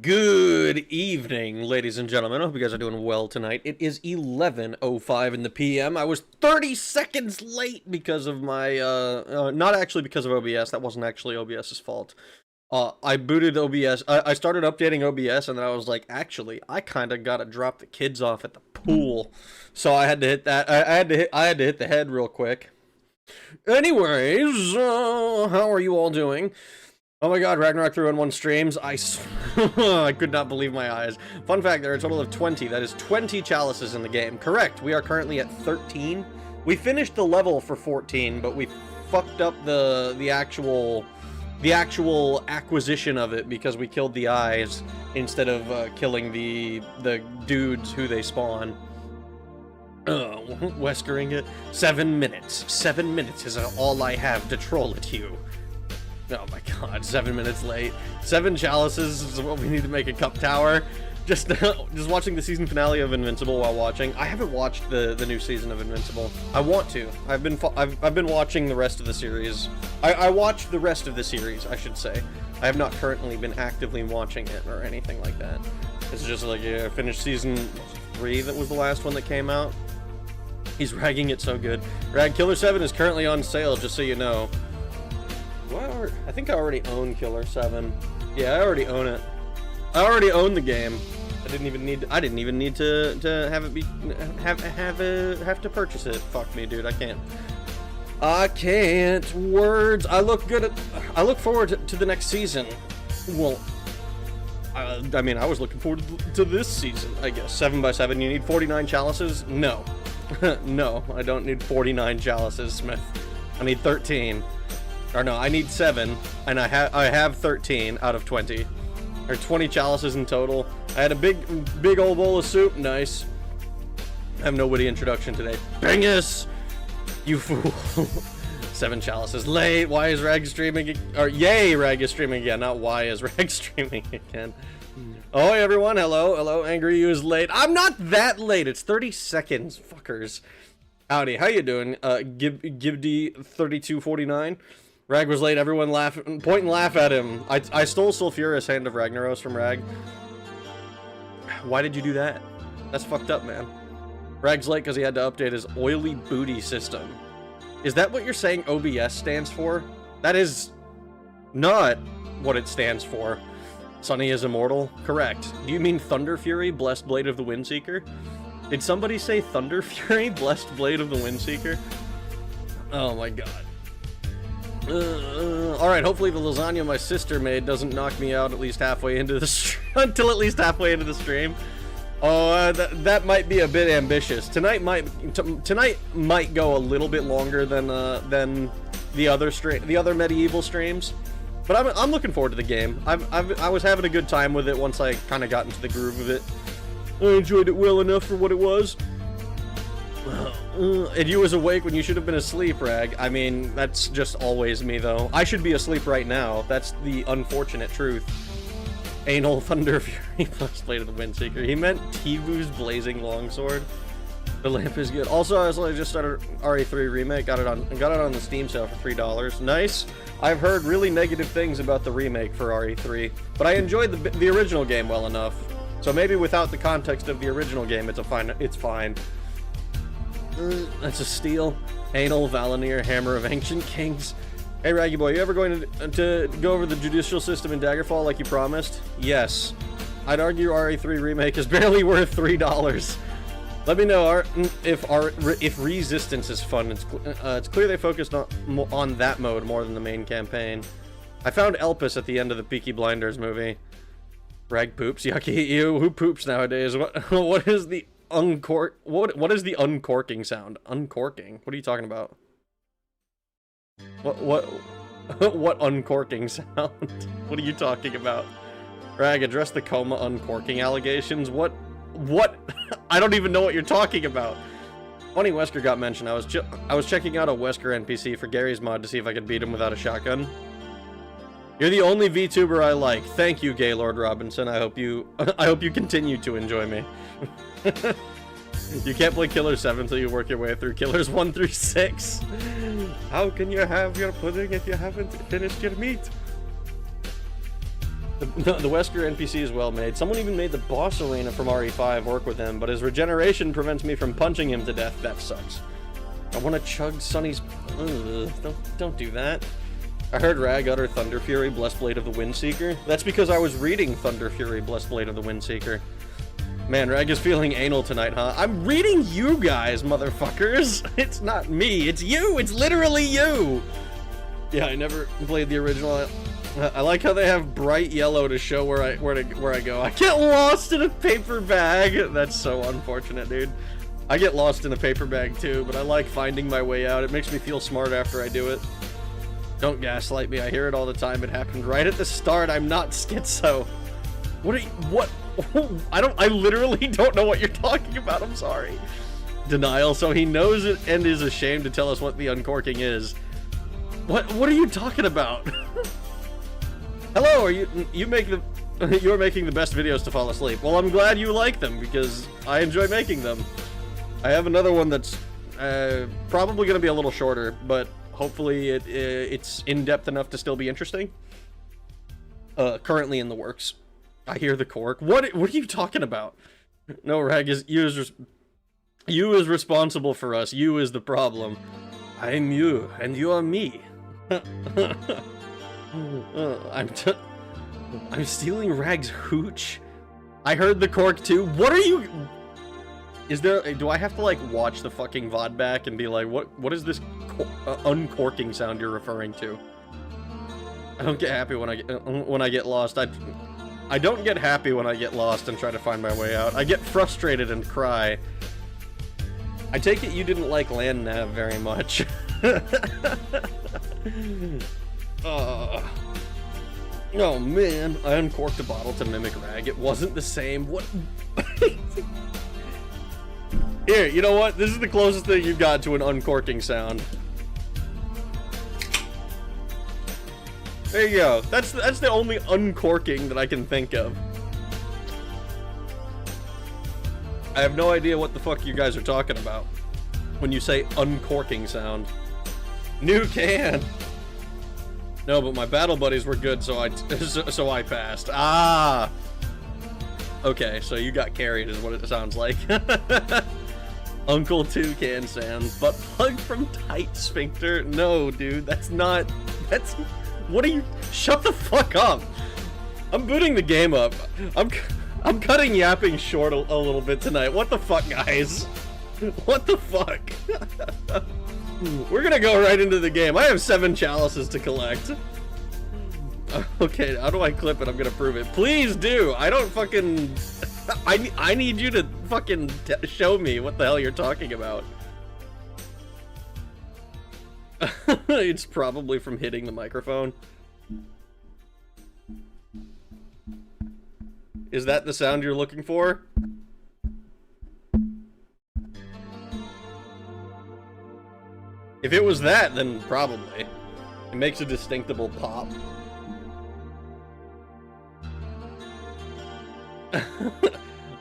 Good evening, ladies and gentlemen. I hope you guys are doing well tonight. It is 11:05 in the PM. I was 30 seconds late because of my, not actually because of OBS. That wasn't actually OBS's fault. I booted OBS. I started updating OBS, and then I was like, actually, I kind of gotta drop the kids off at the pool. So I had to hit that. I had to hit the head real quick. Anyways, how are you all doing? Oh my god, Ragnarok 311 streams. I could not believe my eyes. Fun fact, there are a total of 20. That is 20 chalices in the game. Correct. We are currently at 13. We finished the level for 14, but we fucked up the actual acquisition of it because we killed the eyes instead of killing the dudes who they spawn. Weskering it. 7 minutes. 7 minutes is all I have to troll at you. Oh my god, 7 minutes late. 7 chalices is what we need to make a cup tower. Just watching the season finale of Invincible while watching. I haven't watched the new season of Invincible. I want to. I've been watching the rest of the series. I watched the rest of the series, I should say. I have not currently been actively watching it or anything like that. It's just like, yeah, I finished season 3, that was the last one that came out. He's ragging it so good. Rag Killer 7 is currently on sale, just so you know. What? I think I already own Killer 7. Yeah, I already own it. I already own the game. I didn't even need to have it be have to purchase it. Fuck me, dude. I can't. Words. I look forward to the next season. Well, I mean, I was looking forward to this season, I guess. 7x7. You need 49 chalices? No. No, I don't need 49 chalices, Smith. I need 13. Or no, I need 7, and I have 13 out of 20. Or 20 chalices in total. I had a big old bowl of soup. Nice. I have no witty introduction today. Bingus! You fool. 7 chalices late. Why is Rag streaming? Or yay, Rag is streaming again. Not why is Rag streaming again. Oh, hey everyone. Hello. Hello. Angry you is late. I'm not that late. It's 30 seconds. Fuckers. Howdy. How you doing? Gibd3249. Rag was late. Everyone point and laugh at him. I stole Sulfuris Hand of Ragnaros from Rag. Why did you do that? That's fucked up, man. Rag's late because he had to update his oily booty system. Is that what you're saying OBS stands for? That is not what it stands for. Sunny is immortal? Correct. Do you mean Thunder Fury, Blessed Blade of the Windseeker? Did somebody say Thunder Fury, Blessed Blade of the Windseeker? Oh my god. Alright, hopefully the lasagna my sister made doesn't knock me out at least halfway into the until at least halfway into the stream. Oh, that might be a bit ambitious. Tonight might go a little bit longer than the other MediEvil streams, but I'm looking forward to the game. I was having a good time with it once I kind of got into the groove of it. I enjoyed it well enough for what it was. And you was awake when you should have been asleep, Rag. I mean, that's just always me, though. I should be asleep right now. That's the unfortunate truth. Anal Thunder Fury plus Blade of the Windseeker. He meant Tivu's Blazing Longsword. The lamp is good. Also, I just started RE3 remake. Got it on the Steam sale for $3. Nice. I've heard really negative things about the remake for RE3, but I enjoyed the original game well enough. So maybe without the context of the original game, it's fine. That's a steal. Anal Valinir Hammer of Ancient Kings. Hey, Raggy Boy, you ever going to go over the judicial system in Daggerfall like you promised? Yes. I'd argue RE3 Remake is barely worth $3. Let me know if Resistance is fun. It's clear they focused on that mode more than the main campaign. I found Elpis at the end of the Peaky Blinders movie. Rag poops. Yucky. Ew. Who poops nowadays? What is the what is the uncorking sound? Uncorking? What are you talking about? What uncorking sound? What are you talking about? Rag, address the coma uncorking allegations. What? I don't even know what you're talking about. Funny Wesker got mentioned. I was checking out a Wesker NPC for Gary's mod to see if I could beat him without a shotgun. You're the only VTuber I like. Thank you, Gaylord Robinson. I hope you continue to enjoy me. You can't play Killer 7 until you work your way through Killers 1 through 6. How can you have your pudding if you haven't finished your meat? The Wesker NPC is well made. Someone even made the boss arena from RE5 work with him, but his regeneration prevents me from punching him to death. That sucks. I want to chug Sonny's... Don't do that. I heard Rag utter Thunder Fury, Blessed Blade of the Windseeker. That's because I was reading Thunder Fury, Blessed Blade of the Windseeker. Man, Rag is feeling anal tonight, huh? I'm reading you guys, motherfuckers! It's not me, it's you! It's literally you! Yeah, I never played the original. I like how they have bright yellow to show where I go. I get lost in a paper bag. That's so unfortunate, dude. I get lost in a paper bag too, but I like finding my way out. It makes me feel smart after I do it. Don't gaslight me. I hear it all the time. It happened right at the start. I'm not schizo. What are you, what? I literally don't know what you're talking about. I'm sorry. Denial. So he knows it and is ashamed to tell us what the uncorking is. What are you talking about? Hello, you're making the best videos to fall asleep. Well, I'm glad you like them because I enjoy making them. I have another one that's probably going to be a little shorter, but hopefully it's in-depth enough to still be interesting. Currently in the works. I hear the cork. What are you talking about? No, Rag, you is responsible for us. You is the problem. I'm you, and you are me. I'm stealing Rag's hooch. I heard the cork too. What are you? Do I have to like watch the fucking VOD back and be like, what is this uncorking sound you're referring to? I don't get happy when I get lost. I don't get happy when I get lost and try to find my way out. I get frustrated and cry. I take it you didn't like land nav very much. Oh man, I uncorked a bottle to mimic Rag. It wasn't the same. What? Here, you know what? This is the closest thing you've got to an uncorking sound. There you go. That's the only uncorking that I can think of. I have no idea what the fuck you guys are talking about when you say uncorking sound. New can. No, but my battle buddies were good, so I passed. Ah. Okay, so you got carried is what it sounds like. Uncle Toucan sound. Butt plug from tight sphincter. No, dude, that's what are you? Shut the fuck up. I'm booting the game up. I'm cutting yapping short a little bit tonight. What the fuck, guys? What the fuck? We're gonna go right into the game. I have 7 chalices to collect. Okay, how do I clip it? I'm gonna prove it. Please do. I don't fucking... I need you to fucking show me what the hell you're talking about. It's probably from hitting the microphone. Is that the sound you're looking for? If it was that, then probably. It makes a distinctable pop.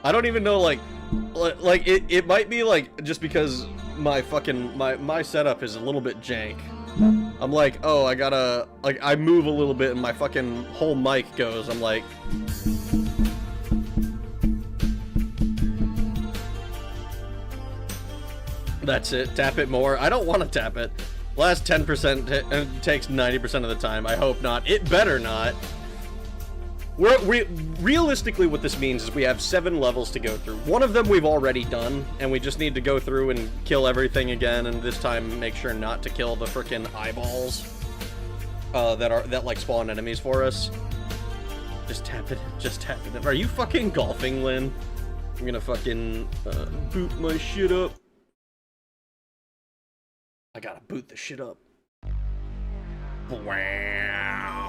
I don't even know, like it might be like just because my fucking my setup is a little bit jank. I'm like, oh, I gotta, like, I move a little bit and my fucking whole mic goes. I'm like, that's it. Tap it more. I don't want to tap it. Last 10% takes 90% of the time. I hope not. It better not. Realistically, what this means is we have 7 levels to go through. One of them we've already done, and we just need to go through and kill everything again, and this time make sure not to kill the frickin' eyeballs that like spawn enemies for us. Just tap it. Just tap it. Are you fucking golfing, Lynn? I'm gonna fucking boot my shit up. I gotta boot the shit up. Wow.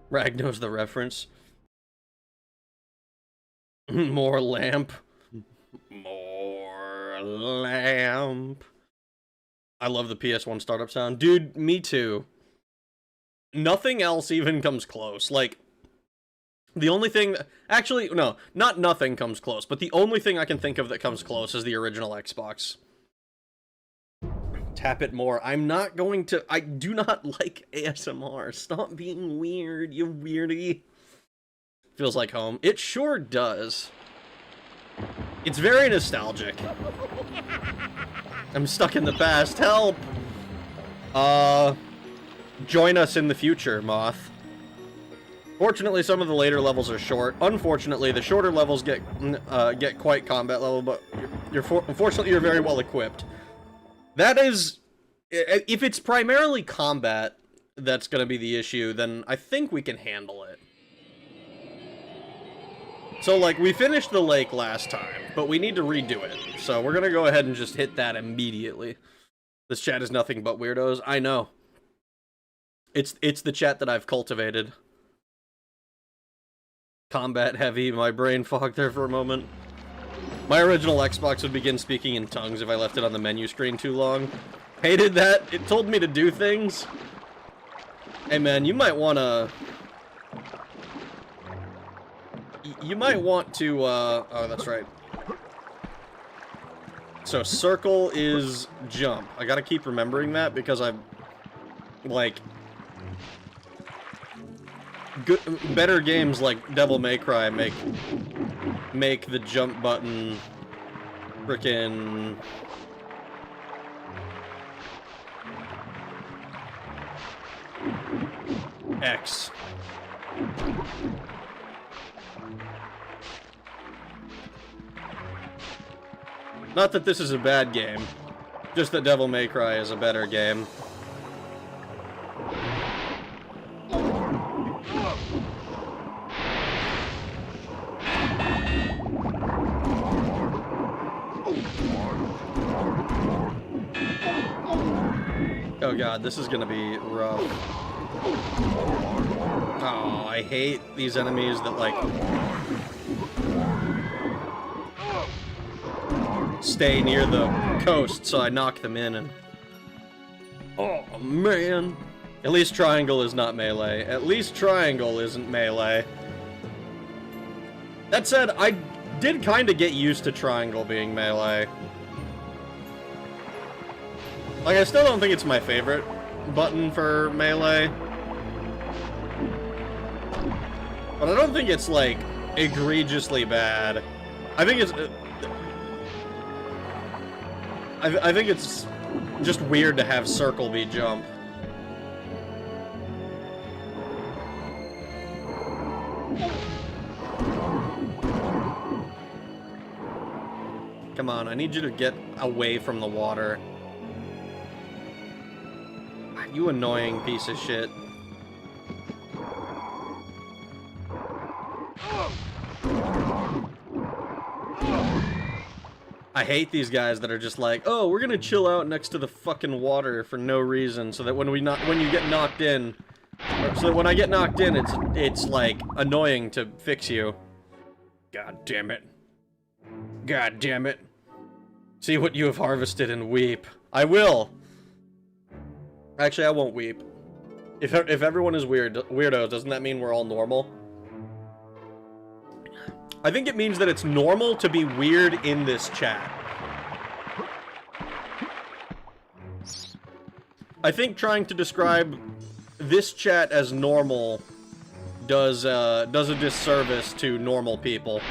Rag knows the reference. More lamp. More lamp. I love the PS1 startup sound. Dude, me too. Nothing else even comes close. Like, the only thing... Actually, no, not nothing comes close, but the only thing I can think of that comes close is the original Xbox. Tap it more. I'm not going to... I do not like ASMR. Stop being weird, you weirdie. Feels like home. It sure does. It's very nostalgic. I'm stuck in the past. Help! Join us in the future, Moth. Fortunately, some of the later levels are short. Unfortunately, the shorter levels get quite combat level, but unfortunately, you're very well equipped. That is, if it's primarily combat that's going to be the issue, then I think we can handle it. So, like, we finished the lake last time, but we need to redo it. So we're going to go ahead and just hit that immediately. This chat is nothing but weirdos. I know. It's the chat that I've cultivated. Combat heavy, my brain fogged there for a moment. My original Xbox would begin speaking in tongues if I left it on the menu screen too long. Hated that. It told me to do things. Hey man, you might want to... You might want to, oh, that's right. So, circle is jump. I gotta keep remembering that because I'm, like... better games like Devil May Cry make the jump button frickin' X. Not that this is a bad game, just that Devil May Cry is a better game. Oh god, this is gonna be rough. Oh, I hate these enemies that, like, stay near the coast, so I knock them in and... Oh, man. At least triangle is not melee. At least triangle isn't melee. That said, I did kind of get used to triangle being melee. Like, I still don't think it's my favorite button for melee. But I don't think it's, like, egregiously bad. I think it's... I think it's just weird to have circle be jump. Come on, I need you to get away from the water. You annoying piece of shit. I hate these guys that are just like, oh, we're gonna chill out next to the fucking water for no reason, so that when you get knocked in, so that when I get knocked in, it's like annoying to fix you. God damn it. God damn it. See what you have harvested and weep. I will. Actually, I won't weep. If everyone is weirdos, doesn't that mean we're all normal? I think it means that it's normal to be weird in this chat. I think trying to describe this chat as normal does a disservice to normal people.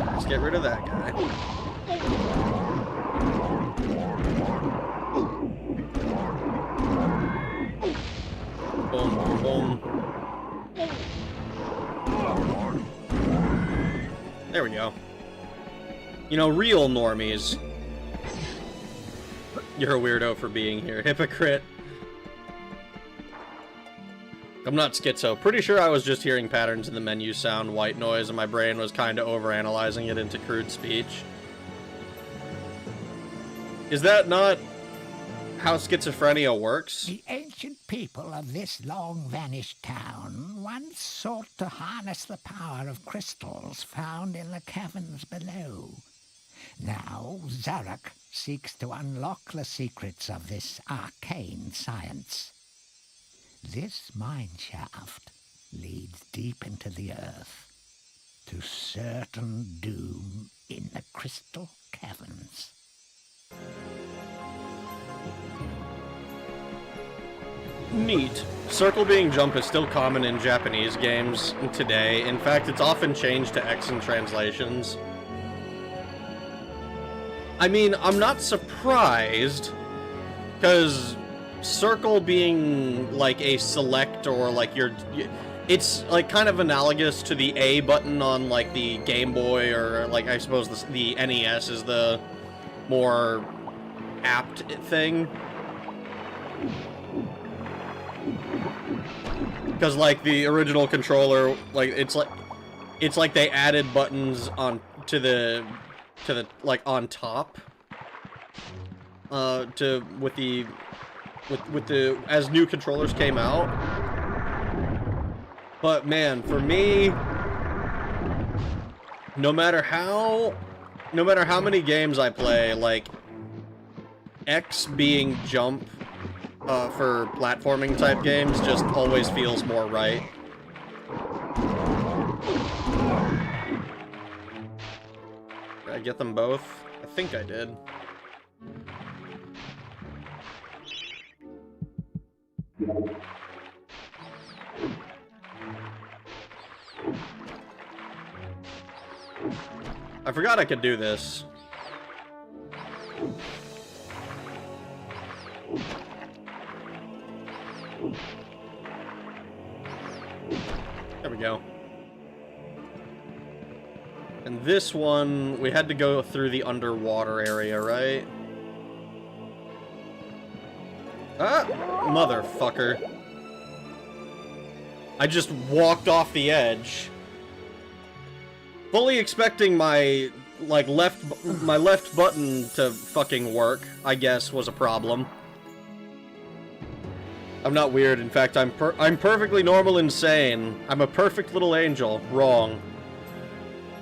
Let's get rid of that guy. Boom, boom, boom. There we go. You know, real normies. You're a weirdo for being here. Hypocrite. I'm not schizo. Pretty sure I was just hearing patterns in the menu sound white noise and my brain was kind of overanalyzing it into crude speech. Is that not how schizophrenia works? The ancient people of this long-vanished town once sought to harness the power of crystals found in the caverns below. Now, Zarek seeks to unlock the secrets of this arcane science. This mineshaft leads deep into the earth, to certain doom in the crystal caverns. Neat. Circle being jump is still common in Japanese games today. In fact, it's often changed to X in translations. I mean, I'm not surprised, because circle being like a select or like it's like kind of analogous to the A button on like the Game Boy, or like I suppose the NES is the more apt thing. Because like the original controller, like it's like they added buttons on to the like on top with the as new controllers came out. But man, for me, no matter how many games I play, like X being jump for platforming type games just always feels more right. Did I get them both? I think I did. I forgot I could do this. There we go. And this one, we had to go through the underwater area, right? Ah! Motherfucker. I just walked off the edge. Fully expecting my, like, left button to fucking work, I guess, was a problem. I'm not weird. In fact, I'm perfectly normal and sane. I'm a perfect little angel. Wrong.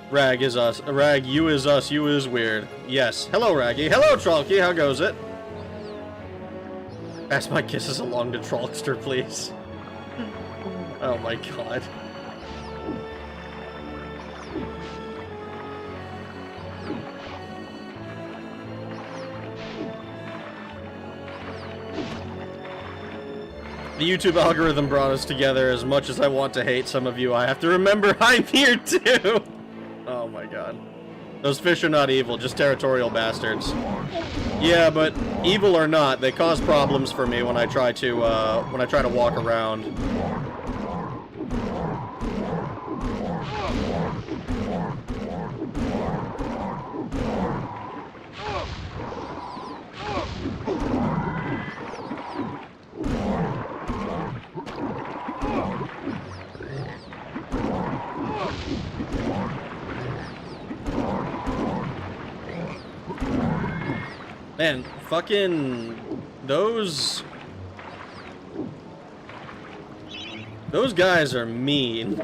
Rag is us. Rag, you is us. You is weird. Yes. Hello, Raggy. Hello, Trolky. How goes it? Pass my kisses along to Trollkster, please. Oh my god. The YouTube algorithm brought us together. As much as I want to hate some of you, I have to remember I'm here too! Oh my god. Those fish are not evil, just territorial bastards. Yeah, but evil or not, they cause problems for me when I try to walk around. Man, fucking those guys are mean.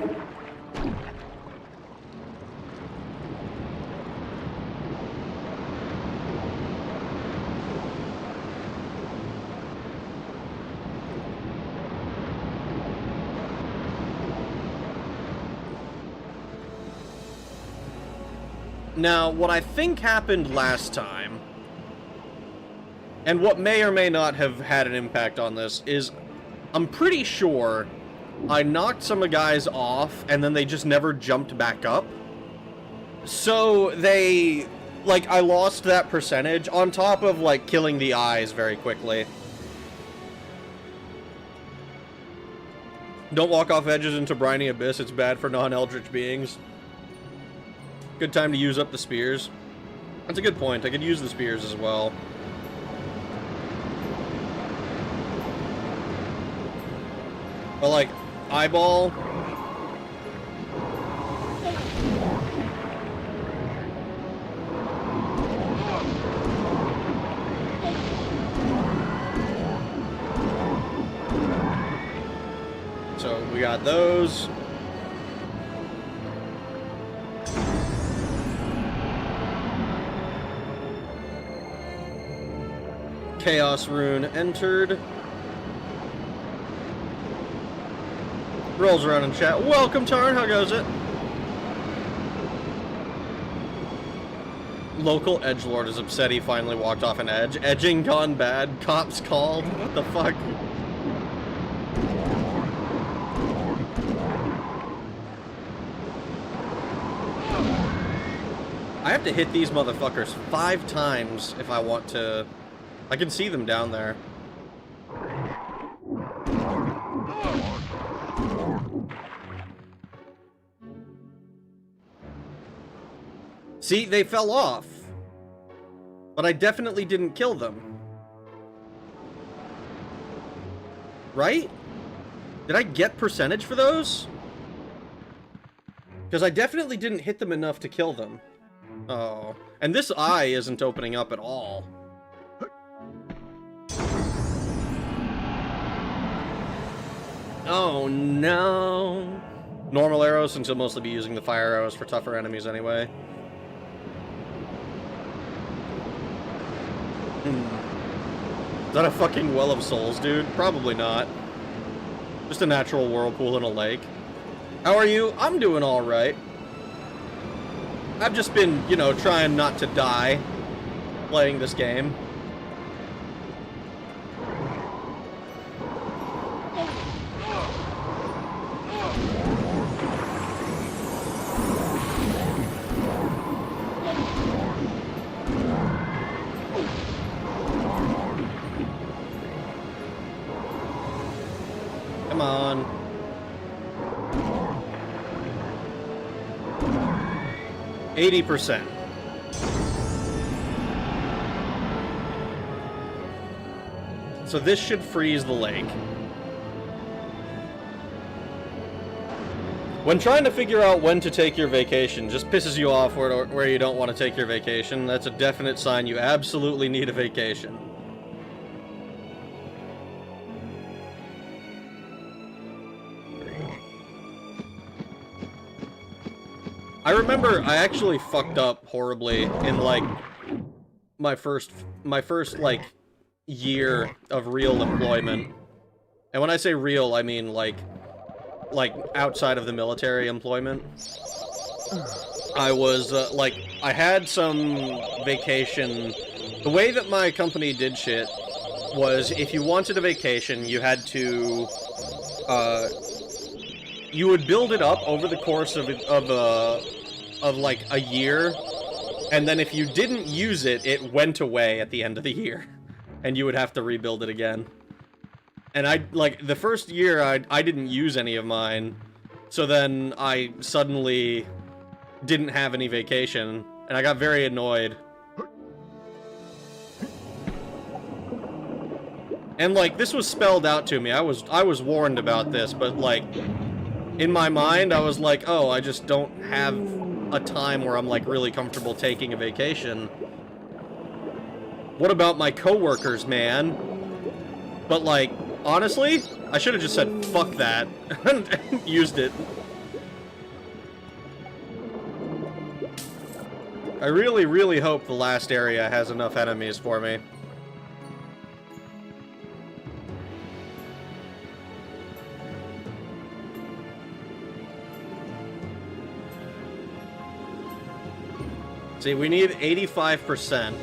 Now, what I think happened last time, and what may or may not have had an impact on this, is I'm pretty sure I knocked some guys off and then they just never jumped back up. So they, like, I lost that percentage on top of, like, killing the eyes very quickly. Don't walk off edges into briny abyss. It's bad for non-eldritch beings. Good time to use up the spears. That's a good point. I could use the spears as well. But, like, eyeball. So, we got those. Chaos rune entered. Rolls around in chat. Welcome, Tarn. How goes it? Local edgelord is upset he finally walked off an edge. Edging gone bad. Cops called. What the fuck? I have to hit these motherfuckers 5 times if I want to... I can see them down there. See, they fell off. But I definitely didn't kill them. Right? Did I get percentage for those? Because I definitely didn't hit them enough to kill them. Oh. And this eye isn't opening up at all. Oh no. Normal arrows, since you'll mostly be using the fire arrows for tougher enemies anyway. Is that a fucking well of souls, dude? Probably not. Just a natural whirlpool in a lake. How are you? I'm doing alright. I've just been, you know, trying not to die playing this game. Come on. %. So this should freeze the lake. When trying to figure out when to take your vacation just pisses you off where you don't want to take your vacation, that's a definite sign you absolutely need a vacation. I remember I actually fucked up horribly in, like, my first like, year of real employment. And when I say real, I mean, like outside of the military employment. I was, like, I had some vacation. The way that my company did shit was if you wanted a vacation, you had to, you would build it up over the course of like a year, and then if you didn't use it, it went away at the end of the year, and you would have to rebuild it again. And like, the first year, I didn't use any of mine, so then I suddenly didn't have any vacation, and I got very annoyed. And, like, this was spelled out to me. I was warned about this, but, like, in my mind, I was like, oh, I just don't have a time where I'm, like, really comfortable taking a vacation. What about my coworkers, man? But, like, honestly, I should have just said, fuck that, and used it. I really, really hope the last area has enough enemies for me. See, we need 85%.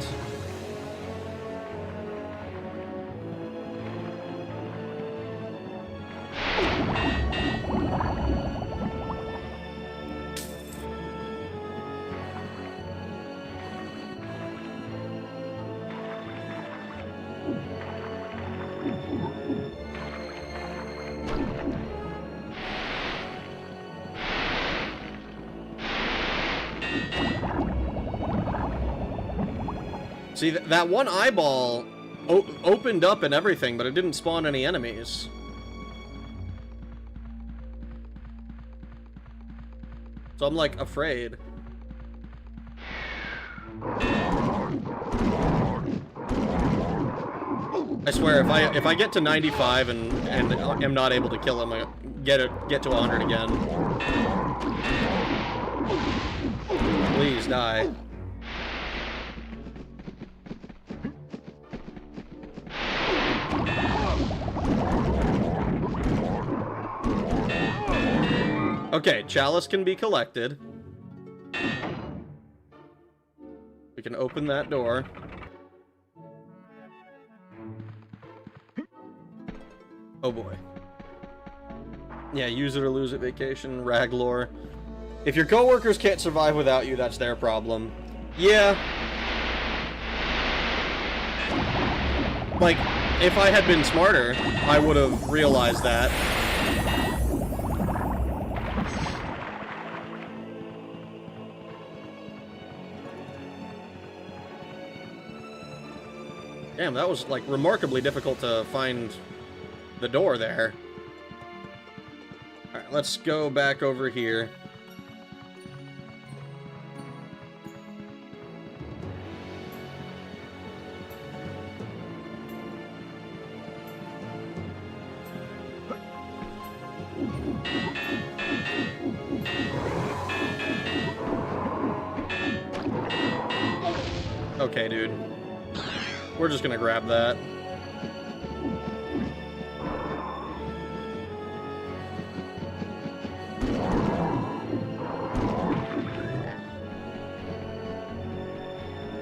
See, that one eyeball opened up and everything, but it didn't spawn any enemies. So I'm, like, afraid. I swear, if I get to 95 and am not able to kill him, I get to 100 again. Please die. Okay, Chalice can be collected. We can open that door. Oh boy. Yeah, use it or lose it vacation, Raglore. If your coworkers can't survive without you, that's their problem. Yeah. Like, if I had been smarter, I would have realized that. Damn, that was, like, remarkably difficult to find the door there. Alright, let's go back over here. Okay, dude. We're just gonna grab that.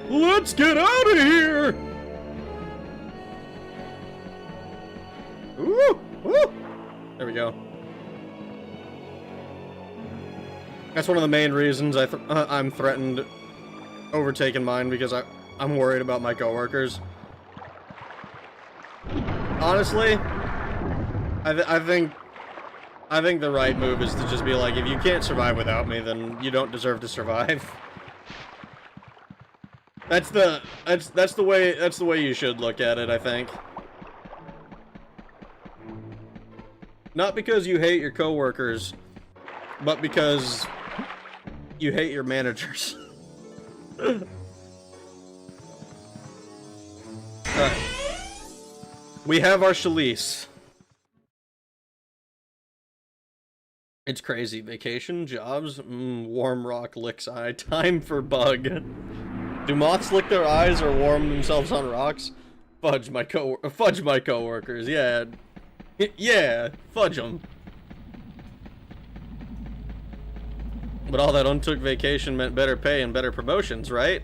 Let's get out of here! Ooh! Woo! There we go. That's one of the main reasons I'm threatened overtaking mine, because I'm worried about my coworkers. Honestly, I think the right move is to just be like, if you can't survive without me, then you don't deserve to survive. That's the way you should look at it, I think. Not because you hate your coworkers, but because you hate your managers. Alright. We have our Chalice. It's crazy. Vacation, jobs, warm rock licks eye, time for bug. Do moths lick their eyes or warm themselves on rocks? Fudge my coworkers. Yeah. Yeah, fudge them. But all that untook vacation meant better pay and better promotions, right?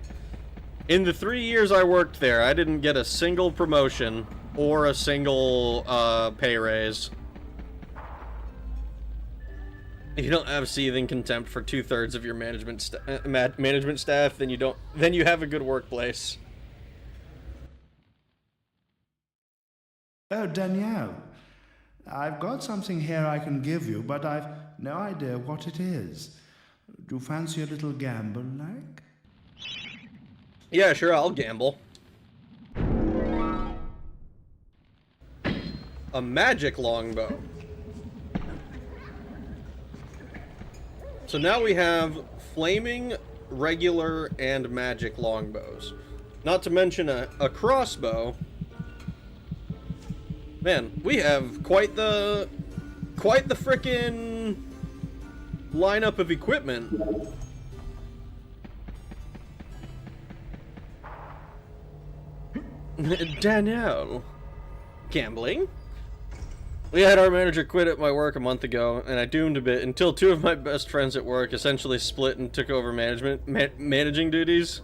In the 3 years I worked there, I didn't get a single promotion or a single pay raise. If you don't have seething contempt for 2/3 of your management staff, then you have a good workplace. Oh, Danielle, I've got something here I can give you, but I've no idea what it is. Do you fancy a little gamble, like? Yeah, sure, I'll gamble. A magic longbow. So now we have flaming, regular, and magic longbows. Not to mention a crossbow. Man, we have quite the frickin' lineup of equipment. Danielle. Gambling? We had our manager quit at my work a month ago, and I doomed a bit until two of my best friends at work essentially split and took over managing duties.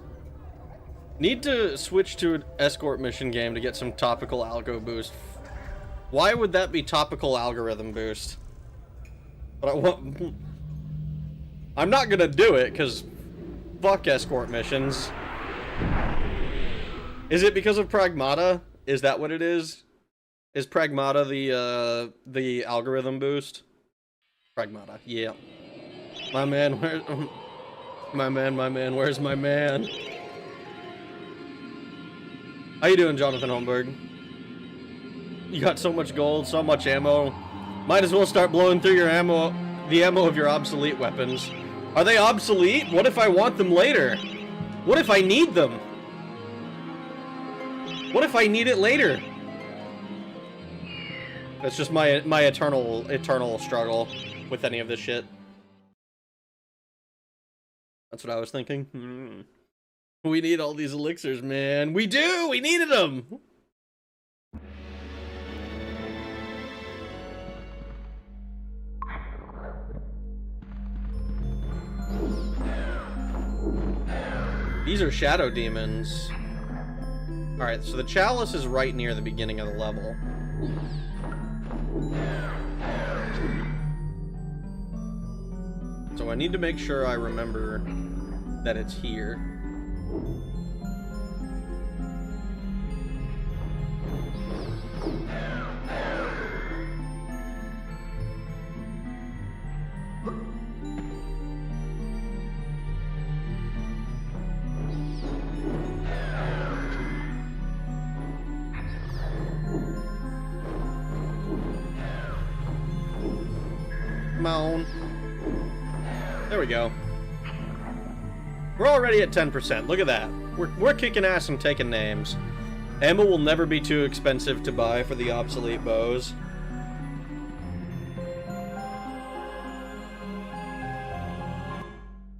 Need to switch to an escort mission game to get some topical algo boost. Why would that be topical algorithm boost? But I'm not gonna do it, because fuck escort missions. Is it because of Pragmata? Is that what it is? Is Pragmata the algorithm boost? Pragmata, yeah. My man, where's my man? How you doing, Jonathan Holmberg? You got so much gold, so much ammo. Might as well start blowing through your ammo, the ammo of your obsolete weapons. Are they obsolete? What if I want them later? What if I need them? What if I need it later? That's just my eternal struggle with any of this shit. That's what I was thinking. We need all these elixirs, man. We do! We needed them! These are shadow demons. Alright, so the chalice is right near the beginning of the level. So I need to make sure I remember that it's here. Come on. There we go. We're already at 10%. Look at that. We're kicking ass and taking names. Ammo will never be too expensive to buy for the obsolete bows.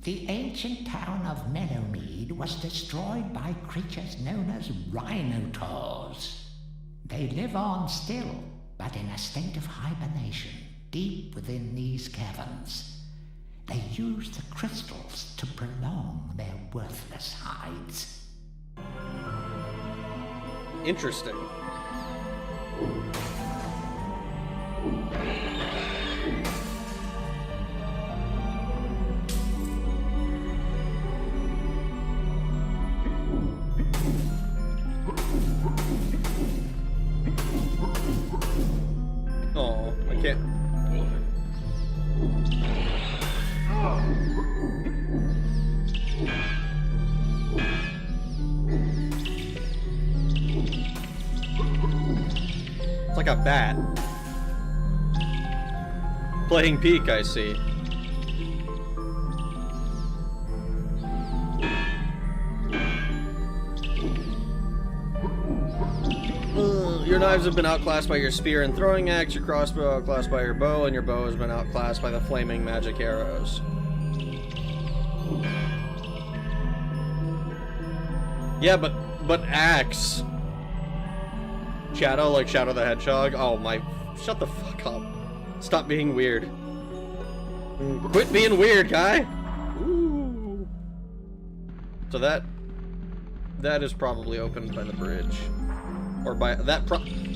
The ancient town of Meadowmead was destroyed by creatures known as rhinotaurs. They live on still, but in a state of hibernation, deep within these caverns. They use the crystals to prolong their worthless hides. Interesting. Oh, I can't. It's like a bat. Playing peek, I see. Your knives have been outclassed by your spear and throwing axe, your crossbow outclassed by your bow, and your bow has been outclassed by the flaming magic arrows. Yeah, but axe. Shadow, like Shadow the Hedgehog? Oh my, shut the fuck up. Stop being weird. Quit being weird, guy! Ooh. So that is probably opened by the bridge. Or by that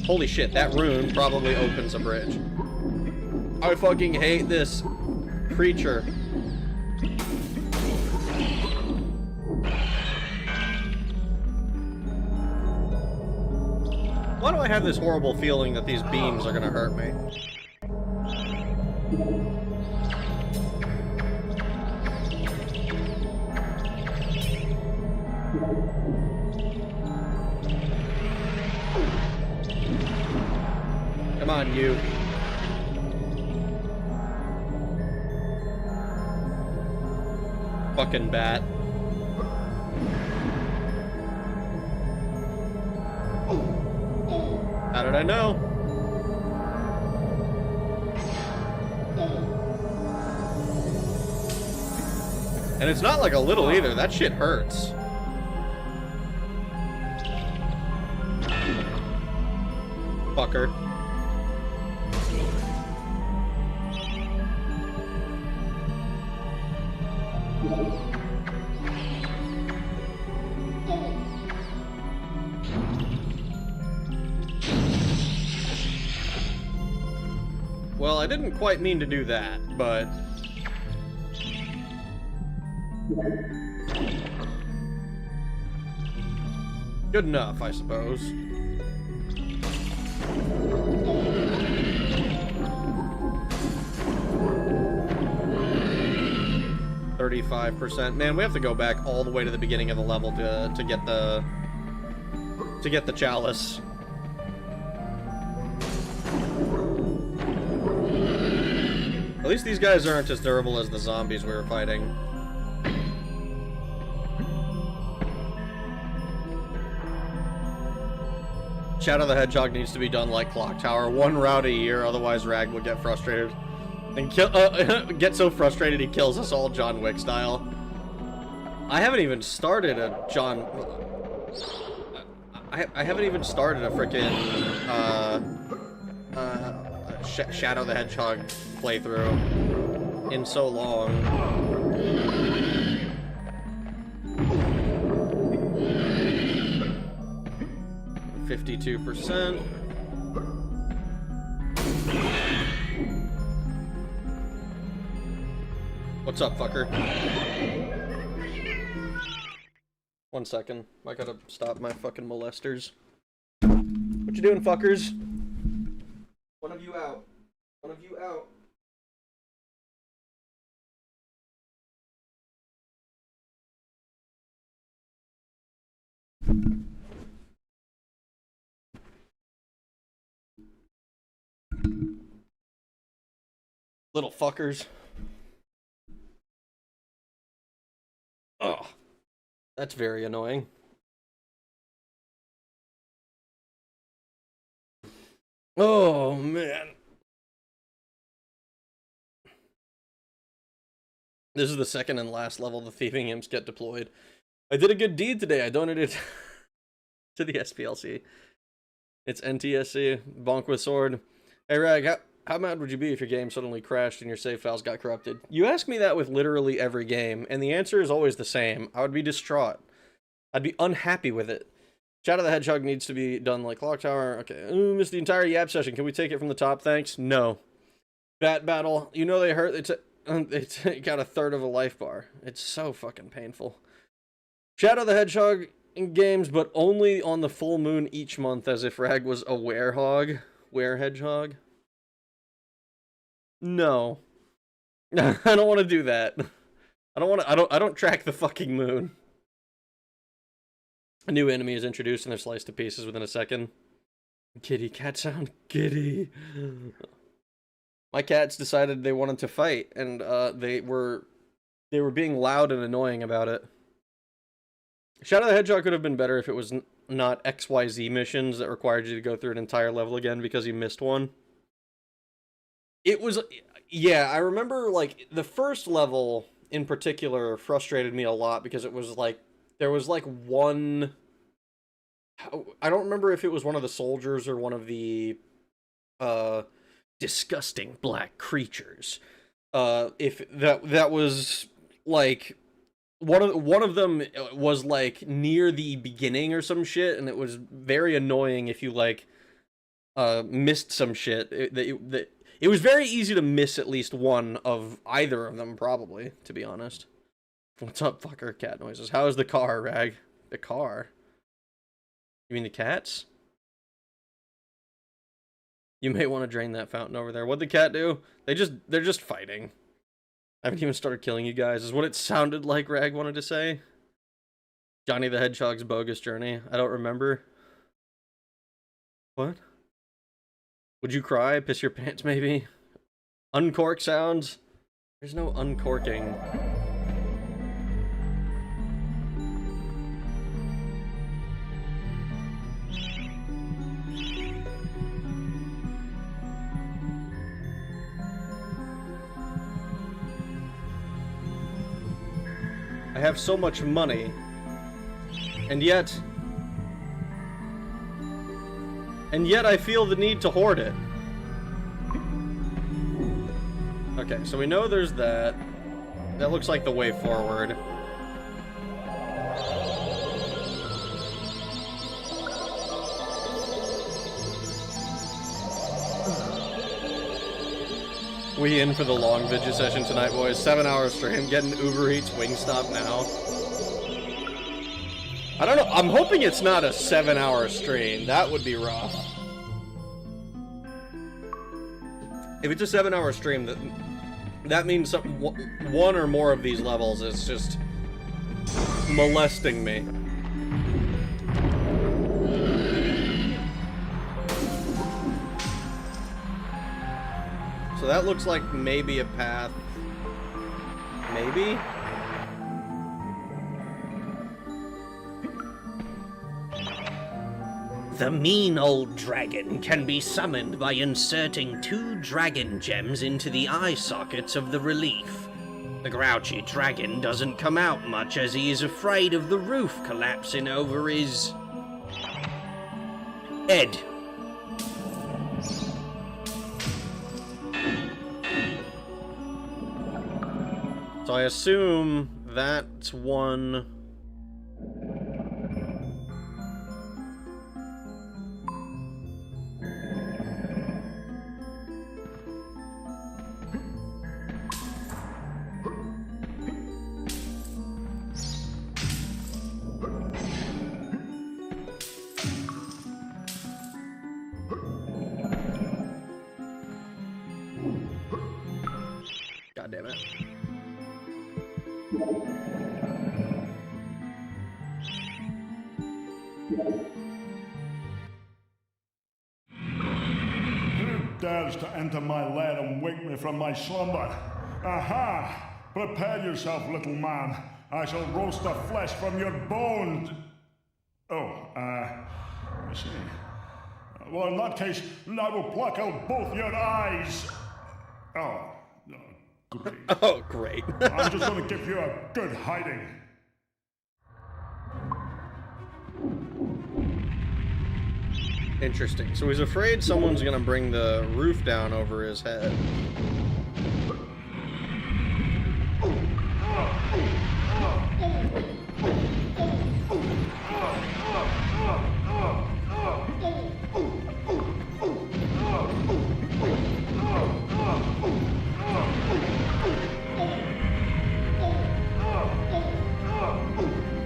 holy shit, that rune probably opens a bridge. I fucking hate this creature. Why do I have this horrible feeling that these beams are gonna hurt me? Come on, you. Fucking bat. How did I know? And it's not like a little either. That shit hurts. Fucker. Well, I didn't quite mean to do that, but... good enough, I suppose. %. Man, we have to go back all the way to the beginning of the level to get the chalice. At least these guys aren't as durable as the zombies we were fighting. Shadow the Hedgehog needs to be done like Clock Tower, 1 route a year, otherwise Rag will get frustrated. And get so frustrated he kills us all John Wick style. I haven't even started a I haven't even started a frickin' Shadow the Hedgehog playthrough in so long. %. What's up, fucker? 1 second. I gotta stop my fucking molesters. What you doing, fuckers? One of you out. One of you out. Little fuckers. Oh, that's very annoying. Oh, man. This is the second and last level the thieving imps get deployed. I did a good deed today. I donated to the SPLC. It's NTSC. Bonk with sword. Hey, Rag, how mad would you be if your game suddenly crashed and your save files got corrupted? You ask me that with literally every game, and the answer is always the same. I would be distraught. I'd be unhappy with it. Shadow the Hedgehog needs to be done like Clock Tower. Okay. Ooh, missed the entire Yap session. Can we take it from the top? Thanks. No. Bat Battle. You know they hurt. They got a third of a life bar. It's so fucking painful. Shadow the Hedgehog in games, but only on the full moon each month, as if Rag was a werehog. Werehedgehog. No. I don't want to do that. I don't track the fucking moon. A new enemy is introduced and they're sliced to pieces within a second. Kitty cat sound. Kitty. My cats decided they wanted to fight, and they were being loud and annoying about it. Shadow the Hedgehog could have been better if it was not XYZ missions that required you to go through an entire level again because you missed one. It was, yeah, I remember, like, the first level in particular frustrated me a lot because it was like, there was like one, I don't remember if it was one of the soldiers or one of the disgusting black creatures. If that was like one of them was like near the beginning or some shit, and it was very annoying if you like missed some shit. It was very easy to miss at least one of either of them, probably, to be honest. What's up, fucker? Cat noises. How is the car, Rag? The car? You mean the cats? You may want to drain that fountain over there. What'd the cat do? They're just fighting. I haven't even started killing you guys, is what it sounded like Rag wanted to say. Johnny the Hedgehog's bogus journey. I don't remember. What? Would you cry? Piss your pants, maybe? Uncork sounds? There's no uncorking. I have so much money, and yet I feel the need to hoard it. Okay, so we know there's that. That looks like the way forward. We in for the long vigil session tonight, boys. 7-hour stream, getting Uber Eats Wingstop now. I don't know, I'm hoping it's not a 7-hour stream. That would be rough. If it's a 7-hour stream, that means one or more of these levels is just molesting me. So that looks like maybe a path. Maybe? The mean old dragon can be summoned by inserting 2 dragon gems into the eye sockets of the relief. The grouchy dragon doesn't come out much as he is afraid of the roof collapsing over his head. So I assume that's one. God damn it. Dare dares to enter my lair and wake me from my slumber? Aha! Prepare yourself, little man. I shall roast the flesh from your bones. Oh, I see. Well, in that case, I will pluck out both your eyes. Oh, great. Oh, great. I'm just going to give you a good hiding. Interesting. So he's afraid someone's gonna bring the roof down over his head.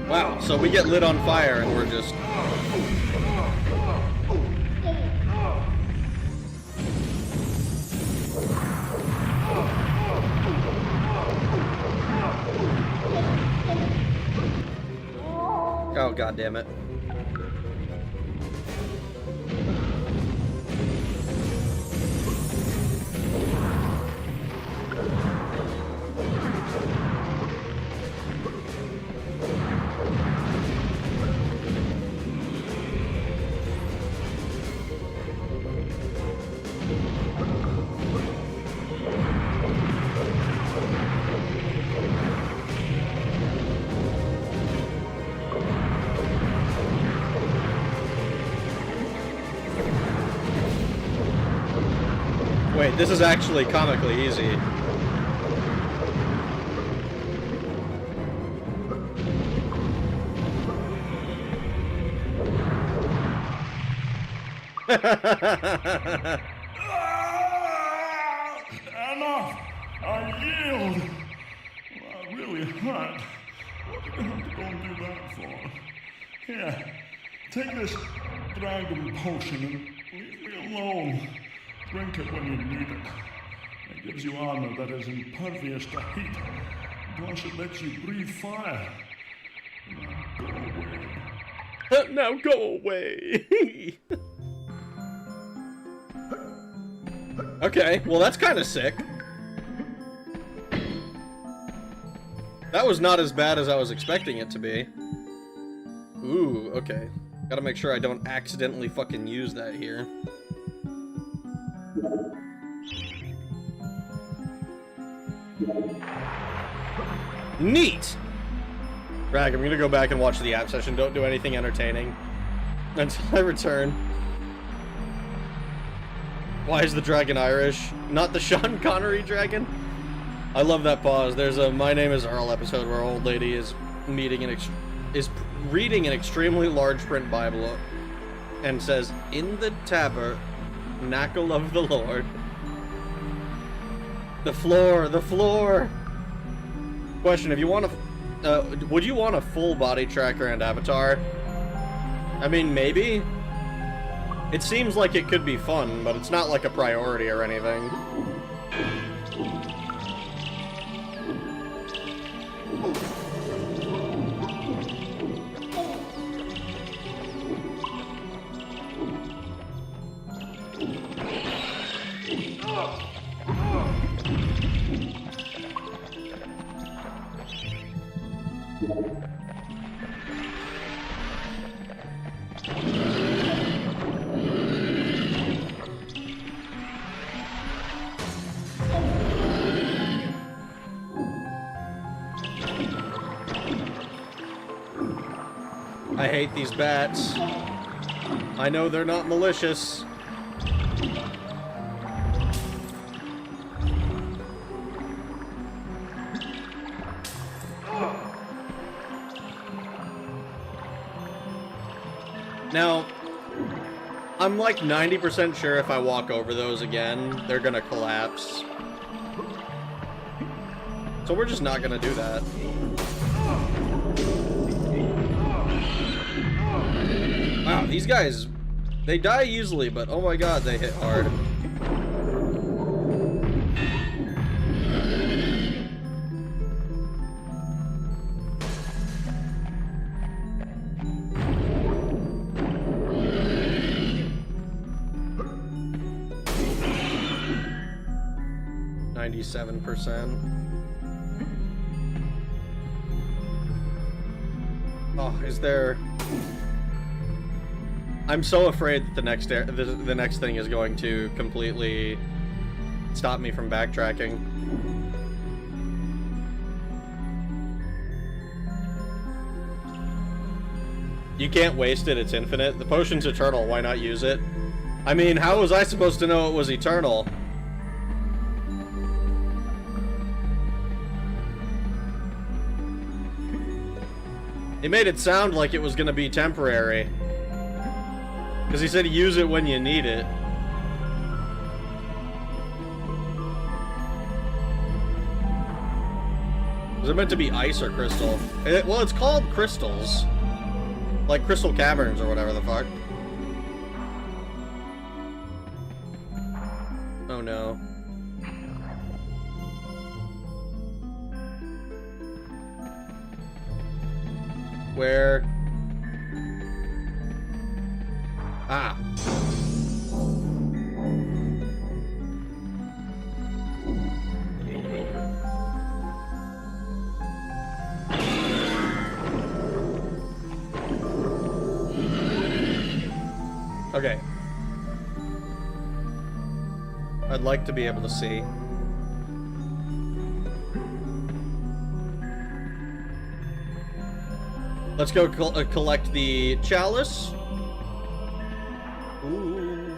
Wow, so we get lit on fire and we're just... Oh, God damn it. Wait, this is actually comically easy. Enough! I yield! That really hurt. What did you have to go and do that for? Here, take this dragon potion and leave me alone. Drink it when you need it. It gives you armor that is impervious to heat. Plus it lets you breathe fire. Now go away. Now go away. Okay, well that's kind of sick. That was not as bad as I was expecting it to be. Ooh, okay. Gotta make sure I don't accidentally fucking use that here. Neat! Rag, I'm gonna go back and watch the app session. Don't do anything entertaining until I return. Why is the dragon Irish? Not the Sean Connery dragon? I love that pause. There's a My Name is Earl episode where old lady is reading an extremely large print Bible and says, "In the tabernacle of the Lord." The floor. Question: if you want to, would you want a full body tracker and avatar? I mean, maybe. It seems like it could be fun, but it's not like a priority or anything. I hate these bats. I know they're not malicious. Now, I'm like 90% sure if I walk over those again, they're gonna collapse. So we're just not gonna do that. Wow, these guys, they die easily, but oh my god, they hit hard. 97%. Oh, is there... I'm so afraid that the next thing is going to completely stop me from backtracking. You can't waste it, it's infinite. The potion's eternal, why not use it? I mean, how was I supposed to know it was eternal? He made it sound like it was gonna be temporary. Because he said use it when you need it. Was it meant to be ice or crystal? Well, it's called crystals. Like crystal caverns or whatever the fuck. Oh no. Where? Ah. Okay. I'd like to be able to see. Let's go collect the chalice. Ooh.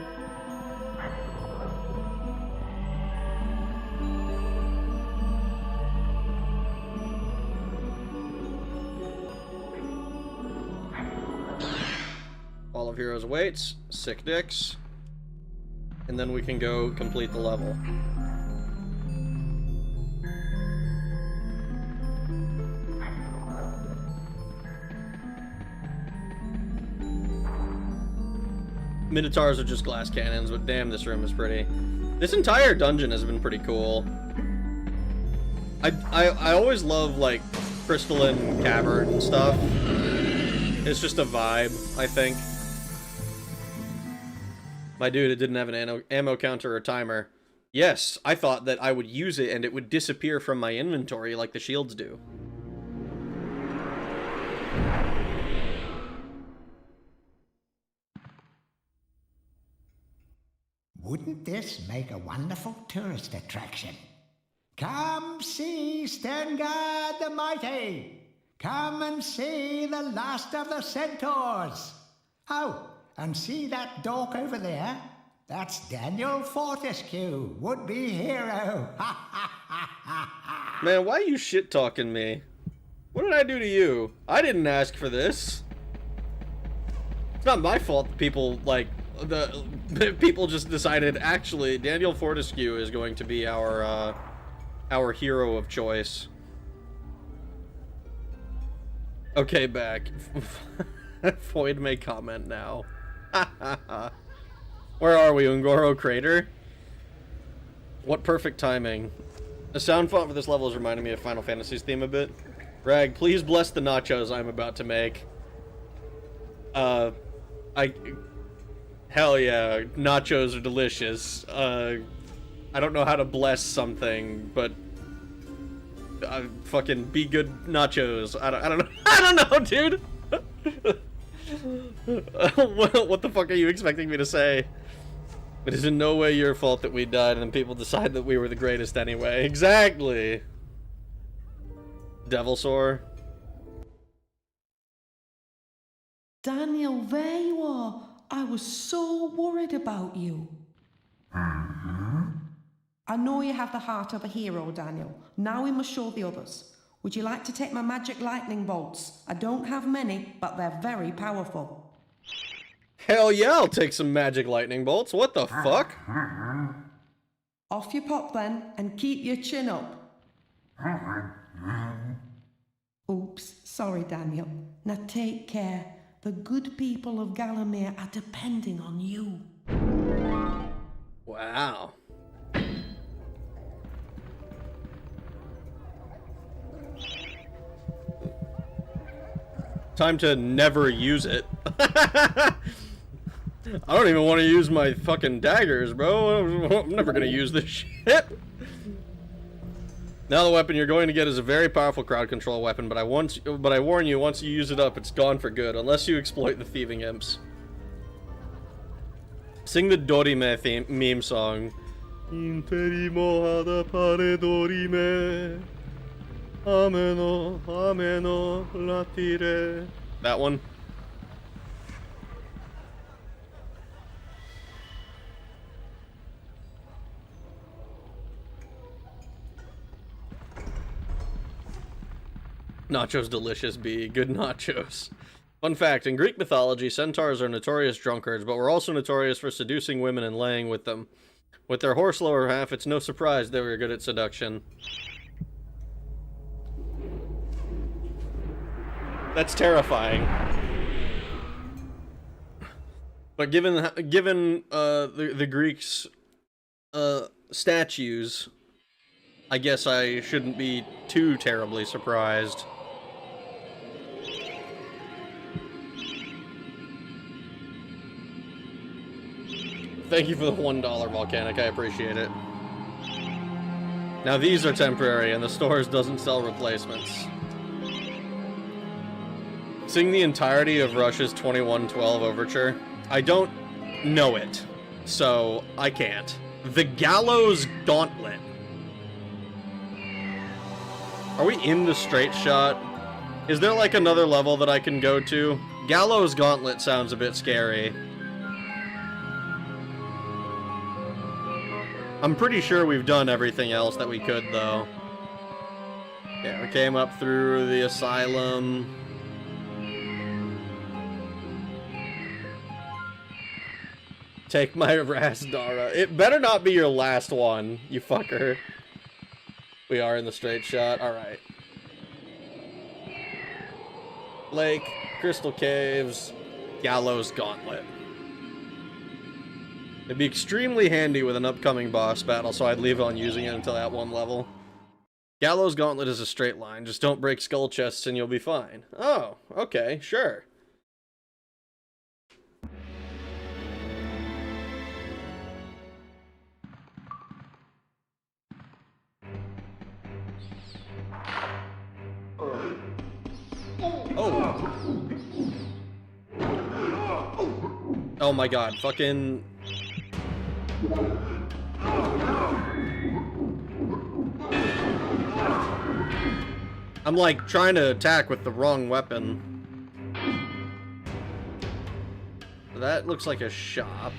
All of Heroes awaits. Sick dicks. And then we can go complete the level. Minotaurs are just glass cannons, but damn, this room is pretty. This entire dungeon has been pretty cool. I always love, like, crystalline cavern and stuff. It's just a vibe, I think. My dude, it didn't have an ammo counter or timer. Yes, I thought that I would use it and it would disappear from my inventory like the shields do. Wouldn't this make a wonderful tourist attraction? Come see Stengard the Mighty! Come and see the last of the centaurs! Oh, and see that dork over there? That's Daniel Fortescue, would-be hero! Ha ha ha ha ha! Man, why are you shit-talking me? What did I do to you? I didn't ask for this. It's not my fault that people, like, the people just decided, actually, Daniel Fortescue is going to be our hero of choice. Okay, back. Foyd may comment now. Where are we, Ungoro Crater? What perfect timing. The sound font for this level is reminding me of Final Fantasy's theme a bit. Rag, please bless the nachos I'm about to make. Hell yeah, nachos are delicious. I don't know how to bless something, but fucking be good nachos. I don't know. I don't know, dude. What the fuck are you expecting me to say? It is in no way your fault that we died and people decide that we were the greatest anyway. Exactly. Devil Sore. Daniel, there you are. I was so worried about you. I know you have the heart of a hero, Daniel. Now we must show the others. Would you like to take my magic lightning bolts? I don't have many, but they're very powerful. Hell yeah, I'll take some magic lightning bolts. What the fuck? Off you pop then, and keep your chin up. Oops, sorry, Daniel. Now take care. The good people of Galamir are depending on you. Wow. Time to never use it. I don't even want to use my fucking daggers, bro. I'm never gonna use this shit. Now the weapon you're going to get is a very powerful crowd control weapon, but I warn you, once you use it up, it's gone for good, unless you exploit the thieving imps. Sing the Dorime meme song. Interimo hada pare dorime. Ameno, ameno, latire. That one. Nachos delicious, B. Good nachos. Fun fact, in Greek mythology, centaurs are notorious drunkards, but were also notorious for seducing women and laying with them. With their horse lower half, it's no surprise they were good at seduction. That's terrifying. But given the Greeks' statues, I guess I shouldn't be too terribly surprised. Thank you for the $1 volcanic, I appreciate it. Now these are temporary, and the stores doesn't sell replacements. Sing the entirety of Rush's 2112 Overture. I don't know it, so I can't. The Gallows Gauntlet. Are we in the straight shot? Is there like another level that I can go to? Gallows Gauntlet sounds a bit scary. I'm pretty sure we've done everything else that we could, though. Yeah, we came up through the asylum. Take my Rasdara. It better not be your last one, you fucker. We are in the straight shot. Alright. Lake, Crystal Caves, Gallows Gauntlet. It'd be extremely handy with an upcoming boss battle, so I'd leave on using it until that one level. Gallows Gauntlet is a straight line. Just don't break skull chests and you'll be fine. Oh, okay, sure. Oh. Oh my god, fucking... I'm like trying to attack with the wrong weapon. That looks like a shop.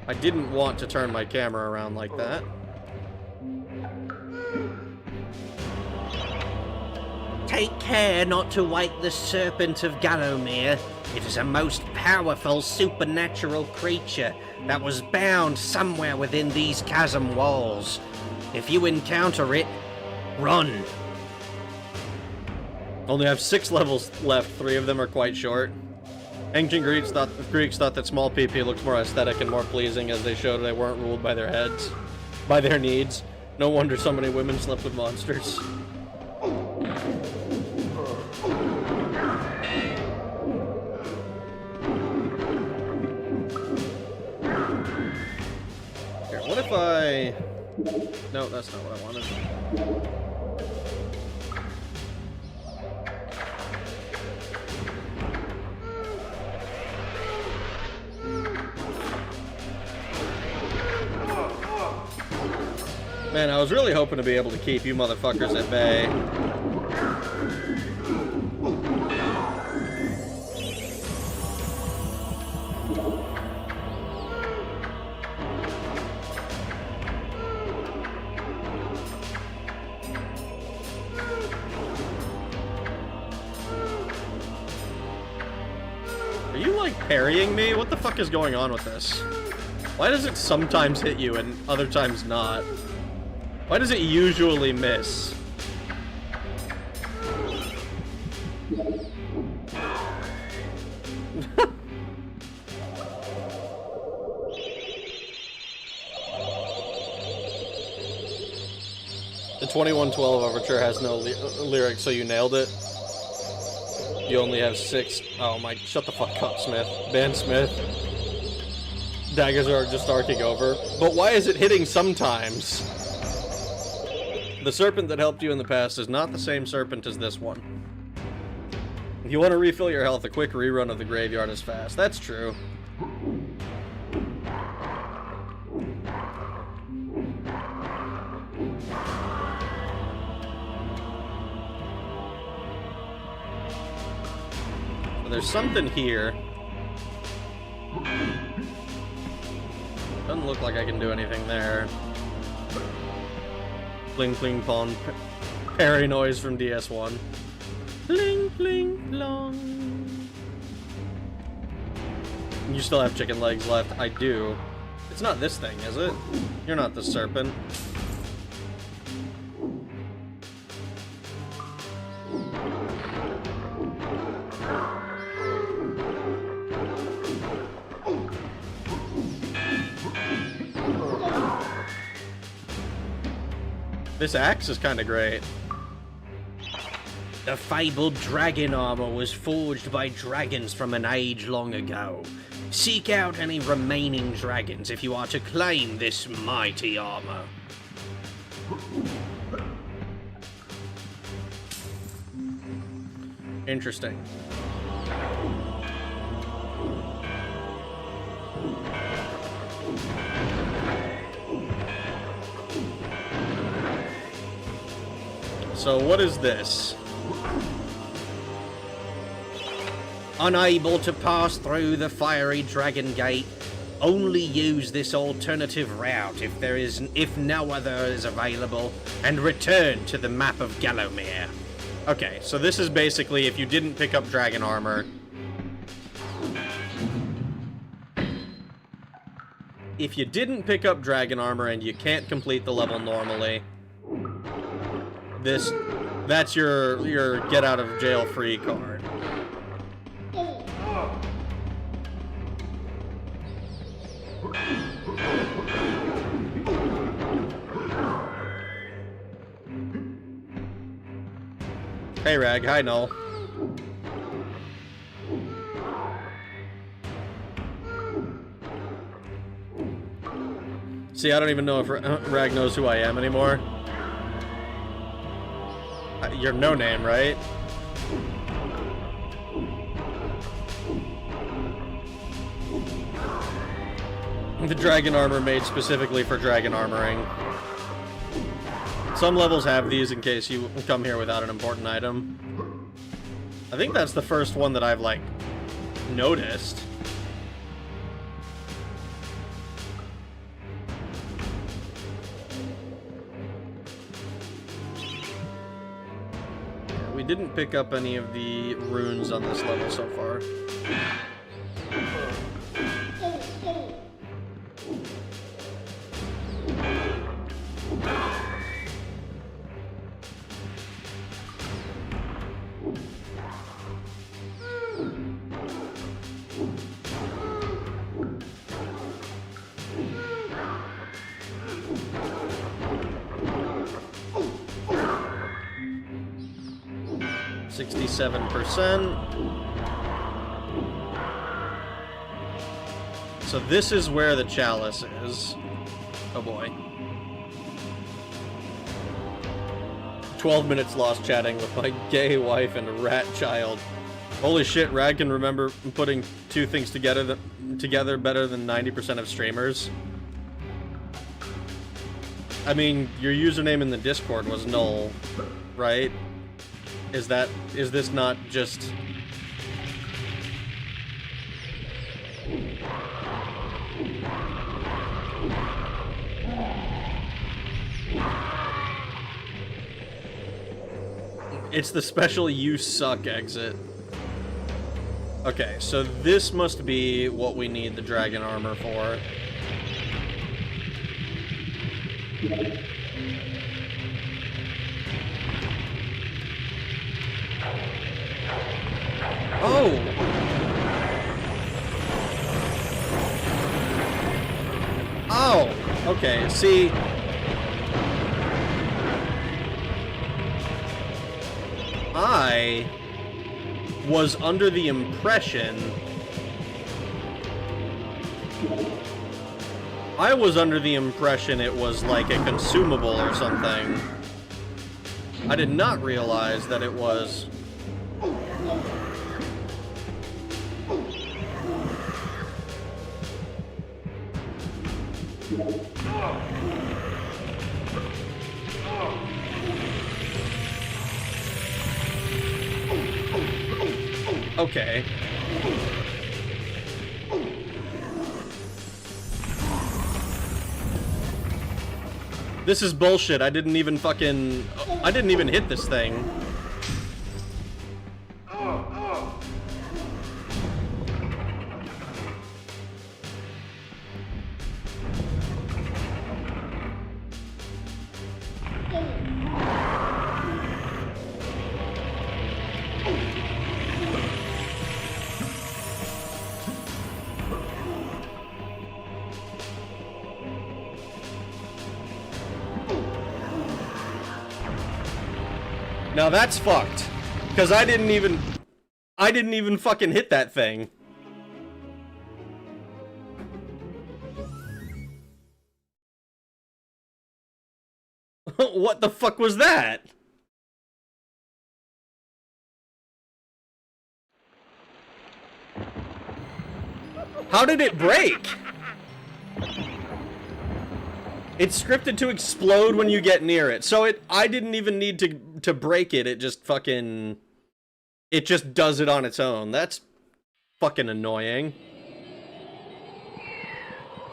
I didn't want to turn my camera around like that. Take care not to wake the Serpent of Gallowmere. It is a most powerful supernatural creature that was bound somewhere within these chasm walls. If you encounter it, run. Only have 6 levels left, 3 of them are quite short. Ancient Greeks thought that small PP looked more aesthetic and more pleasing as they showed they weren't ruled by their heads, by their needs. No wonder so many women slept with monsters. What if I... No, that's not what I wanted. Man, I was really hoping to be able to keep you motherfuckers at bay. Are you, like, parrying me? What the fuck is going on with this? Why does it sometimes hit you and other times not? Why does it usually miss? The 2112 Overture has no lyrics, so you nailed it. You only have 6. Oh my, shut the fuck up, Smith. Ban Smith. Daggers are just arcing over. But why is it hitting sometimes? The serpent that helped you in the past is not the same serpent as this one. If you want to refill your health, a quick rerun of the graveyard is fast. That's true. There's something here. Doesn't look like I can do anything there. Bling bling pong. Parry noise from DS1. Bling bling long. You still have chicken legs left. I do. It's not this thing, is it? You're not the serpent. This axe is kind of great. The fabled dragon armor was forged by dragons from an age long ago. Seek out any remaining dragons if you are to claim this mighty armor. Interesting. So what is this? Unable to pass through the fiery dragon gate, only use this alternative route if no other is available, and return to the map of Gallowmere. Okay, so this is basically if you didn't pick up dragon armor. If you didn't pick up dragon armor and you can't complete the level normally, that's your get out of jail free card. Hey Rag, hi Null. See, I don't even know if Rag knows who I am anymore. You're no name, right? The dragon armor made specifically for dragon armoring. Some levels have these in case you come here without an important item. I think that's the first one that I've, like, noticed. We didn't pick up any of the runes on this level so far. 67%. So this is where the chalice is. Oh boy. 12 minutes lost chatting with my gay wife and rat child. Holy shit, Rad can remember putting two things together better than 90% of streamers. I mean, your username in the Discord was null, right? Is this not just... It's the special "you suck" exit. Okay, so this must be what we need the dragon armor for. Oh! Oh! Okay, see... I was under the impression... it was like a consumable or something. I did not realize that it was... Okay. This is bullshit. I didn't even hit this thing. Now that's fucked, because I didn't even fucking hit that thing. What the fuck was that? How did it break? It's scripted to explode when you get near it. So I didn't even need to break it. It just fucking... It just does it on its own. That's fucking annoying.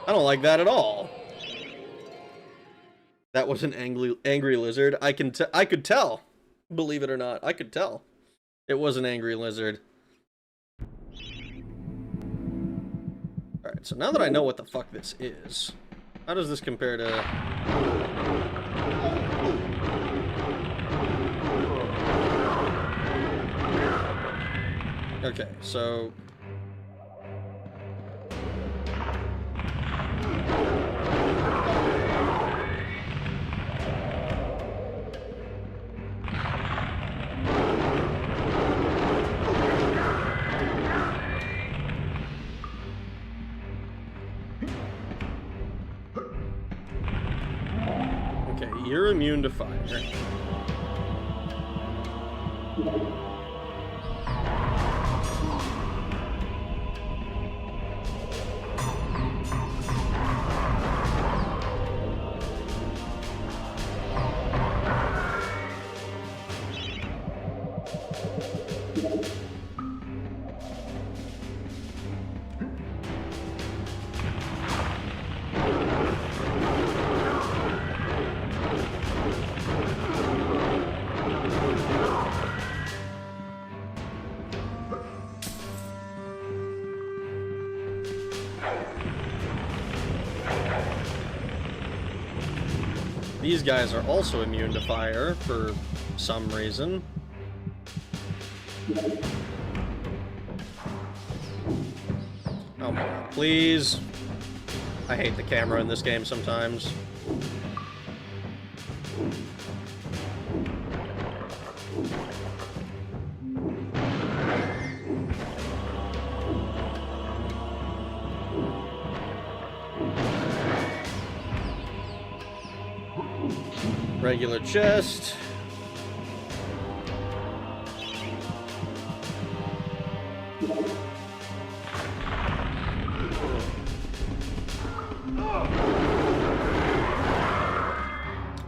I don't like that at all. That was an angry lizard. I could tell. Believe it or not, I could tell. It was an angry lizard. Alright, so now that I know what the fuck this is... How does this compare to... Okay, so... You're immune to fire. These guys are also immune to fire for some reason. Oh my god, please. I hate the camera in this game sometimes. Regular chest.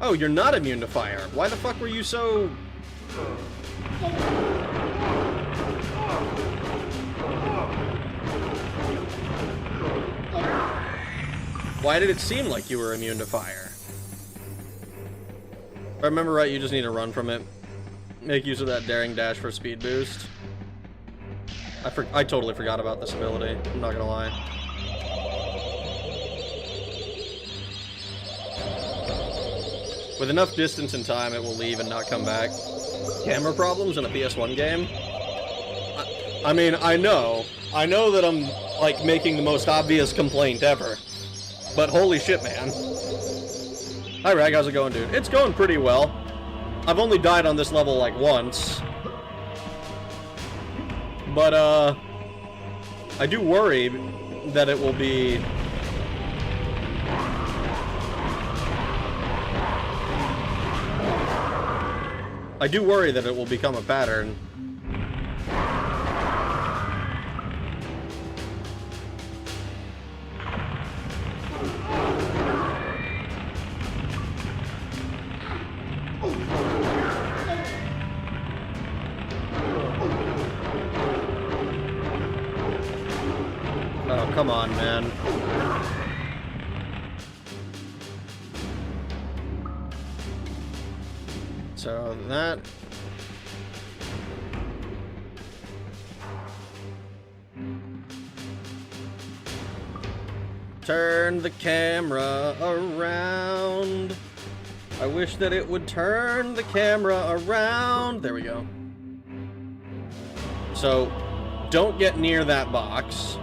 Oh, you're not immune to fire. Why the fuck were you so... Why did it seem like you were immune to fire? If I remember right, you just need to run from it. Make use of that daring dash for speed boost. I totally forgot about this ability, I'm not gonna lie. With enough distance and time, it will leave and not come back. Camera problems in a PS1 game? I mean, I know that I'm, like, making the most obvious complaint ever. But holy shit, man. Hi, Rag, how's it going, dude? It's going pretty well. I've only died on this level, like, once. But, I do worry that it will be... I do worry that it will become a pattern. Oh, come on, man. So that... Turn the camera around. I wish that it would turn the camera around. There we go. So, don't get near that box.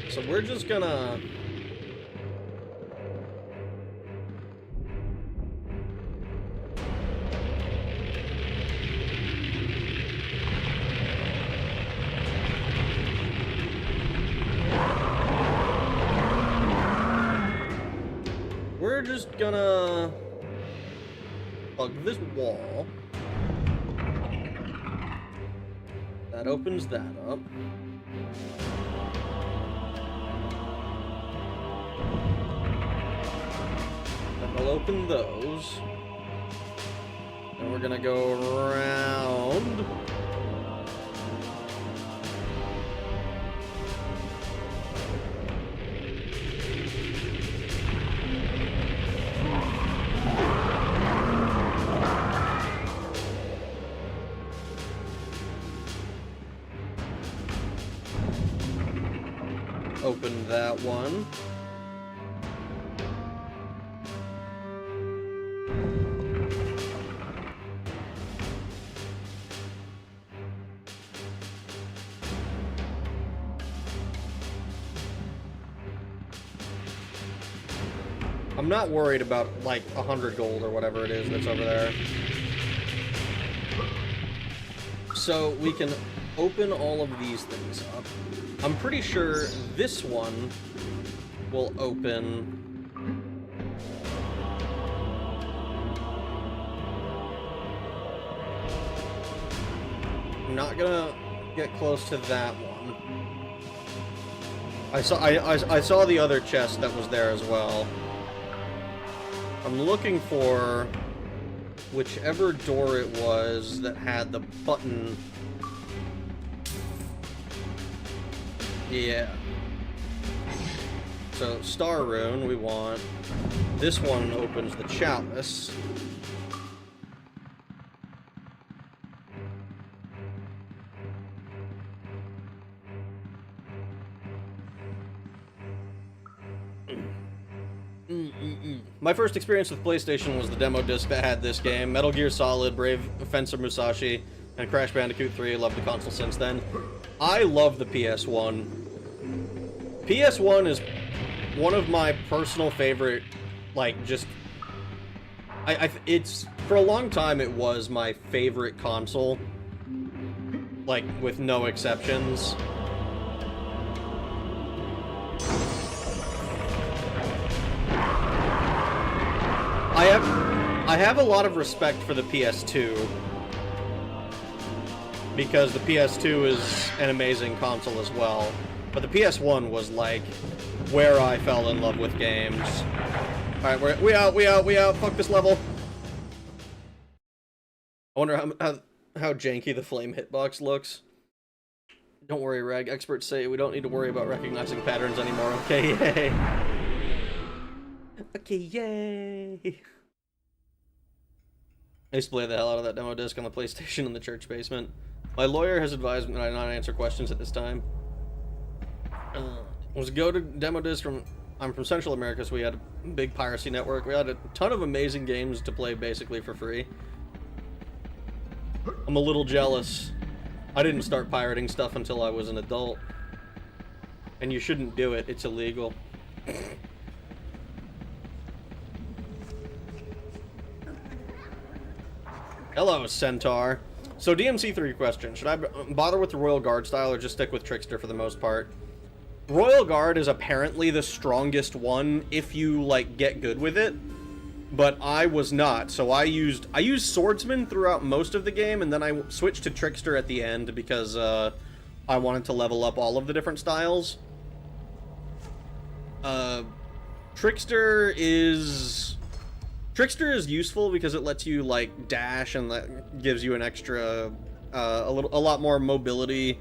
So we're just gonna... We're just gonna... plug this wall. That opens that up. We'll open those. And we're gonna go around. Open that one. I'm not worried about, like, 100 gold or whatever it is that's over there. So, we can open all of these things up. I'm pretty sure this one will open... I'm not gonna get close to that one. I saw the other chest that was there as well. I'm looking for whichever door it was that had the button. Yeah. So, Star Rune we want. This one opens the Chalice. My first experience with PlayStation was the demo disc that had this game. Metal Gear Solid, Brave Fencer Musashi, and Crash Bandicoot 3. I loved the console since then. I love the PS1. PS1 is one of my personal favorite, like, just... it's... For a long time, it was my favorite console. Like, with no exceptions. I have a lot of respect for the PS2 because the PS2 is an amazing console as well, but the PS1 was like where I fell in love with games. All right, we out. Fuck this level. I wonder how janky the flame hitbox looks. Don't worry, Rag. Experts say we don't need to worry about recognizing patterns anymore. Okay, yay. Okay, yay. I used to play the hell out of that demo disc on the PlayStation in the church basement. My lawyer has advised me that I not answer questions at this time. Was go to demo disc from I'm from Central America, so we had a big piracy network. We had a ton of amazing games to play basically for free. I'm a little jealous. I didn't start pirating stuff until I was an adult. And you shouldn't do it, it's illegal. Hello, Centaur. So, DMC3 question. Should I bother with the Royal Guard style or just stick with Trickster for the most part? Royal Guard is apparently the strongest one if you, like, get good with it. But I was not, so I used Swordsman throughout most of the game, and then I switched to Trickster at the end because I wanted to level up all of the different styles. Trickster is useful because it lets you, like, dash, and that gives you an extra, a lot more mobility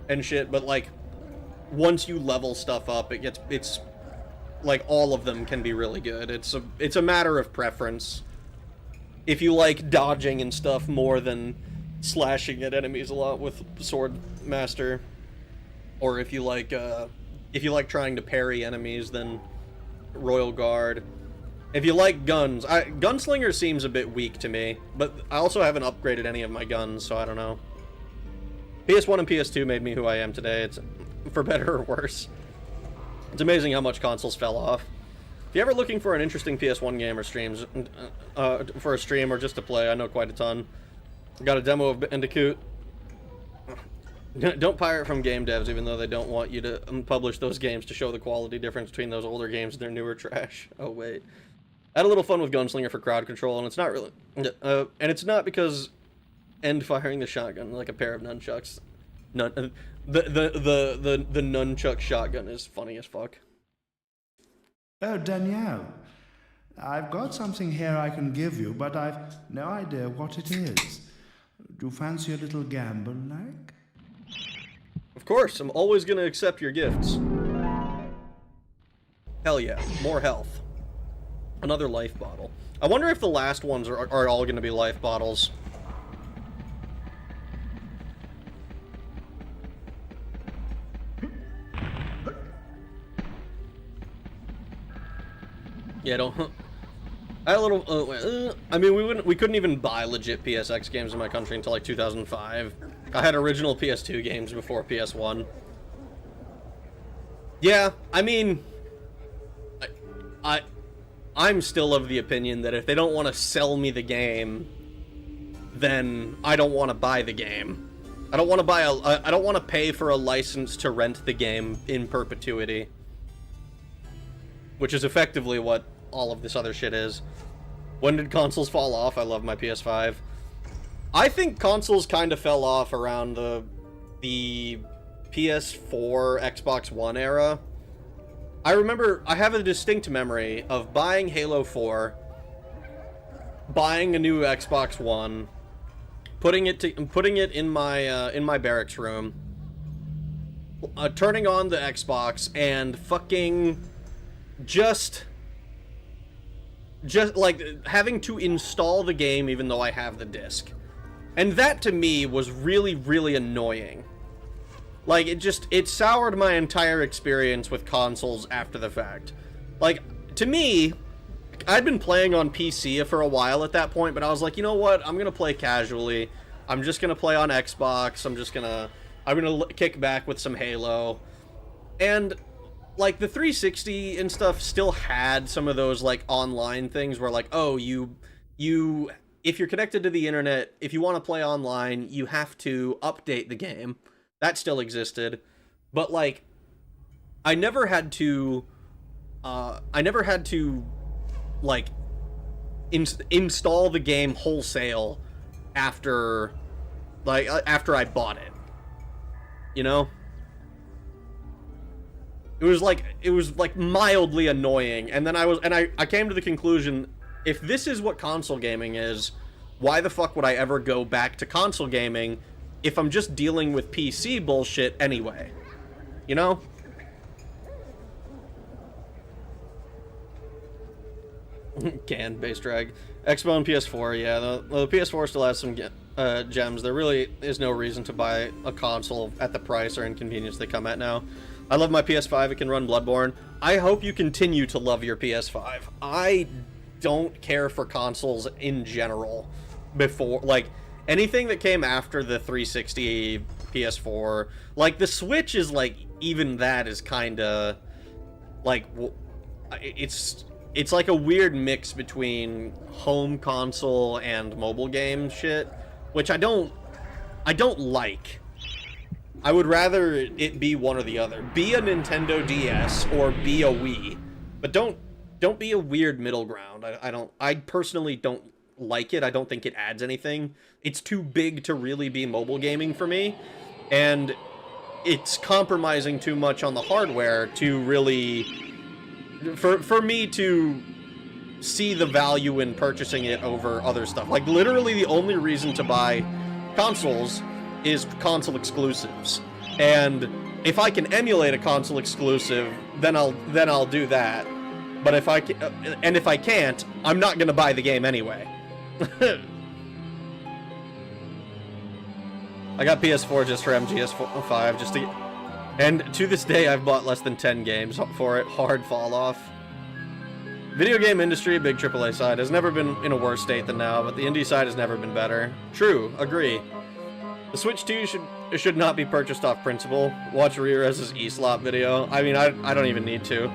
and shit, but, like, once you level stuff up, it's like, all of them can be really good. It's a matter of preference. If you like dodging and stuff more than slashing at enemies a lot with Swordmaster, or if you like trying to parry enemies, then Royal Guard. If you like guns, Gunslinger seems a bit weak to me, but I also haven't upgraded any of my guns, so I don't know. PS1 and PS2 made me who I am today. It's for better or worse. It's amazing how much consoles fell off. If you're ever looking for an interesting PS1 game or streams, for a stream or just to play, I know quite a ton. Got a demo of Bandicoot. Don't pirate from game devs, even though they don't want you to publish those games to show the quality difference between those older games and their newer trash. Oh, wait. I had a little fun with Gunslinger for crowd control, and it's not really... and it's not because end firing the shotgun like a pair of nunchucks. The nunchuck shotgun is funny as fuck. Oh, Danielle. I've got something here I can give you, but I've no idea what it is. Do you fancy a little gamble, like? Of course, I'm always gonna accept your gifts. Hell yeah, more health. Another life bottle. I wonder if the last ones are all gonna be life bottles. Yeah, don't... I had a little... I mean, we couldn't even buy legit PSX games in my country until, like, 2005. I had original PS2 games before PS1. Yeah, I mean... I'm still of the opinion that if they don't want to sell me the game, then I don't want to buy the game. I don't want to buy I don't want to pay for a license to rent the game in perpetuity. Which is effectively what all of this other shit is. When did consoles fall off? I love my PS5. I think consoles kind of fell off around the PS4, Xbox One era. I remember, I have a distinct memory of buying Halo 4, buying a new Xbox One, putting it in my barracks room, turning on the Xbox, and fucking just like having to install the game even though I have the disc. And that to me was really, really annoying. Like, it soured my entire experience with consoles after the fact. Like, to me, I'd been playing on PC for a while at that point, but I was like, you know what, I'm gonna play casually. I'm just gonna play on Xbox, I'm gonna kick back with some Halo. And, like, the 360 and stuff still had some of those, like, online things where, like, oh, if you're connected to the internet, if you want to play online, you have to update the game. That still existed, but, like, I never had to, like, install the game wholesale after I bought it, you know? It was like mildly annoying, and then I came to the conclusion, if this is what console gaming is, why the fuck would I ever go back to console gaming if I'm just dealing with PC bullshit anyway? You know? Can base drag. Expo and PS4, yeah. The PS4 still has some gems. There really is no reason to buy a console at the price or inconvenience they come at now. I love my PS5, it can run Bloodborne. I hope you continue to love your PS5. I don't care for consoles in general before, like, anything that came after the 360, PS4, like, the Switch is, like, even that is kinda, like, it's like a weird mix between home console and mobile game shit, which I don't like. I would rather it be one or the other. Be a Nintendo DS or be a Wii, but don't be a weird middle ground. I personally don't like it. I don't think it adds anything. It's too big to really be mobile gaming for me, and it's compromising too much on the hardware to really, for me to see the value in purchasing it over other stuff. Like, literally the only reason to buy consoles is console exclusives, and if I can emulate a console exclusive, then I'll do that. But if I can't, I'm not gonna buy the game anyway. I got PS4 just for MGS5, just to, and to this day I've bought less than 10 games for it. Hard fall off. Video game industry, big AAA side, has never been in a worse state than now, but the indie side has never been better. True, agree. The Switch 2 should not be purchased off principle. Watch Rerez's eSlop video. I mean, I don't even need to.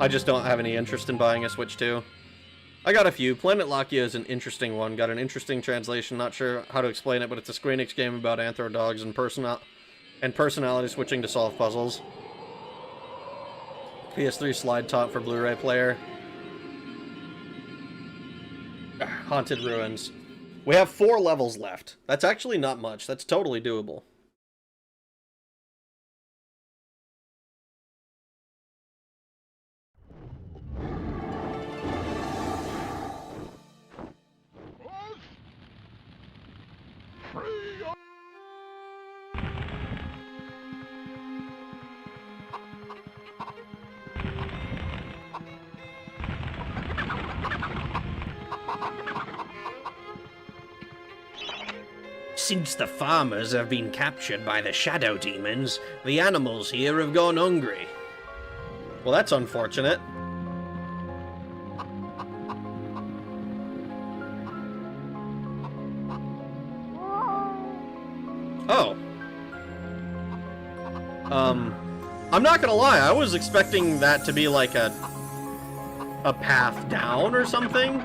I just don't have any interest in buying a Switch 2. I got a few. Planet Lakia is an interesting one. Got an interesting translation. Not sure how to explain it, but it's a Square Enix game about anthro dogs and personality switching to solve puzzles. PS3 slide top for Blu-ray player. Haunted Ruins. We have 4 levels left. That's actually not much. That's totally doable. Since the farmers have been captured by the shadow demons, the animals here have gone hungry. Well, that's unfortunate. Oh. I'm not gonna lie, I was expecting that to be like a path down or something.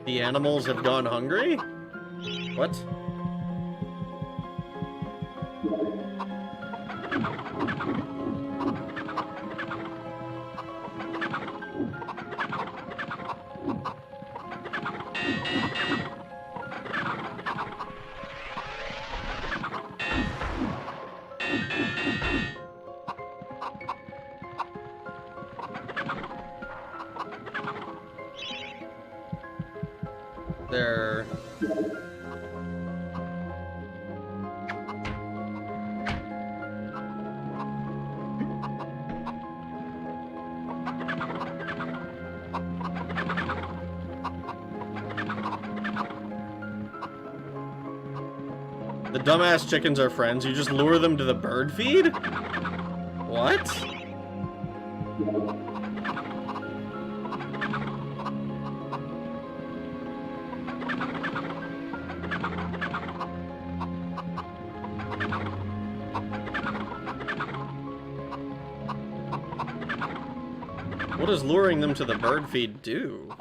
The animals have gone hungry? What? There. The dumbass chickens are friends. You just lure them to the bird feed? What? What does luring them to the bird feed do?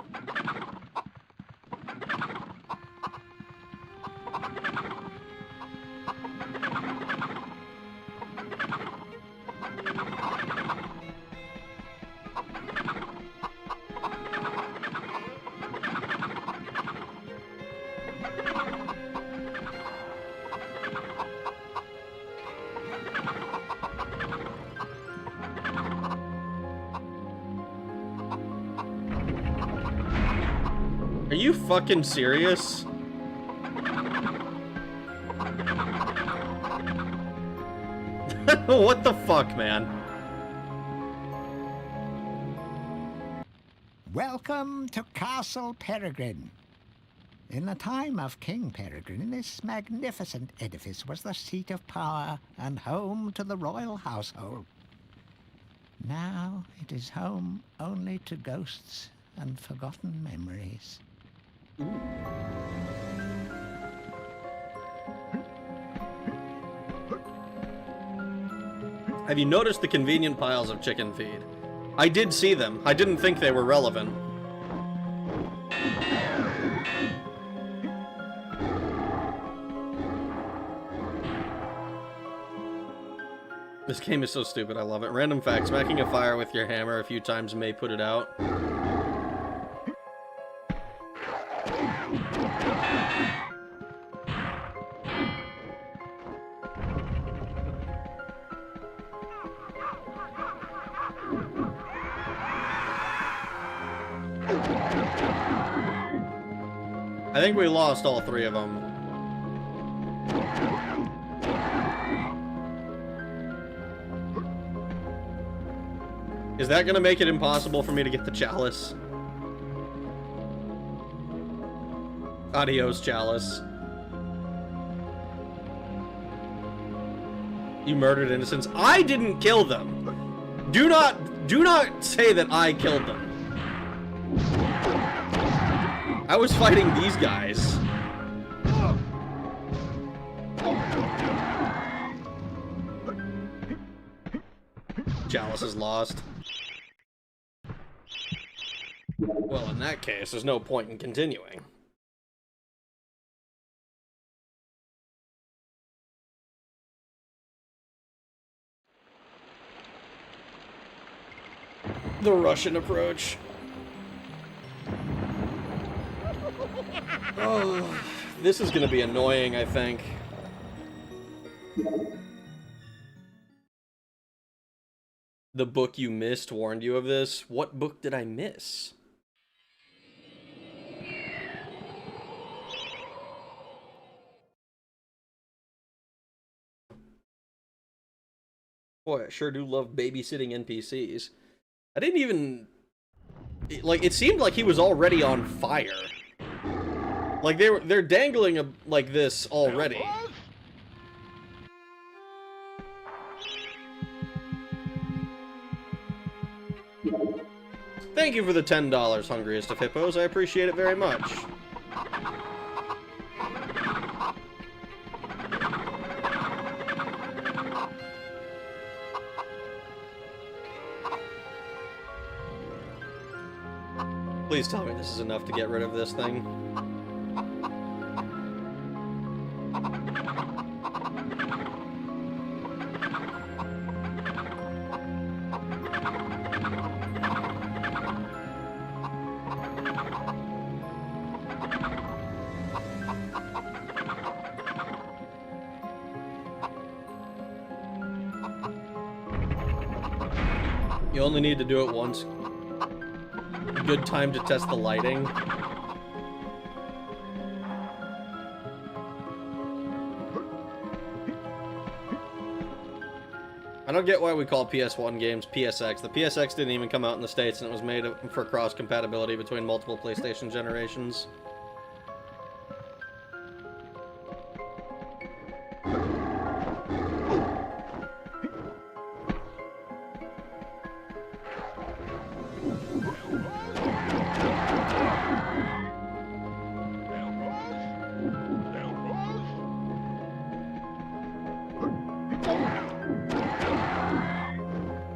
Are you fucking serious? What the fuck, man? Welcome to Castle Peregrine. In the time of King Peregrine, this magnificent edifice was the seat of power and home to the royal household. Now it is home only to ghosts and forgotten memories. Have you noticed the convenient piles of chicken feed? I did see them. I didn't think they were relevant. This game is so stupid, I love it. Random fact, smacking a fire with your hammer a few times may put it out. I think we lost all three of them. Is that gonna make it impossible for me to get the chalice? Adios, chalice. You murdered innocents. I didn't kill them. Do not say that I killed them. I was fighting these guys. Chalice is lost. Well, in that case, there's no point in continuing. The Russian approach. Oh, this is gonna be annoying, I think. The book you missed warned you of this. What book did I miss? Boy, I sure do love babysitting NPCs. I didn't even... Like, it seemed like he was already on fire. Like, they're dangling like this already. Thank you for the $10, hungriest of hippos. I appreciate it very much. Please tell me this is enough to get rid of this thing. You only need to do it once. Good time to test the lighting. I don't get why we call PS1 games PSX. The PSX didn't even come out in the States, and it was made for cross-compatibility between multiple PlayStation generations.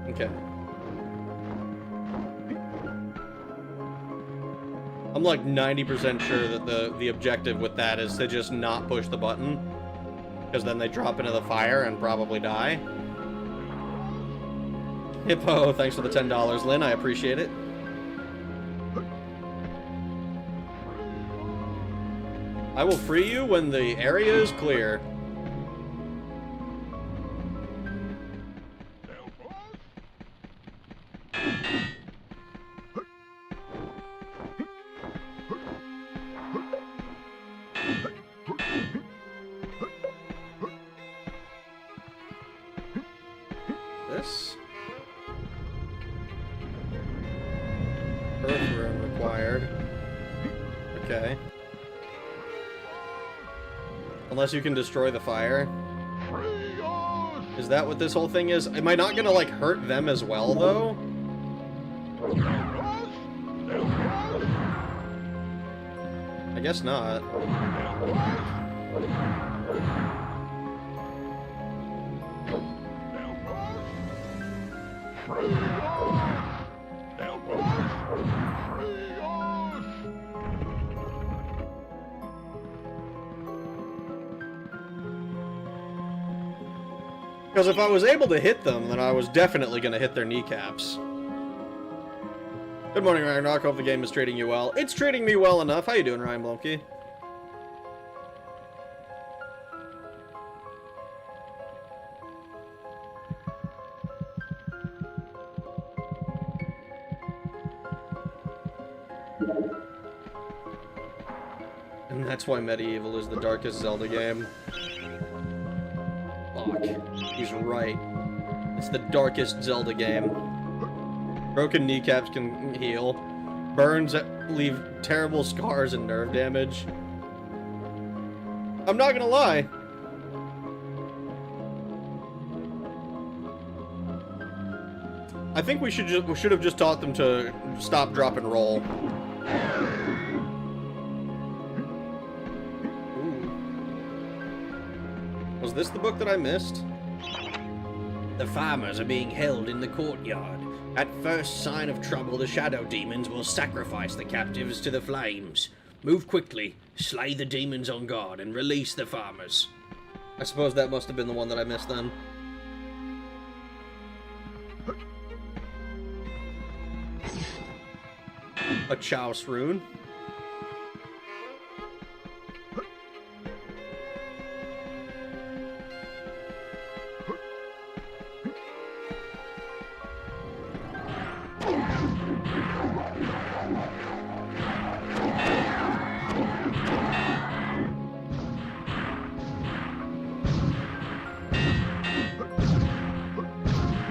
Okay. I'm like 90% sure that the objective with that is to just not push the button, because then they drop into the fire and probably die. Hippo, thanks for the $10, Lynn. I appreciate it. I will free you when the area is clear. Fourth room required. Okay. Unless you can destroy the fire. Is that what this whole thing is? Am I not gonna, like, hurt them as well, though? I guess not. Because if I was able to hit them, then I was definitely going to hit their kneecaps. Good morning, Ragnarok. Hope the game is treating you well. It's treating me well enough. How you doing, Ryan Blumke? And that's why MediEvil is the darkest Zelda game. Fuck. He's right. It's the darkest Zelda game. Broken kneecaps can heal. Burns leave terrible scars and nerve damage. I'm not gonna lie. I think we should have just taught them to stop, drop, and roll. Was this the book that I missed? The farmers are being held in the courtyard. At first sign of trouble, the shadow demons will sacrifice the captives to the flames. Move quickly, slay the demons on guard, and release the farmers. I suppose that must have been the one that I missed then. A Chalice rune.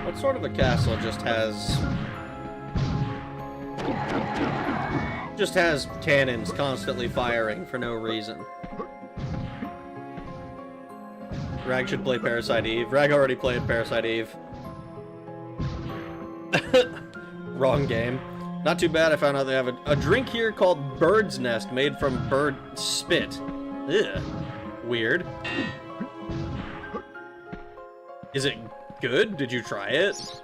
What sort of a castle just has cannons constantly firing for no reason? Rag should play Parasite Eve. Rag already played Parasite Eve. Wrong game. Not too bad. I found out they have a drink here called Bird's Nest made from bird spit. Ugh. Weird. Is it good? Did you try it?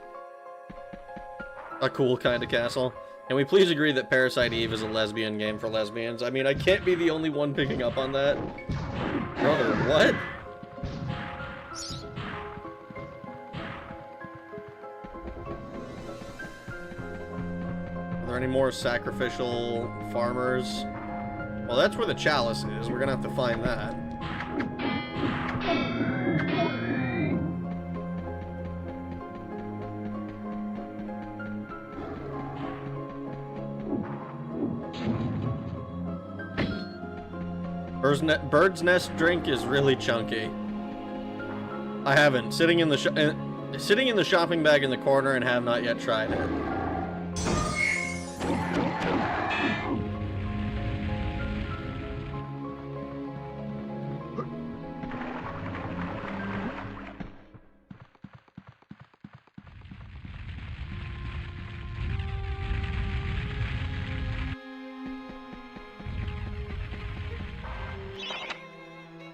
A cool kind of castle. Can we please agree that Parasite Eve is a lesbian game for lesbians? I mean, I can't be the only one picking up on that. Brother, what? Are there any more sacrificial farmers? Well, that's where the Chalice is. We're gonna have to find that. Bird's Nest drink is really chunky. I haven't. Sitting in the shopping bag in the corner and have not yet tried it.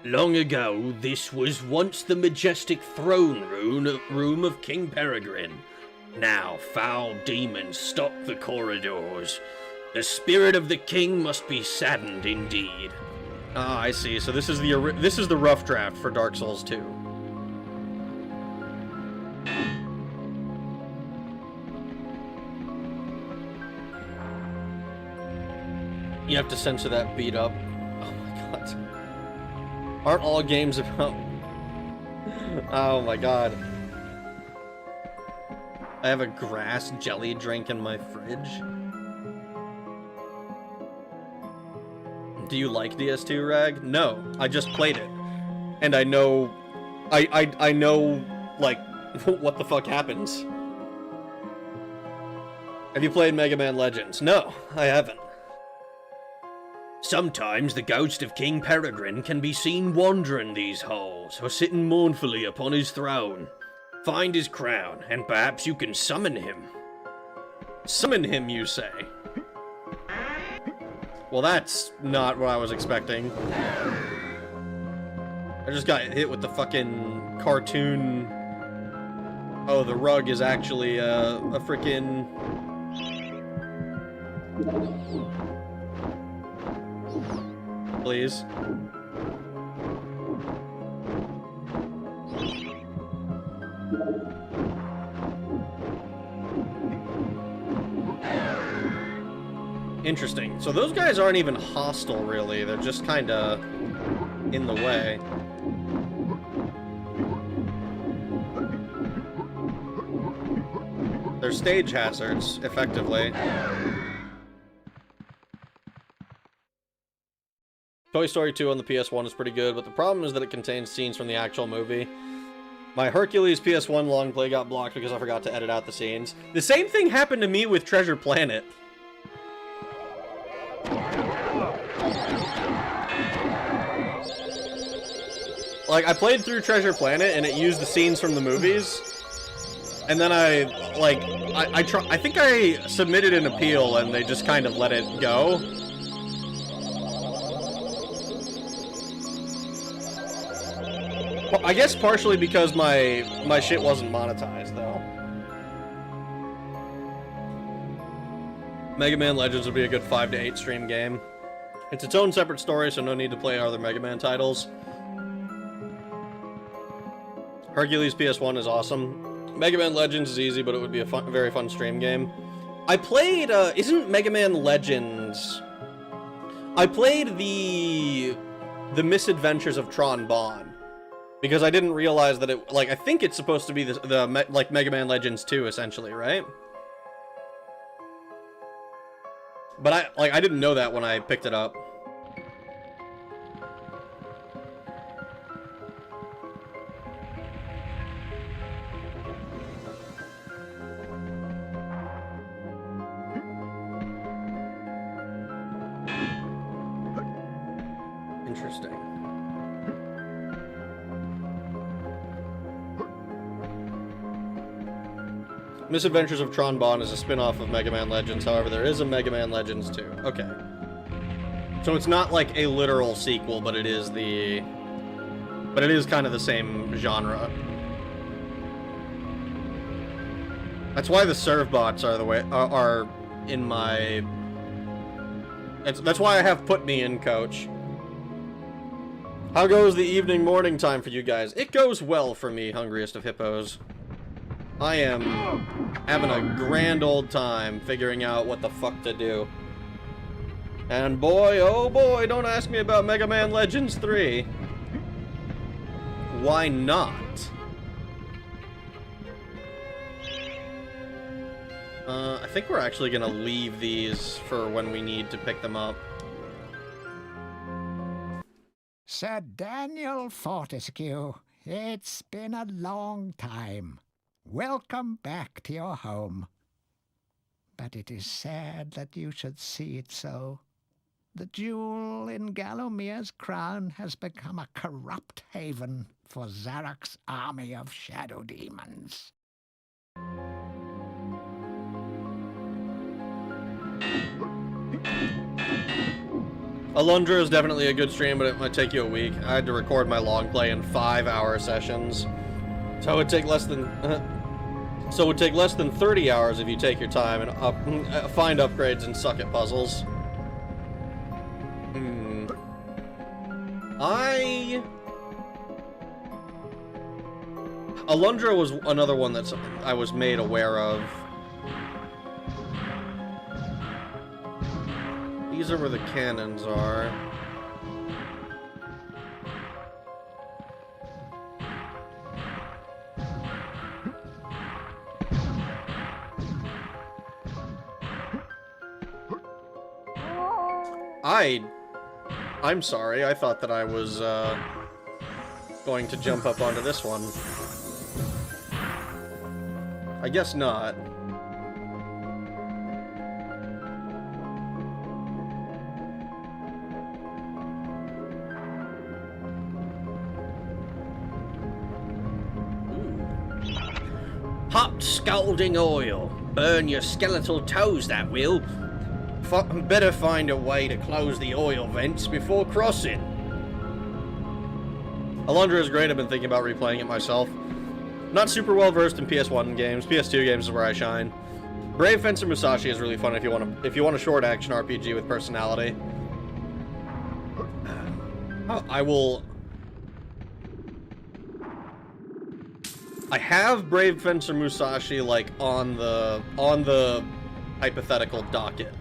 Long ago, this was once the majestic throne room of King Peregrine. Now, foul demons stalk the corridors. The spirit of the king must be saddened indeed. Ah, I see. So this is the rough draft for Dark Souls 2. You have to censor that beat up. Oh my god. Aren't all games about... Oh my god. I have a grass jelly drink in my fridge. Do you like DS2, Rag? No, I just played it. And I know... I know, like, what the fuck happens. Have you played Mega Man Legends? No, I haven't. Sometimes the ghost of King Peregrine can be seen wandering these halls, or sitting mournfully upon his throne. Find his crown, and perhaps you can summon him. Summon him, you say? Well, that's not what I was expecting. I just got hit with the fucking cartoon. Oh, the rug is actually a freaking... Please. Interesting. So those guys aren't even hostile, really. They're just kind of in the way. They're stage hazards, effectively. Toy Story 2 on the PS1 is pretty good, but the problem is that it contains scenes from the actual movie. My Hercules PS1 long play got blocked because I forgot to edit out the scenes. The same thing happened to me with Treasure Planet. Like, I played through Treasure Planet and it used the scenes from the movies. And then I think I submitted an appeal and they just kind of let it go. Well, I guess partially because my shit wasn't monetized, though. Mega Man Legends would be a good 5 to 8 stream game. It's its own separate story, so no need to play other Mega Man titles. Hercules PS1 is awesome. Mega Man Legends is easy, but it would be a very fun stream game. I played, isn't Mega Man Legends... I played the Misadventures of Tron Bonne. Because I didn't realize that it, like, I think it's supposed to be like, Mega Man Legends 2, essentially, right? But I didn't know that when I picked it up. Interesting. Misadventures of Tron Bonne is a spin-off of Mega Man Legends, however there is a Mega Man Legends 2. Okay. So it's not like a literal sequel, but it is kind of the same genre. That's why the serve bots are are in my... That's why I have put me in, coach. How goes the evening morning time for you guys? It goes well for me, Hungriest of Hippos. I am having a grand old time figuring out what the fuck to do. And boy, oh boy, don't ask me about Mega Man Legends 3. Why not? I think we're actually gonna leave these for when we need to pick them up. Sir Daniel Fortescue, it's been a long time. Welcome back to your home. But it is sad that you should see it so. The jewel in Galomir's crown has become a corrupt haven for Zarok's army of shadow demons. Alundra is definitely a good stream, but it might take you a week. I had to record my long play in 5-hour sessions. So it would take less than 30 hours if you take your time and find upgrades and suck at puzzles. Alundra was another one that I was made aware of. These are where the cannons are. I'm sorry, I thought that I was, going to jump up onto this one. I guess not. Hot scalding oil. Burn your skeletal toes, that will. Better find a way to close the oil vents before crossing. Alundra is great. I've been thinking about replaying it myself. Not super well versed in PS1 games. PS2 games is where I shine. Brave Fencer Musashi is really fun if you want a short action RPG with personality. I have Brave Fencer Musashi like on the hypothetical docket.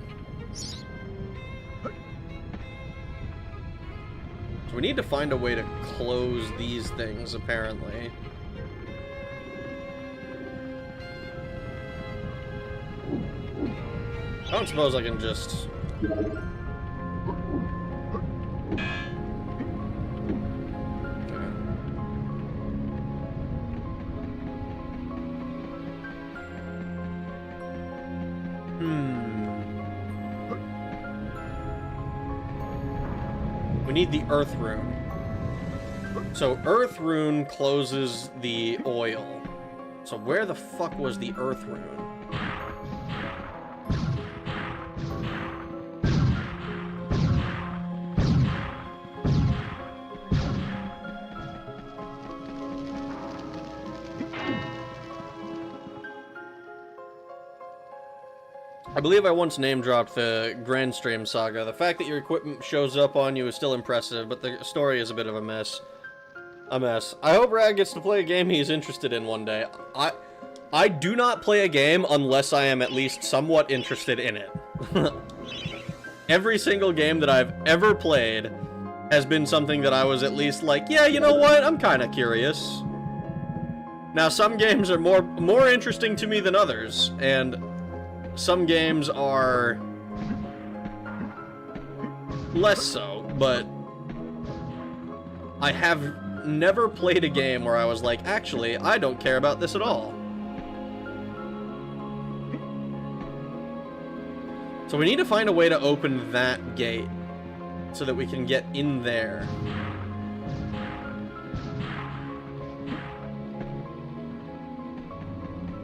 So we need to find a way to close these things, apparently. I don't suppose I can just... We need the Earth Rune. So Earth Rune closes the oil. So where the fuck was the Earth Rune? I believe I once name-dropped the Grand Stream Saga. The fact that your equipment shows up on you is still impressive, but the story is a bit of a mess. I hope Rag gets to play a game he's interested in one day. I do not play a game unless I am at least somewhat interested in it. Every single game that I've ever played has been something that I was at least like, yeah, you know what? I'm kind of curious. Now, some games are more interesting to me than others, and some games are less so, but I have never played a game where I was like, actually, I don't care about this at all. So we need to find a way to open that gate so that we can get in there.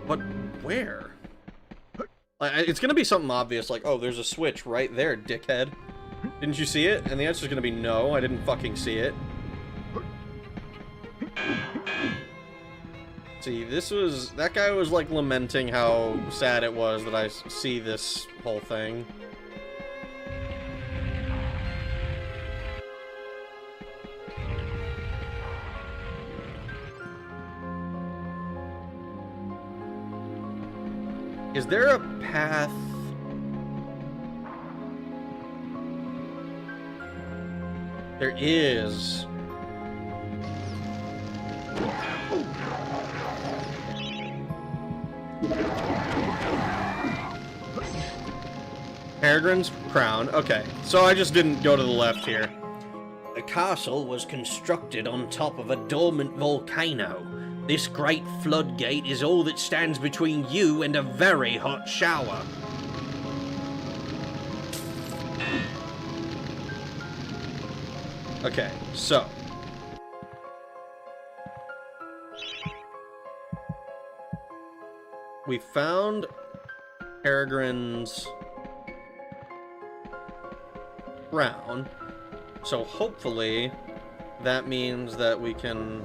But where? It's gonna be something obvious, like, oh, there's a switch right there, dickhead. Didn't you see it? And the answer's gonna be no, I didn't fucking see it. See, that guy was, like, lamenting how sad it was that I see this whole thing. Is there a path? There is. Peregrine's Crown. Okay, so I just didn't go to the left here. The castle was constructed on top of a dormant volcano. This great floodgate is all that stands between you and a very hot shower. Okay, so. We found Peregrine's Crown, so hopefully that means that we can...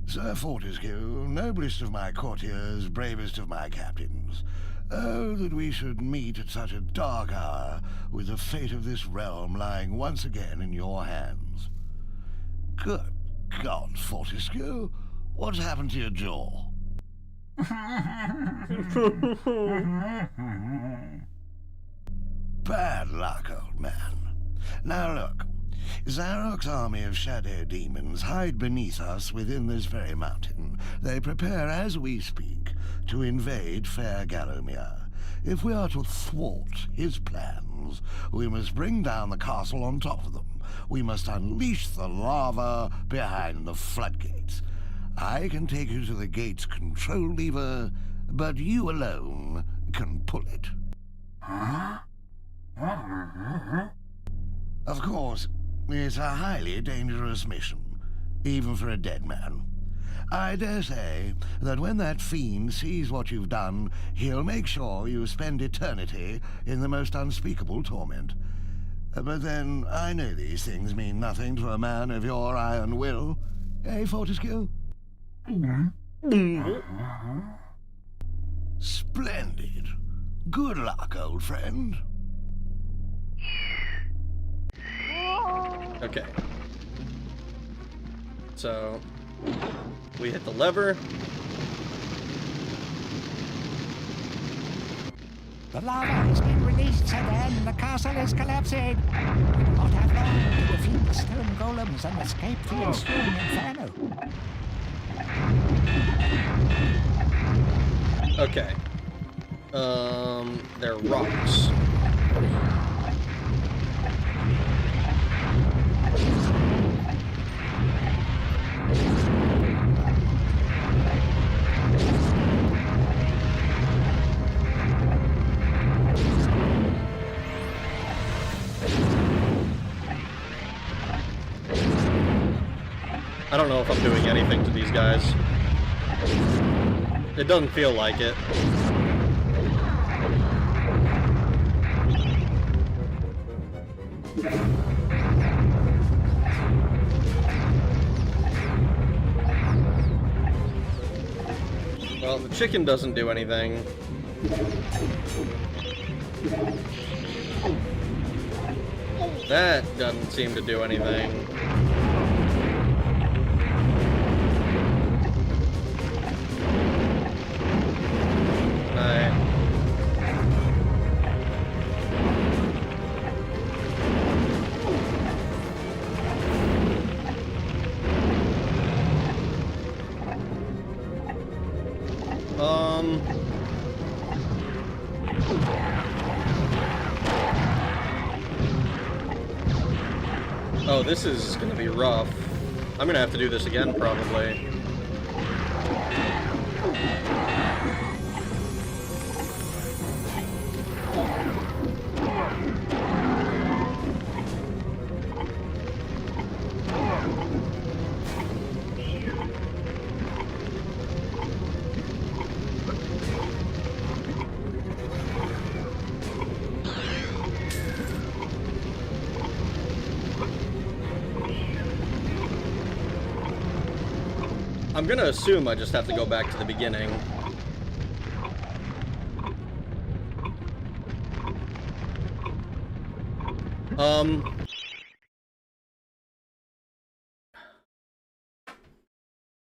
Sir Fortescue, noblest of my courtiers, bravest of my captains, oh, that we should meet at such a dark hour, with the fate of this realm lying once again in your hands. Good God, Fortescue, what's happened to your jaw? Bad luck, old man. Now look, Zarok's army of shadow demons hide beneath us within this very mountain. They prepare as we speak to invade fair Gallowmere. If we are to thwart his plans, we must bring down the castle on top of them. We must unleash the lava behind the floodgates. I can take you to the gate's control lever, but you alone can pull it. Huh? Of course, it's a highly dangerous mission, even for a dead man. I dare say that when that fiend sees what you've done, he'll make sure you spend eternity in the most unspeakable torment. But then, I know these things mean nothing to a man of your iron will. Eh, Fortescue? Splendid. Good luck, old friend. Okay. So, we hit the lever. The lava has been released, Sedan. The castle is collapsing. We will not have long to defeat the stone golems and escape the ensuing inferno. Okay. They're rocks. I don't know if I'm doing anything to these guys. It doesn't feel like it. Well, the chicken doesn't do anything. That doesn't seem to do anything. Oh, this is gonna be rough. I'm gonna have to do this again, probably. I'm gonna assume I just have to go back to the beginning.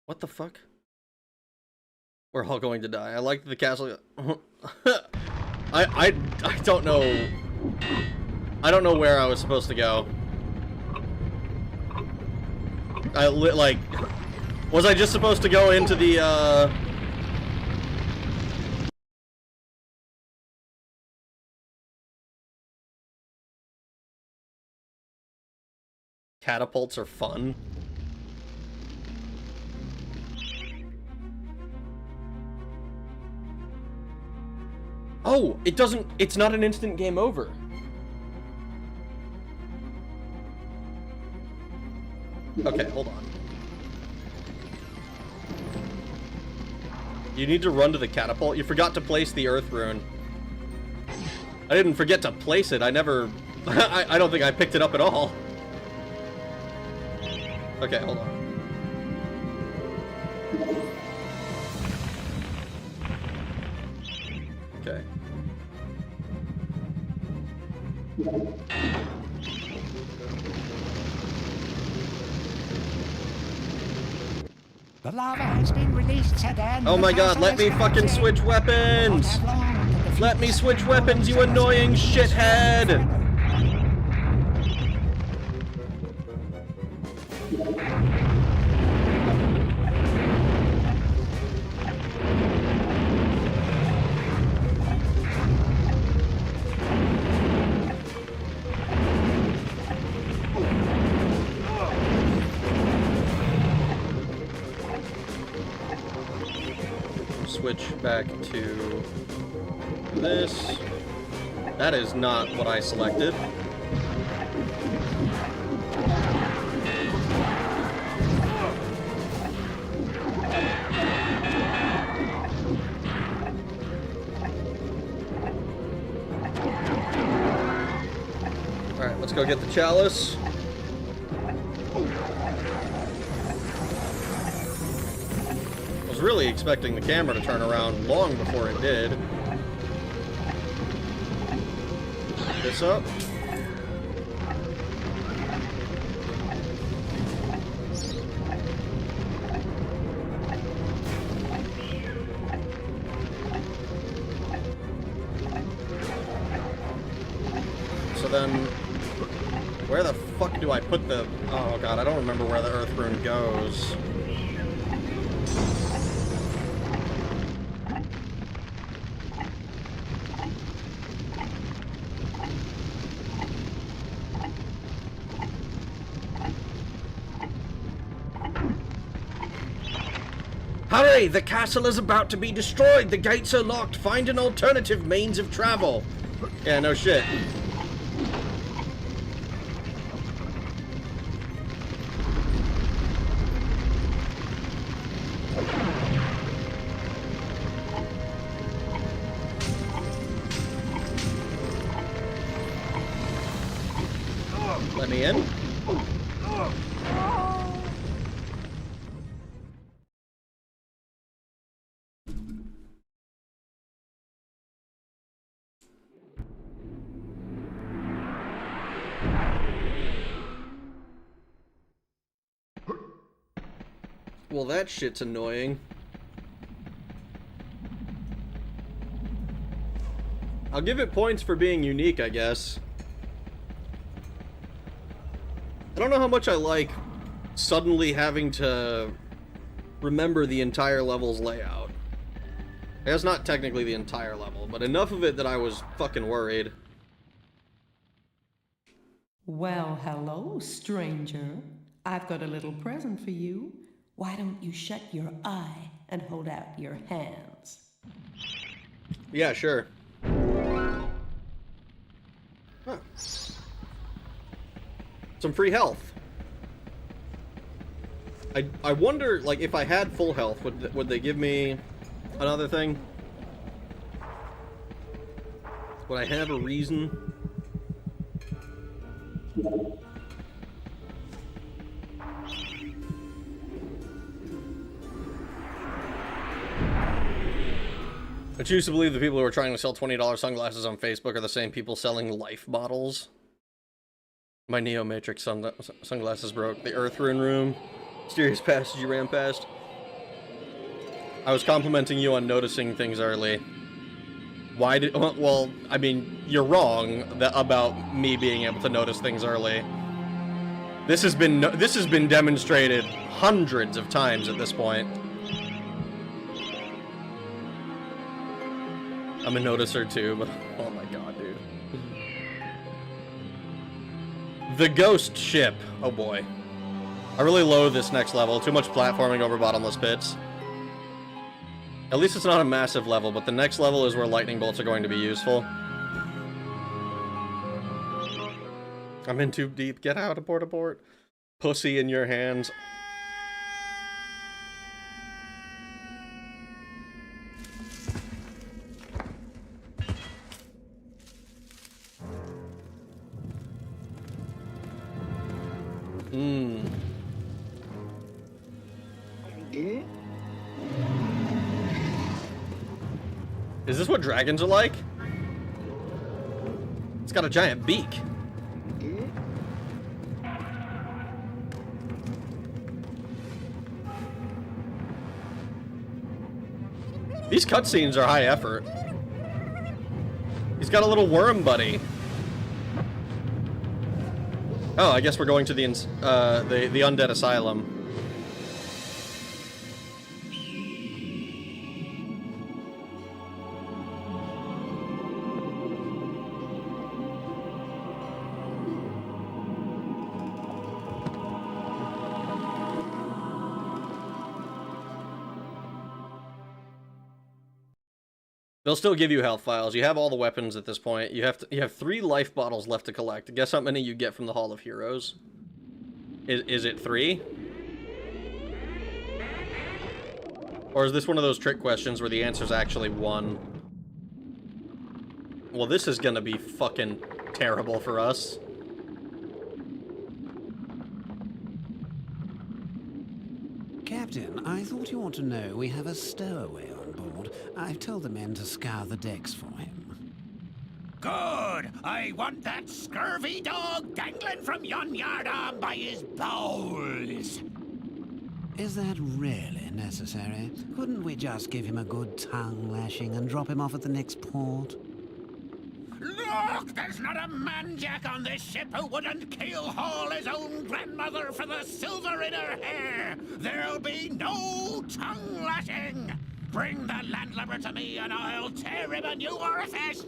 What the fuck? We're all going to die. I like the castle. I don't know. I don't know where I was supposed to go. Like, was I just supposed to go into the, Catapults are fun. Oh, it doesn't, it's not an instant game over. Okay, hold on. You need to run to the catapult. You forgot to place the earth rune. I didn't forget to place it. I never... I don't think I picked it up at all. Okay, hold on. Okay. The lava has been released, Sedan. Oh my god, let me fucking switch weapons! Let me switch weapons, you annoying shithead! Switch back to this. That is not what I selected. Let's go get the chalice. I was really expecting the camera to turn around long before it did. This up. So then, where the fuck do I put the... Oh god, I don't remember where the Earth Rune goes. Hurry! The castle is about to be destroyed! The gates are locked! Find an alternative means of travel! Yeah, no shit. Let me in. Well, that shit's annoying. I'll give it points for being unique, I guess. I don't know how much I like suddenly having to remember the entire level's layout. It's not technically the entire level, but enough of it that I was fucking worried. Well, hello, stranger. I've got a little present for you. Why don't you shut your eye and hold out your hands? Yeah, sure. Huh. Some free health. I wonder, like, if I had full health, would they give me another thing? Would I have a reason? I choose to believe the people who are trying to sell $20 sunglasses on Facebook are the same people selling life bottles. My Neo Matrix sunglasses broke. The Earth Rune room. Mysterious passage you ran past. I was complimenting you on noticing things early. Why did... Well, I mean, you're wrong about me being able to notice things early. This has been demonstrated hundreds of times at this point. I'm a noticer too, but oh my god, dude. The ghost ship. Oh boy. I really loathe this next level. Too much platforming over bottomless pits. At least it's not a massive level, but the next level is where lightning bolts are going to be useful. I'm in too deep. Get out, abort, abort. Pussy in your hands. Is this what dragons are like? It's got a giant beak. These cutscenes are high effort. He's got a little worm buddy. Oh, I guess we're going to the undead asylum. They'll still give you health files. You have all the weapons at this point. You have 3 life bottles left to collect. Guess how many you get from the Hall of Heroes? Is it 3? Or is this one of those trick questions where the answer's actually 1? Well, this is gonna be fucking terrible for us. Captain, I thought you ought to know we have a stowaway on board. I've told the men to scour the decks for him. Good! I want that scurvy dog dangling from yon yardarm by his bowels! Is that really necessary? Couldn't we just give him a good tongue lashing and drop him off at the next port? Look! There's not a man-jack on this ship who wouldn't keel-haul his own grandmother for the silver in her hair! There'll be no tongue-lashing! Bring the landlubber to me and I'll tear him a new orifice!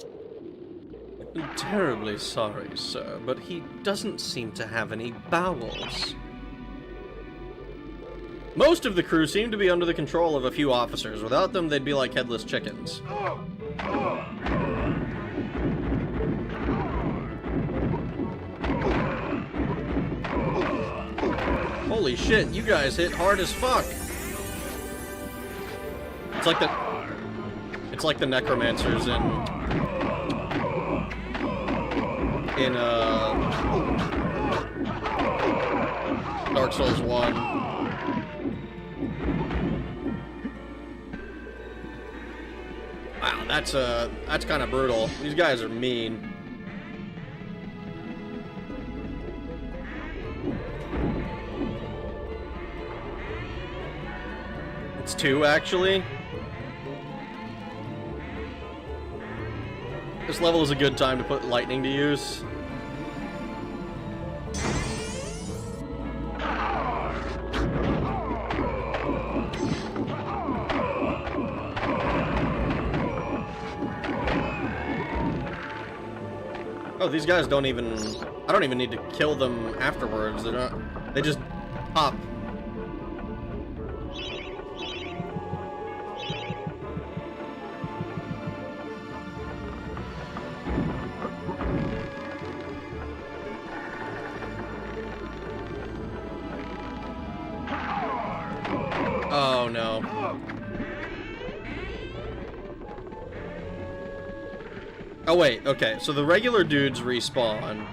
I'm terribly sorry, sir, but he doesn't seem to have any bowels. Most of the crew seem to be under the control of a few officers. Without them, they'd be like headless chickens. Holy shit, you guys hit hard as fuck. It's like the necromancers in Dark Souls 1. Wow, that's kind of brutal. These guys are mean. It's 2, actually. This level is a good time to put lightning to use. Oh, these guys don't even... I don't even need to kill them afterwards. They just pop. Oh, no. Oh, wait, okay. So the regular dudes respawn,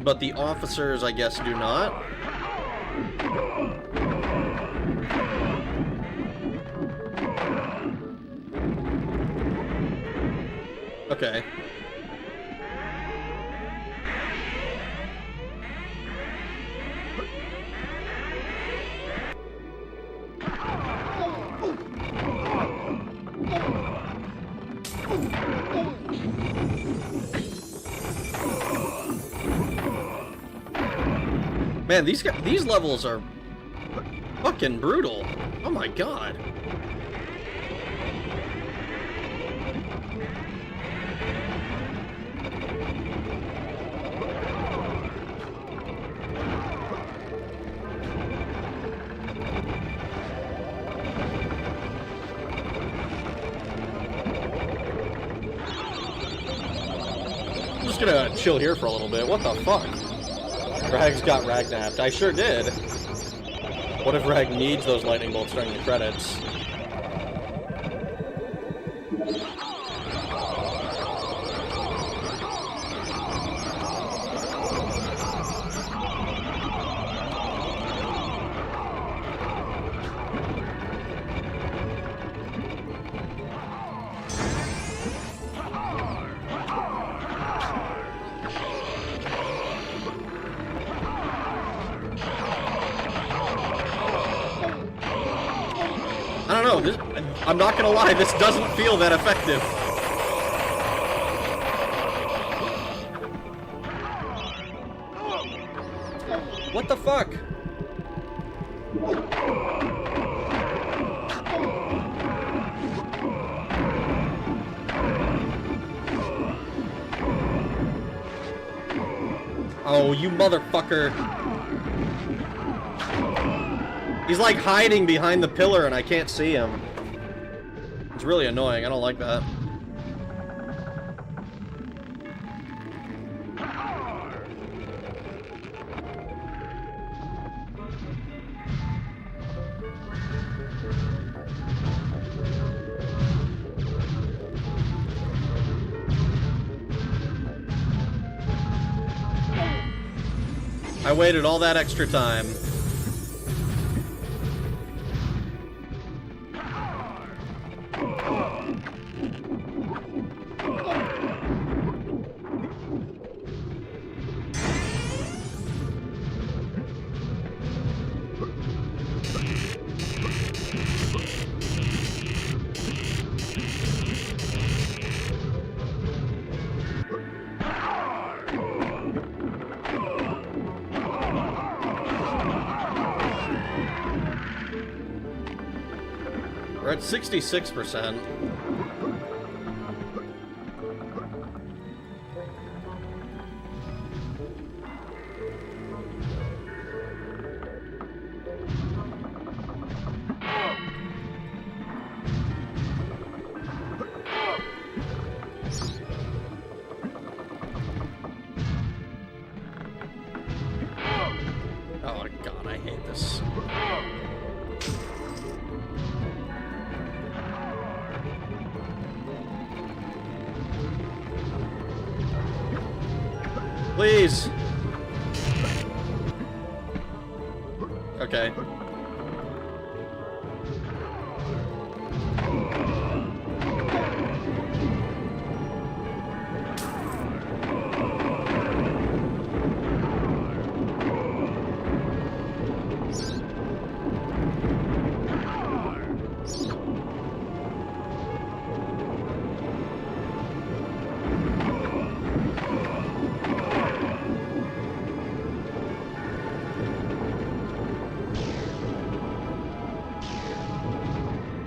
but the officers, I guess, do not? Okay. Man, these levels are fucking brutal. Oh my god. I'm just gonna chill here for a little bit. What the fuck? Rag's got ragnapped. I sure did. What if Rag needs those lightning bolts during the credits? I don't know, I'm not gonna lie, this doesn't feel that effective. What the fuck? Oh, you motherfucker. He's like hiding behind the pillar and I can't see him. It's really annoying. I don't like that. I waited all that extra time. We're at 66%. Oh god, I hate this. Please! Okay.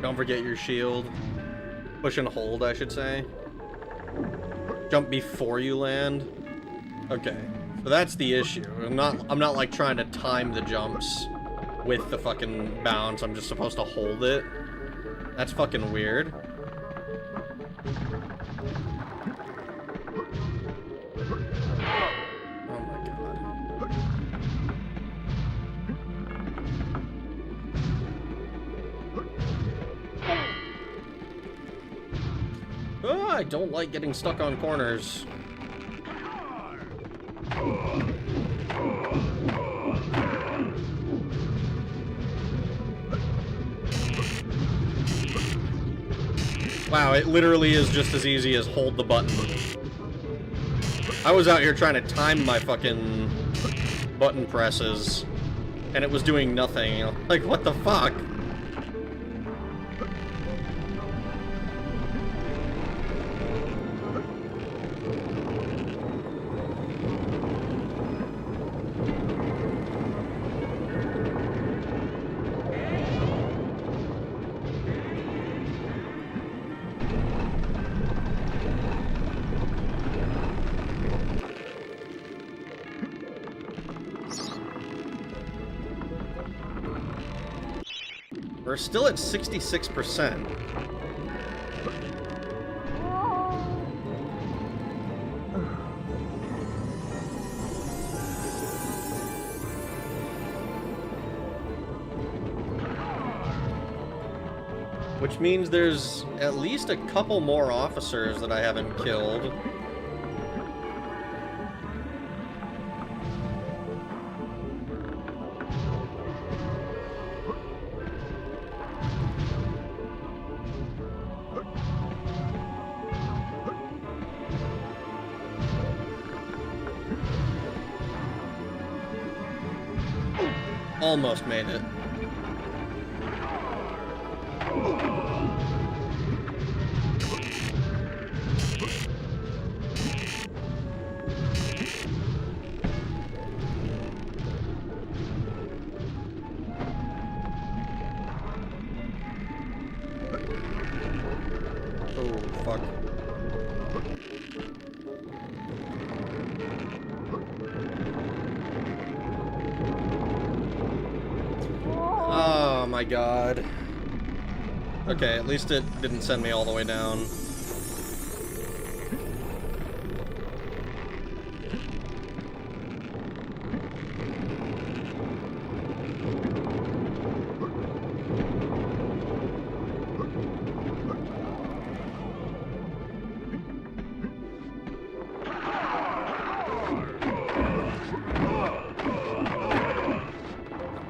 Don't forget your shield. Push and hold, I should say. Jump before you land. Okay, so that's the issue. I'm not like trying to time the jumps with the fucking bounce. I'm just supposed to hold it. That's fucking weird. Oh my god. Oh, I don't like getting stuck on corners. Wow, it literally is just as easy as hold the button. I was out here trying to time my fucking button presses, and it was doing nothing. You know? Like, what the fuck? We're still at 66%. Which means there's at least a couple more officers that I haven't killed. Almost made it. Oh, fuck. Oh my god. Okay, at least it didn't send me all the way down.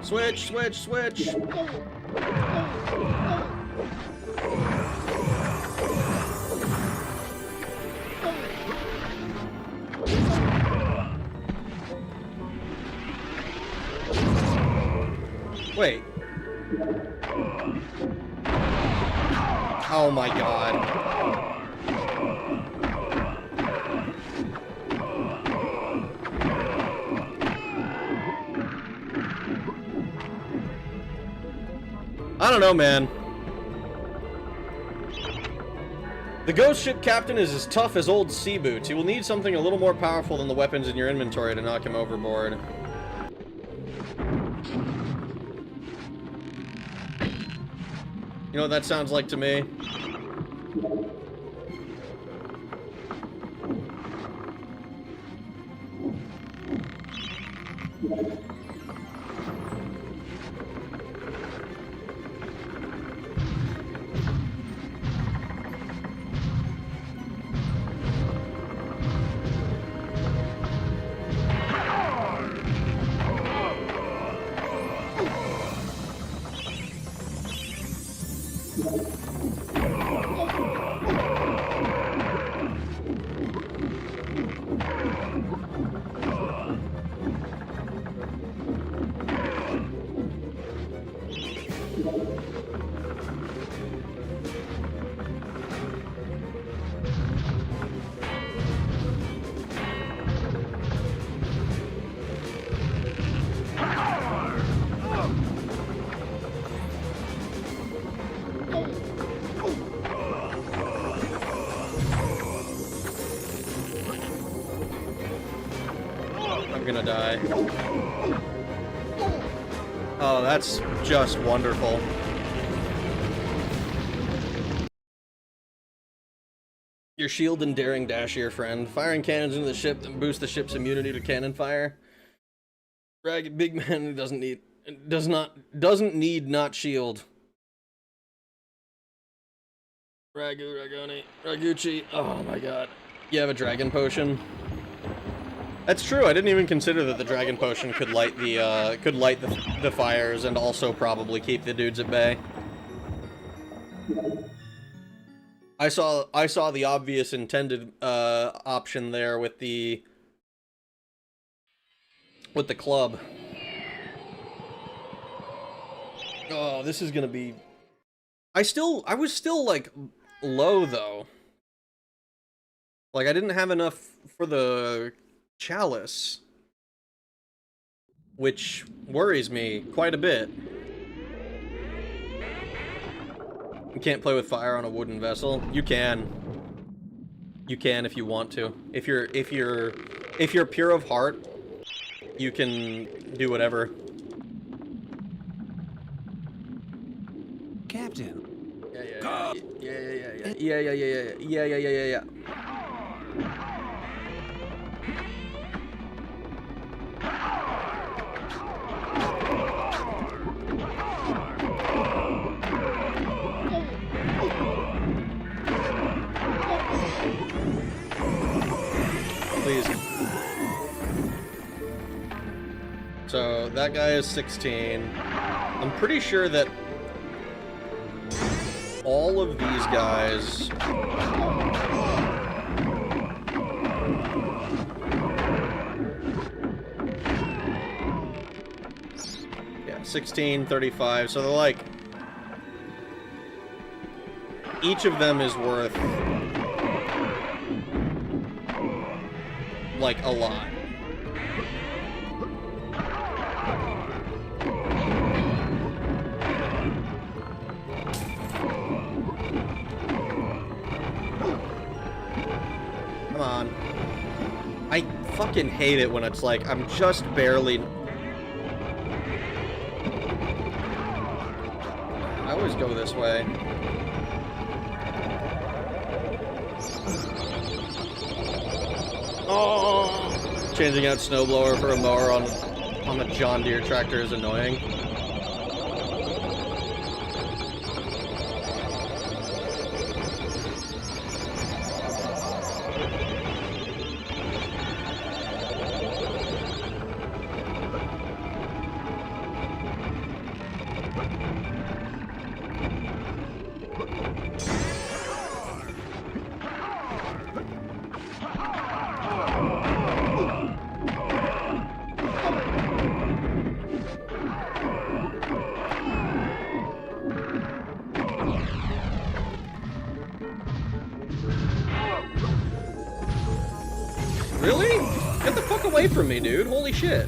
Switch, switch, switch! Wait. Oh my god. I don't know, man. The ghost ship captain is as tough as old sea boots. You will need something a little more powerful than the weapons in your inventory to knock him overboard. You know what that sounds like to me? I'm gonna die. Oh, that's just wonderful. Your shield and daring dash your friend. Firing cannons into the ship and boost the ship's immunity to cannon fire. Ragged big man who doesn't need not shield. Ragucci. Oh my god. You have a dragon potion. That's true. I didn't even consider that the dragon potion could light the fires and also probably keep the dudes at bay. I saw the obvious intended option there with the club. Oh, this is gonna be. I was still like low though. Like I didn't have enough for the Chalice, which worries me quite a bit. You can't play with fire on a wooden vessel. You can. You can if you want to. If you're pure of heart, you can do whatever. Captain. Yeah. Please. So that guy is 16. I'm pretty sure that all of these guys yeah, 16, 35. So they're like each of them is worth like a lot. Come on. I fucking hate it when it's like I'm just barely. I always go this way. Oh, changing out snowblower for a mower on a John Deere tractor is annoying. Really? Get the fuck away from me, dude. Holy shit.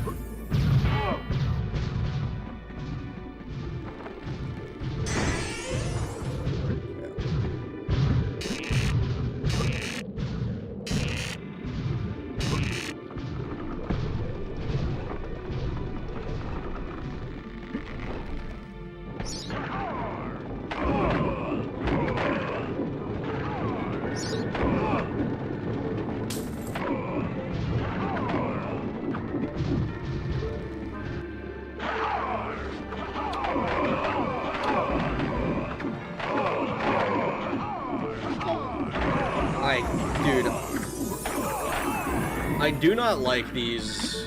I do not like this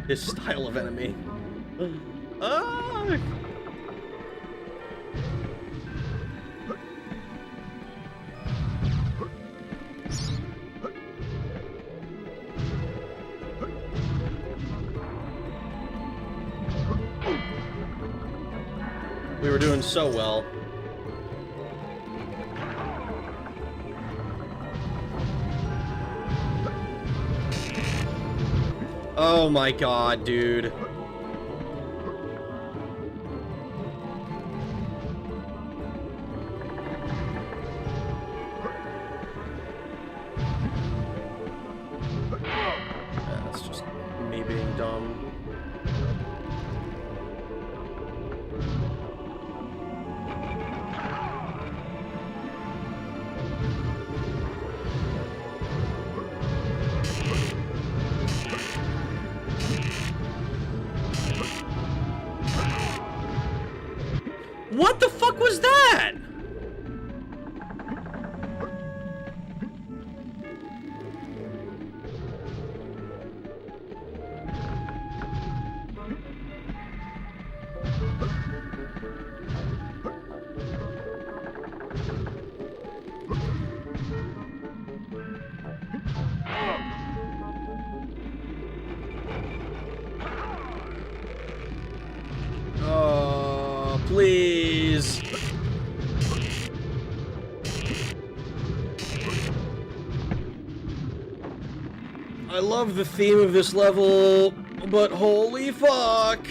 style of enemy. Ah! We were doing so well. Oh my god, dude. That's just me being dumb. What the fuck was that? Oh, please. I love the theme of this level, but holy fuck.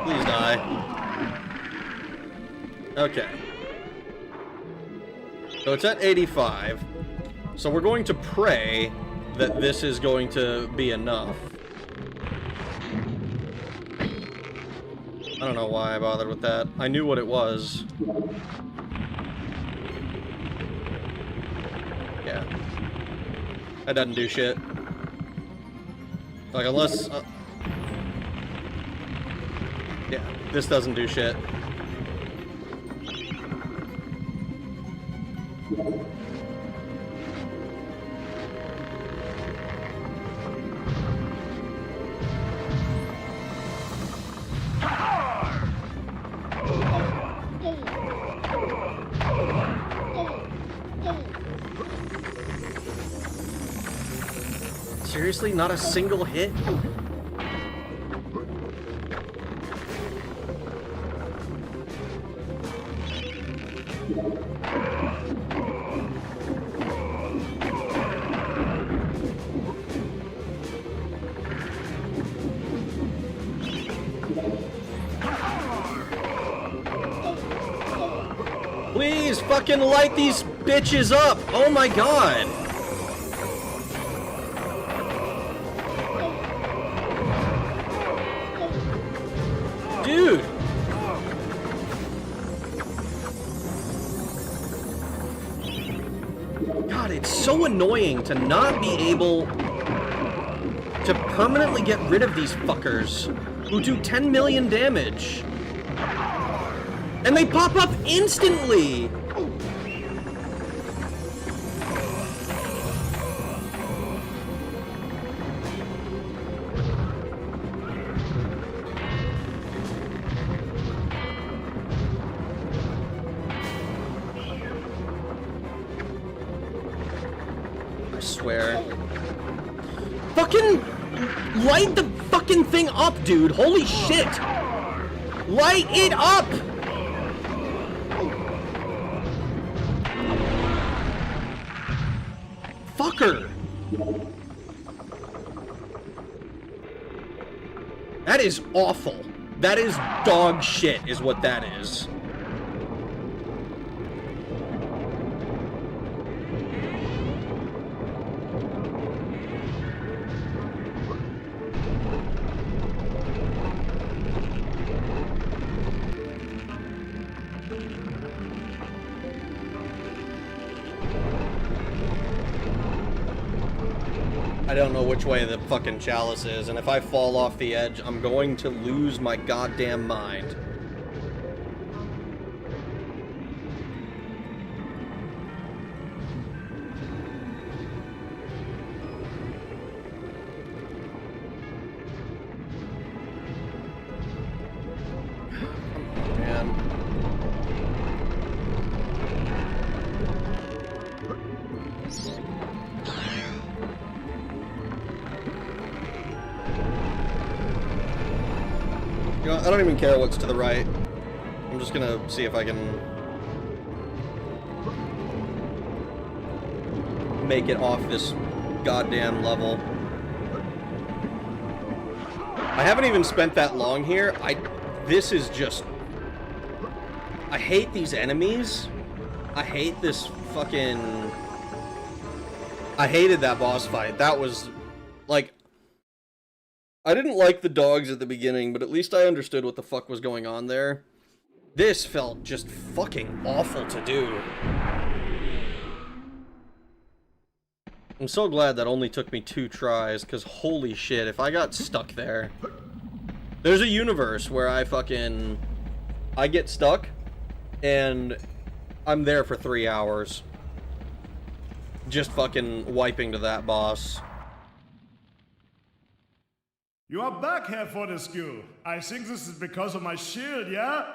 Please die. Okay. So it's at 85. So we're going to pray that this is going to be enough. I don't know why I bothered with that. I knew what it was. Yeah. That doesn't do shit. Like, unless... yeah, this doesn't do shit. Seriously, not a single hit? Please fucking light these bitches up! Oh my god! Dude! God, it's so annoying to not be able to permanently get rid of these fuckers who do 10 million damage. And they pop up instantly! I swear. Fucking light the fucking thing up, dude! Holy shit! Light it up! Fucker! That is awful. That is dog shit, is what that is. I don't know which way the fucking chalice is, and if I fall off the edge, I'm going to lose my goddamn mind. You know, I don't even care what's to the right. I'm just gonna see if I can make it off this goddamn level. I haven't even spent that long here. This is just... I hate these enemies. I hate this fucking... I hated that boss fight. That was, like... I didn't like the dogs at the beginning, but at least I understood what the fuck was going on there. This felt just fucking awful to do. I'm so glad that only took me 2 tries, because holy shit, if I got stuck there... There's a universe where I get stuck, and I'm there for 3 hours. Just fucking wiping to that boss. You are back, Herr Fortescue. I think this is because of my shield, yeah?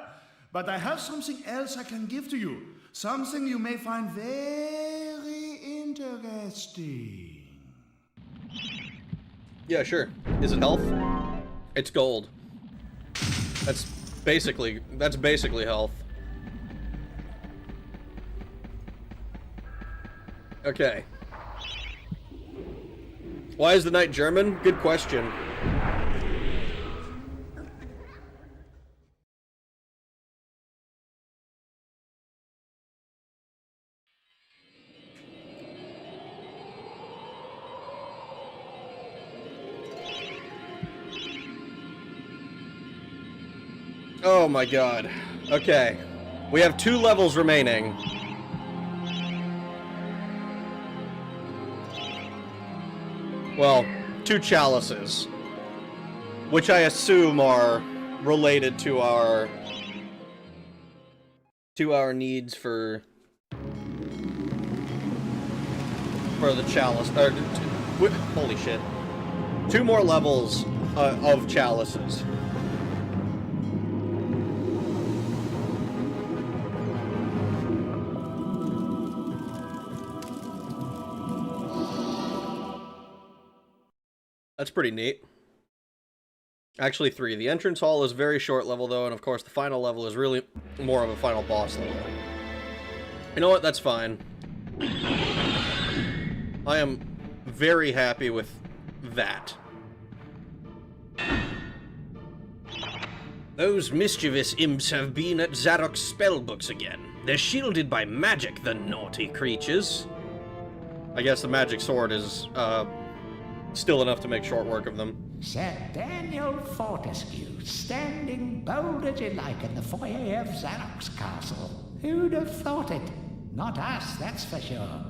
But I have something else I can give to you. Something you may find very interesting. Yeah, sure. Is it health? It's gold. That's basically health. Okay. Why is the knight German? Good question. Oh my god. Okay. We have 2 levels remaining. Well, 2 chalices. Which I assume are related to our needs for the chalice. Holy shit. 2 more levels of chalices. That's pretty neat. Actually 3. The entrance hall is very short level though, and of course the final level is really more of a final boss level. You know what? That's fine. I am very happy with that. Those mischievous imps have been at Zarok's spellbooks again. They're shielded by magic, the naughty creatures. I guess the magic sword is, still enough to make short work of them. Sir Daniel Fortescue, standing bold as you like in the foyer of Zarok's castle. Who'd have thought it? Not us, that's for sure.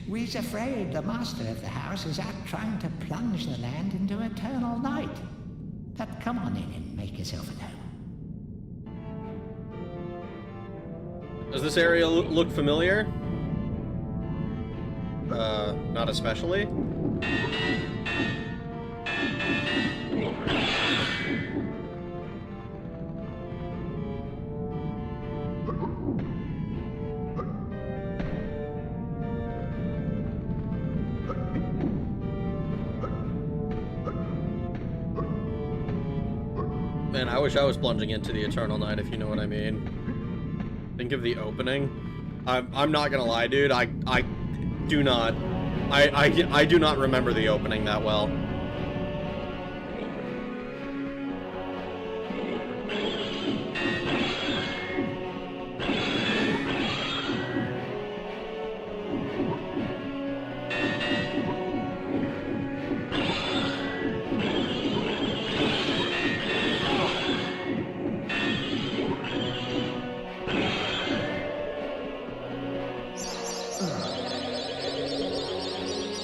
We's afraid the master of the house is out trying to plunge the land into eternal night. But come on in and make yourself at home. Does this area look familiar? Not especially. Man, I wish I was plunging into the Eternal Night, if you know what I mean. Think of the opening. I'm not gonna lie, dude. I do not remember the opening that well.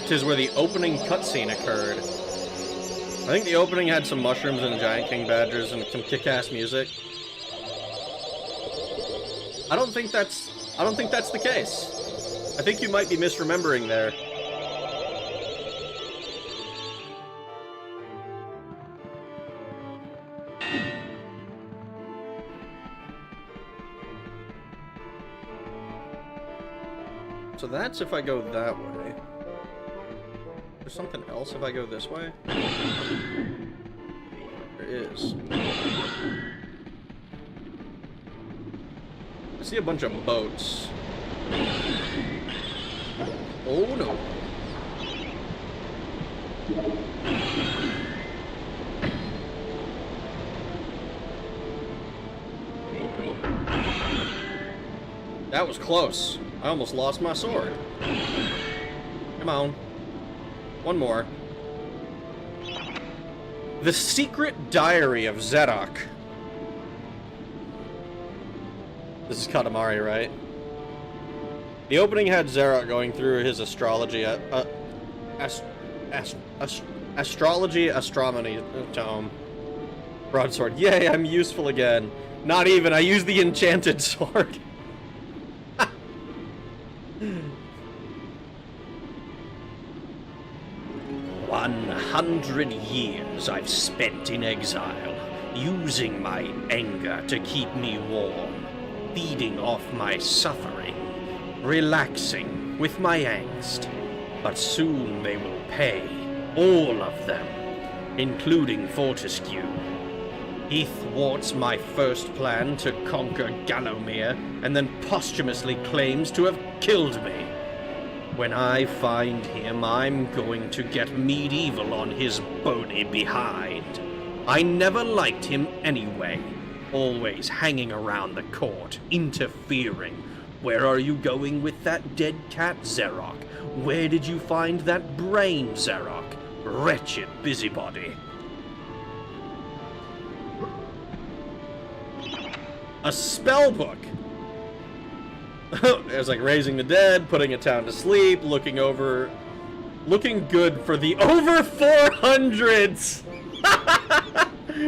'tis where the opening cutscene occurred. I think the opening had some mushrooms and giant king badgers and some kick-ass music. I don't think that's the case. I think you might be misremembering there. So that's if I go that way. There's something else if I go this way? There is. I see a bunch of boats. Oh no. That was close. I almost lost my sword. Come on. One more. The Secret Diary of Zedok. This is Katamari, right? The opening had Zerok going through his astrology, astronomy tome. Broadsword. Yay, I'm useful again. Not even, I used the enchanted sword. 100 years I've spent in exile, using my anger to keep me warm, feeding off my suffering, relaxing with my angst. But soon they will pay, all of them, including Fortescue. He thwarts my first plan to conquer Gallowmere, and then posthumously claims to have killed me. When I find him, I'm going to get MediEvil on his bony behind. I never liked him anyway, always hanging around the court, interfering. Where are you going with that dead cat, Zerok? Where did you find that brain, Zerok? Wretched busybody. A spell book! There's like raising the dead, putting a town to sleep, looking good for the over 400s!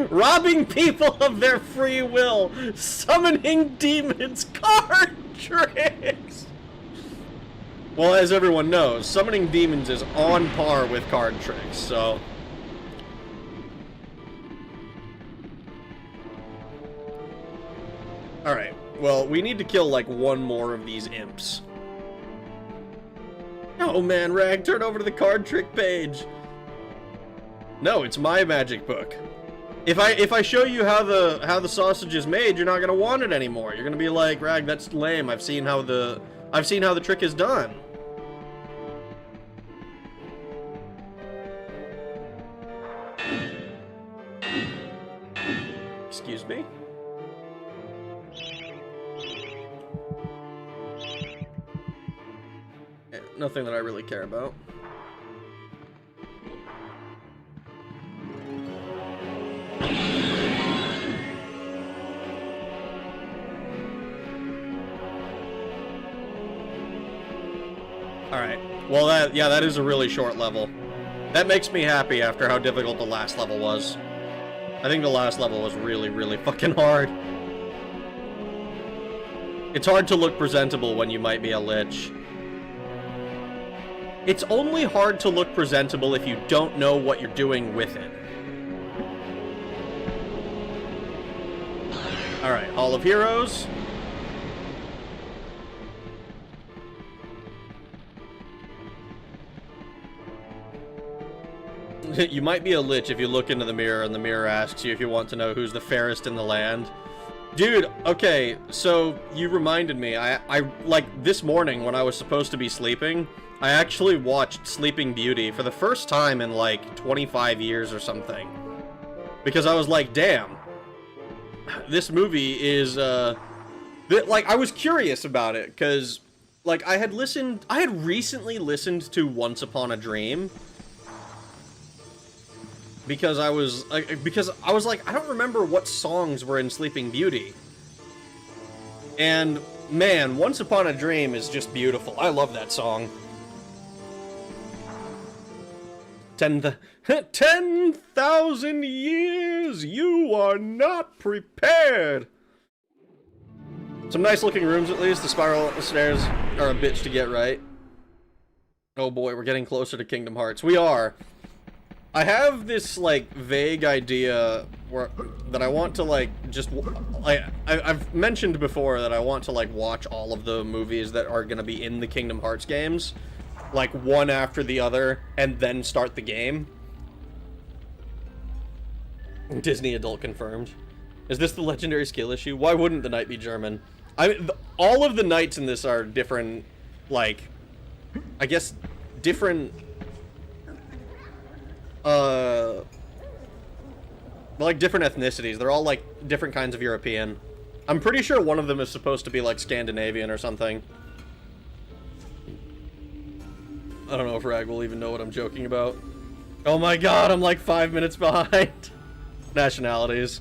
Robbing people of their free will, summoning demons, card tricks! Well, as everyone knows, summoning demons is on par with card tricks, so... Alright, well, we need to kill, like, one more of these imps. Oh man, Rag, turn over to the card trick page! No, it's my magic book. If I show you how the sausage is made, you're not gonna want it anymore. You're gonna be like, Rag, that's lame. I've seen how the trick is done. Excuse me? Nothing that I really care about. Alright. Well, that is a really short level. That makes me happy after how difficult the last level was. I think the last level was really, really fucking hard. It's hard to look presentable when you might be a lich. It's only hard to look presentable if you don't know what you're doing with it. Alright, Hall of Heroes. You might be a lich if you look into the mirror and the mirror asks you if you want to know who's the fairest in the land. Dude, okay, so you reminded me, I like, this morning when I was supposed to be sleeping, I actually watched Sleeping Beauty for the first time in, like, 25 years or something. Because I was like, damn, this movie is, like, I was curious about it, because, like, I had recently listened to Once Upon a Dream, because I was like, I don't remember what songs were in Sleeping Beauty. And, man, Once Upon a Dream is just beautiful. I love that song. 10,000 years! You are not prepared! Some nice looking rooms at least. The spiral stairs are a bitch to get right. Oh boy, we're getting closer to Kingdom Hearts. We are. I have this, like, vague idea that I want to, like, just... I've mentioned before that I want to, like, watch all of the movies that are gonna be in the Kingdom Hearts games. Like, one after the other, and then start the game. Disney adult confirmed. Is this the legendary skill issue? Why wouldn't the knight be German? All of the knights in this are different, like... I guess, different... like, different ethnicities. They're all, like, different kinds of European. I'm pretty sure one of them is supposed to be, like, Scandinavian or something. I don't know if Rag will even know what I'm joking about. Oh my god, I'm like 5 minutes behind. Nationalities.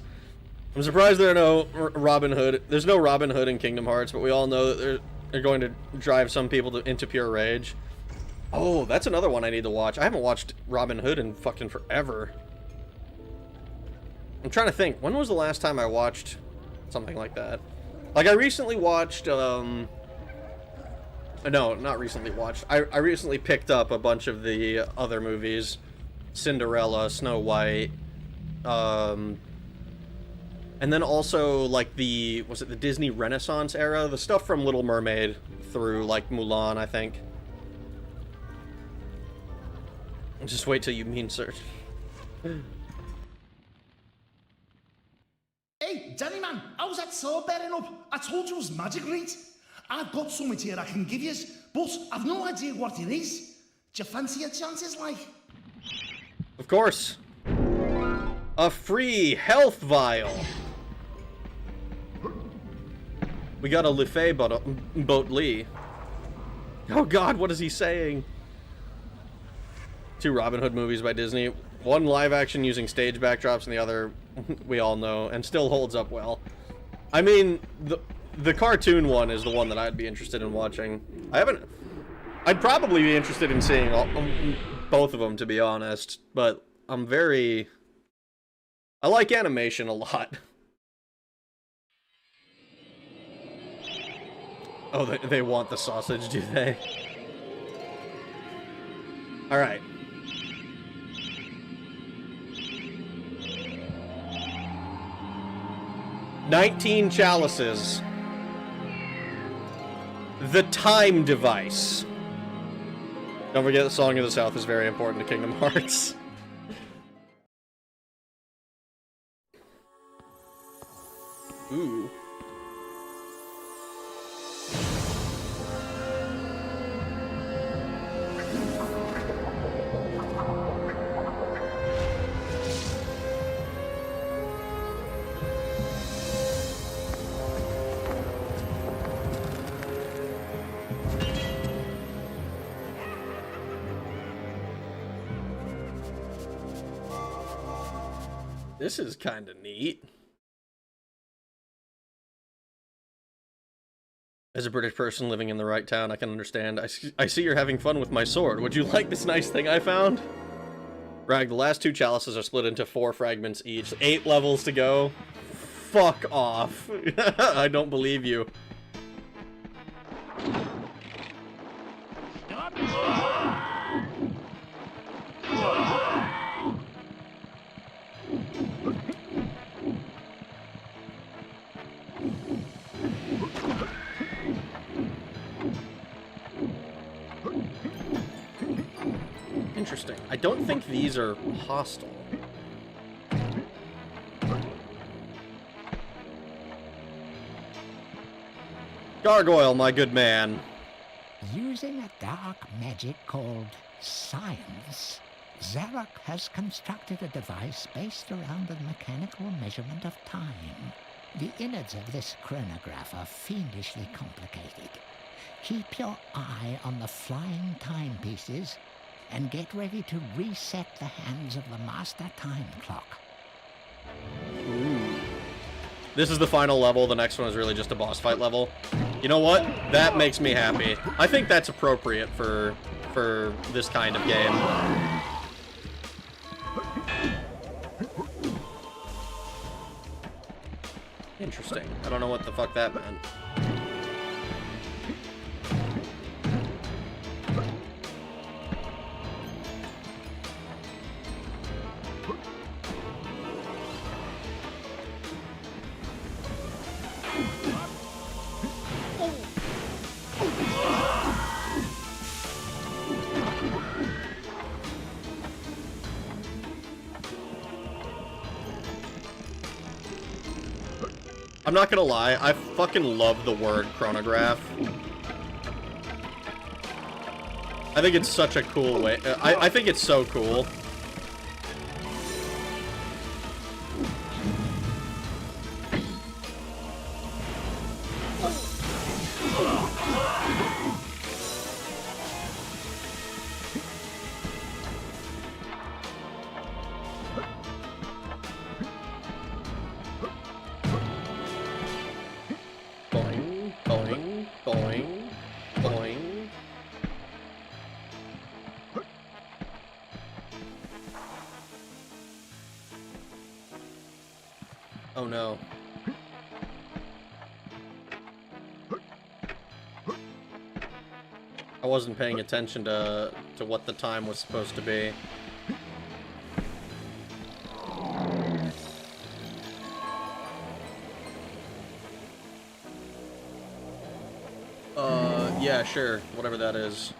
I'm surprised there are no Robin Hood. There's no Robin Hood in Kingdom Hearts, but we all know that they're going to drive some people into pure rage. Oh, that's another one I need to watch. I haven't watched Robin Hood in fucking forever. I'm trying to think. When was the last time I watched something like that? Like, I recently watched, no, not recently watched. I recently picked up a bunch of the other movies. Cinderella, Snow White, and then also, like, was it the Disney Renaissance era? The stuff from Little Mermaid through, like, Mulan, I think. Just wait till you mean search. Hey, Danny man, how's that sword bearing up? I told you it was magic, right? I've got something here I can give you, but I've no idea what it is. Do you fancy your chances, like? Of course. A free health vial. We got a Lefay boat Lee. Oh god, what is he saying? 2 Robin Hood movies by Disney. One live action using stage backdrops and the other we all know and still holds up well. I mean, the cartoon one is the one that I'd be interested in watching. I'd probably be interested in seeing both of them, to be honest, but I like animation a lot. Oh, they want the sausage, do they? Alright. "19 Chalices. The Time Device." Don't forget the Song of the South is very important to Kingdom Hearts. Ooh. This is kind of neat. As a British person living in the right town, I can understand. I see you're having fun with my sword. Would you like this nice thing I found? Rag, the last 2 chalices are split into 4 fragments each. 8 levels to go. Fuck off. I don't believe you. Interesting. I don't think these are hostile. Gargoyle, my good man. Using a dark magic called science, Zarok has constructed a device based around the mechanical measurement of time. The innards of this chronograph are fiendishly complicated. Keep your eye on the flying timepieces and get ready to reset the hands of the master time clock. Ooh. This is the final level. The next one is really just a boss fight level. You know what? That makes me happy. I think that's appropriate for this kind of game. Interesting. I don't know what the fuck that meant. I'm not gonna lie, I fucking love the word chronograph. I think it's such a cool way. I think it's so cool. Boing, boing, boing, boing. Oh no. I wasn't paying attention to what the time was supposed to be. Yeah, sure. Whatever that is.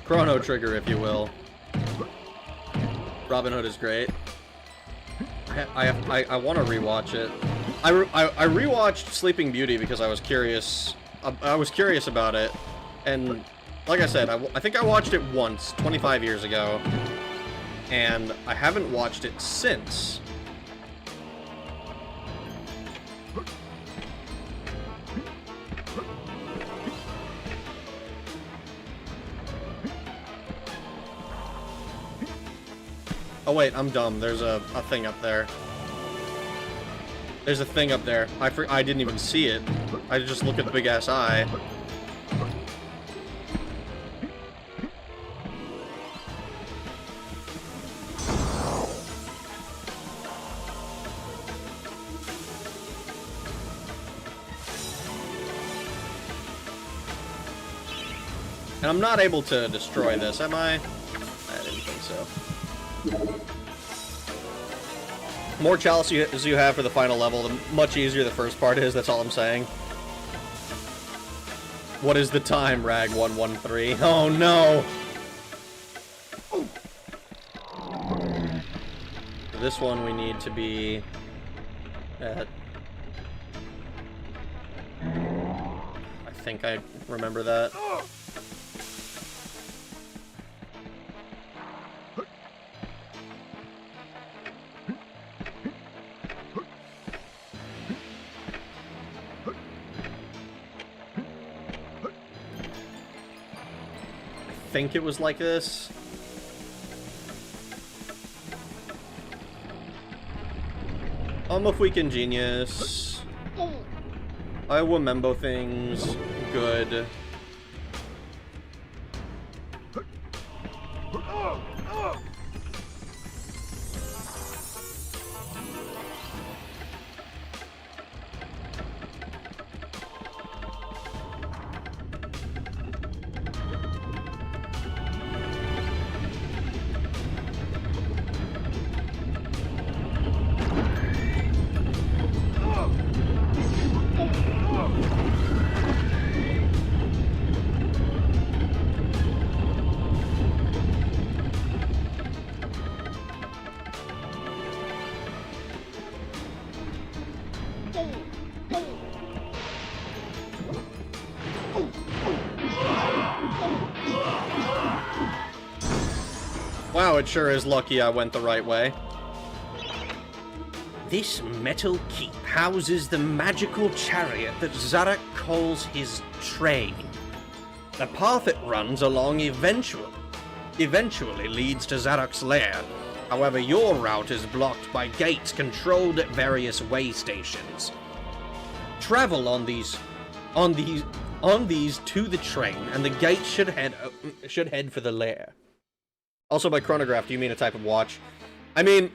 Chrono Trigger, if you will. Robin Hood is great. I want to rewatch it. I rewatched Sleeping Beauty because I was curious. I was curious about it, and like I said, I think I watched it once, 25 years ago, and I haven't watched it since. Oh wait, I'm dumb. There's a thing up there. There's a thing up there. I didn't even see it. I just look at the big ass eye. And I'm not able to destroy this, am I? I didn't think so. The more chalices you have for the final level, the much easier the first part is, that's all I'm saying. What is the time, Rag113? Oh no! For this one we need to be at... I think I remember that. I think it was like this. I'm a freaking genius. I remember things good. Wow, it sure is lucky I went the right way. This metal keep houses the magical chariot that Zarok calls his train. The path it runs along eventually leads to Zarok's lair. However, your route is blocked by gates controlled at various way stations. Travel on these to the train, and the gate should head for the lair. Also, by chronograph, do you mean a type of watch? I mean,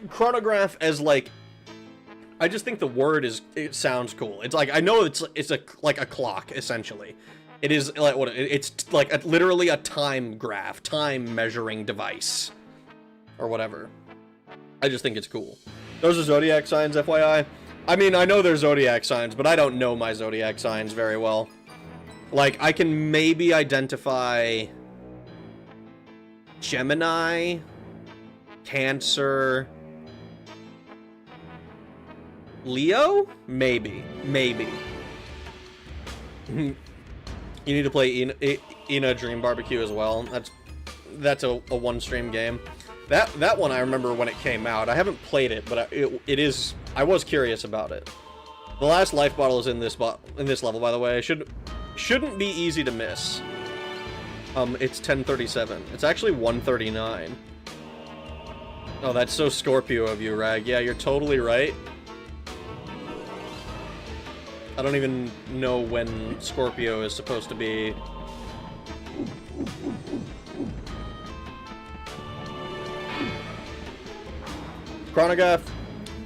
chronograph as, like... I just think the word it sounds cool. It's like, I know it's like a clock, essentially. It is, like, it's like literally a time graph, time measuring device. Or whatever. I just think it's cool. Those are zodiac signs, FYI. I mean, I know they're zodiac signs, but I don't know my zodiac signs very well. Like, I can maybe identify Gemini, Cancer, Leo? Maybe. You need to play Ina Dream Barbecue as well. That's a one-stream game. That one I remember when it came out. I haven't played it, but it is. I was curious about it. The last life bottle is in this level, by the way. Shouldn't be easy to miss. It's 1037. It's actually 139. Oh, that's so Scorpio of you, Rag. Yeah, you're totally right. I don't even know when Scorpio is supposed to be. Chronograph,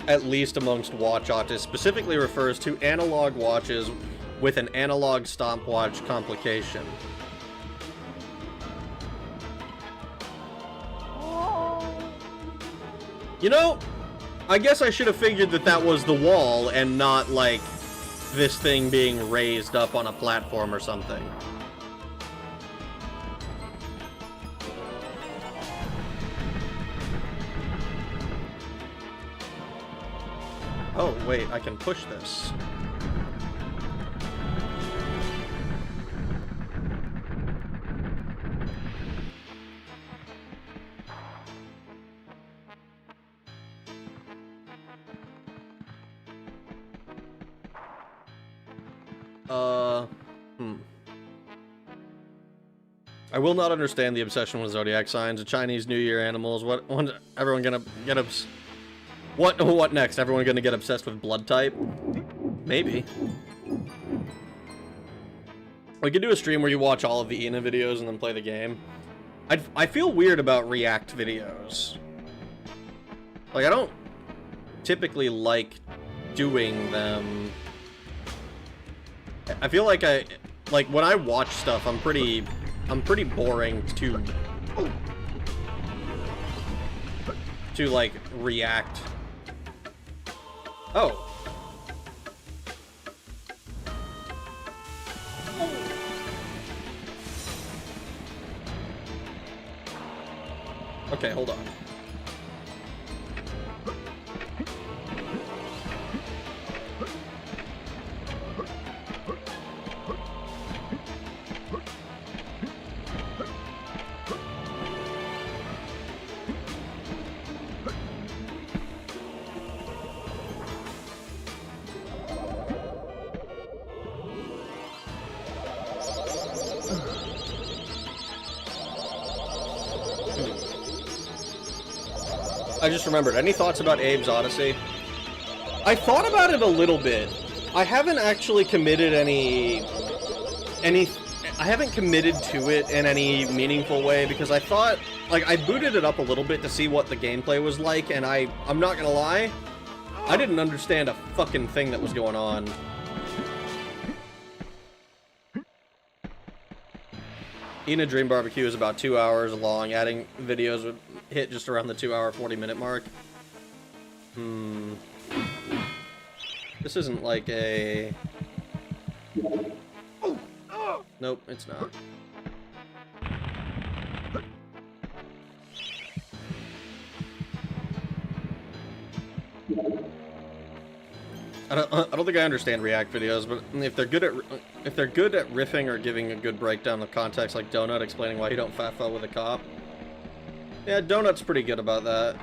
at least amongst watch artists, specifically refers to analog watches with an analog stopwatch complication. You know, I guess I should have figured that was the wall and not, like, this thing being raised up on a platform or something. Oh, wait, I can push this. I will not understand the obsession with zodiac signs, the Chinese New Year animals. When's everyone gonna get What next? Everyone gonna get obsessed with blood type? Maybe. We could do a stream where you watch all of the Ina videos and then play the game. I feel weird about React videos. Like, I don't typically like doing them. I feel like when I watch stuff, I'm pretty boring to like react. Oh. Okay, hold on. I just remembered. Any thoughts about Abe's Odyssey? I thought about it a little bit. I haven't actually committed I haven't committed to it in any meaningful way because I thought, like, I booted it up a little bit to see what the gameplay was like, and I'm not gonna lie, I didn't understand a fucking thing that was going on. Ina Dream Barbecue is about 2 hours long. Adding videos would hit just around the 2 hour 40-minute mark. This isn't like a... Nope, it's not. I don't think I understand React videos, but if they're good at riffing or giving a good breakdown of context, like Donut explaining why you don't fat-fuck with a cop. Yeah, Donut's pretty good about that.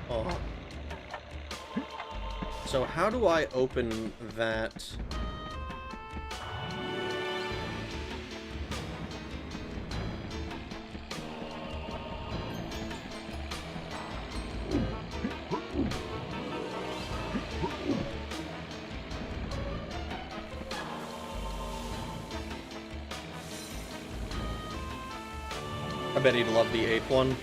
Oh. So how do I open that? I bet he'd love the 8th one.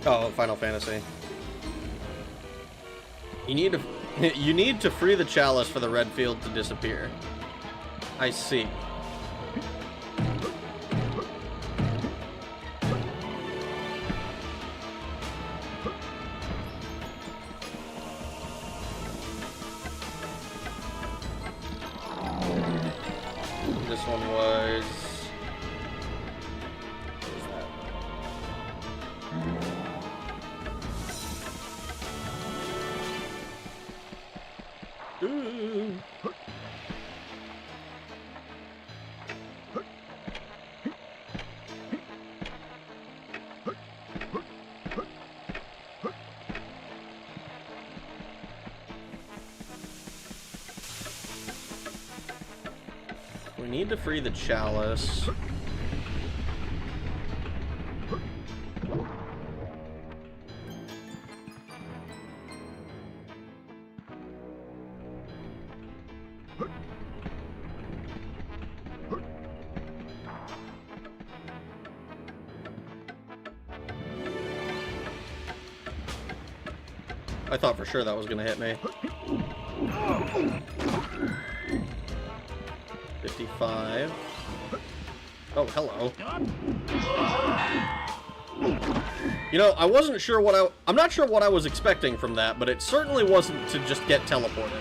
Oh, Final Fantasy. You need to free the chalice for the red field to disappear. I see. This one was... What was that? Ooh. We need to free the chalice. I thought for sure that was gonna hit me. 55. Oh, hello. You know, I wasn't sure what I'm not sure what I was expecting from that, but it certainly wasn't to just get teleported.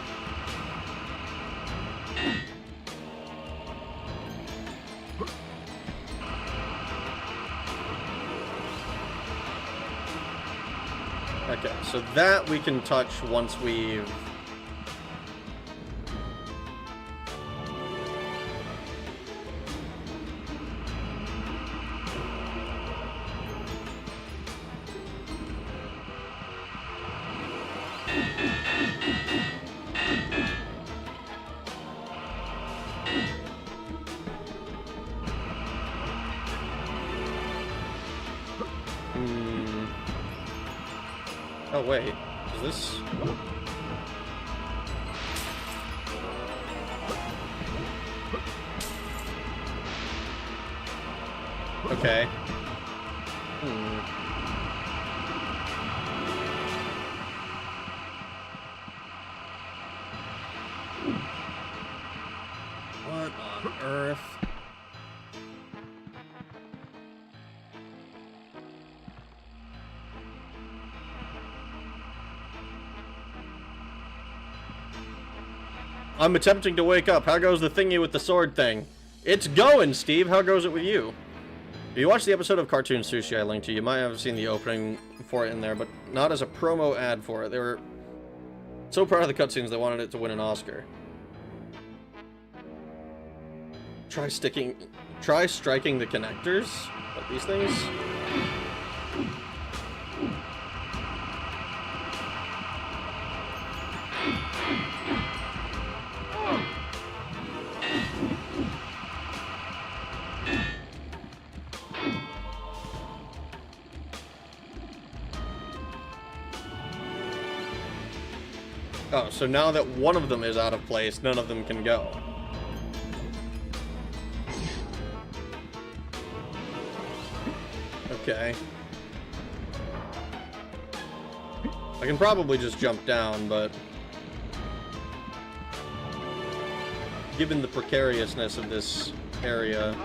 Okay, so that we can touch once we've... Oh, wait. Is this... Okay. What on earth? I'm attempting to wake up. How goes the thingy with the sword thing? It's going, Steve. How goes it with you? If you watched the episode of Cartoon Sushi I linked to, you might have seen the opening for it in there, but not as a promo ad for it. They were so proud of the cutscenes they wanted it to win an Oscar. Try striking the connectors? What, these things? Oh, so now that one of them is out of place, none of them can go. Okay. I can probably just jump down, but... given the precariousness of this area...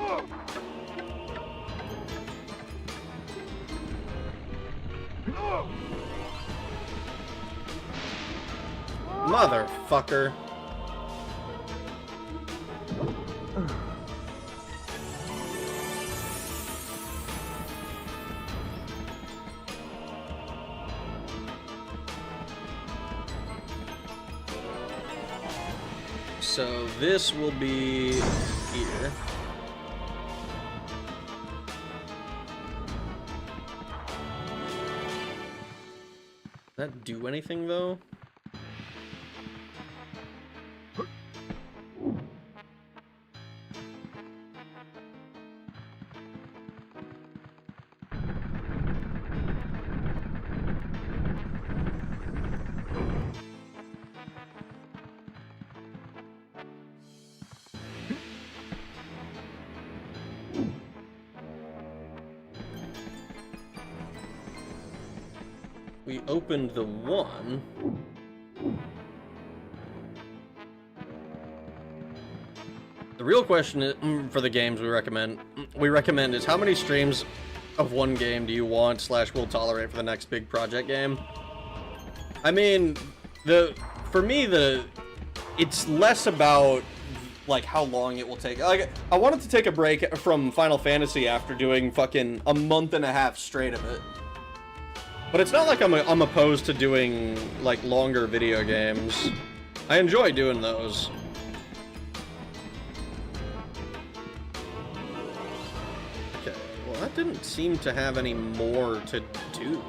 Motherfucker. So this will be here. Does that do anything though? we opened the one. The real question is, for the games we recommend is how many streams of one game do you want / will tolerate for the next big project game? I mean, for me, it's less about like how long it will take. Like, I wanted to take a break from Final Fantasy after doing fucking a month and a half straight of it. But it's not like I'm opposed to doing like longer video games. I enjoy doing those. Okay, well that didn't seem to have any more to do.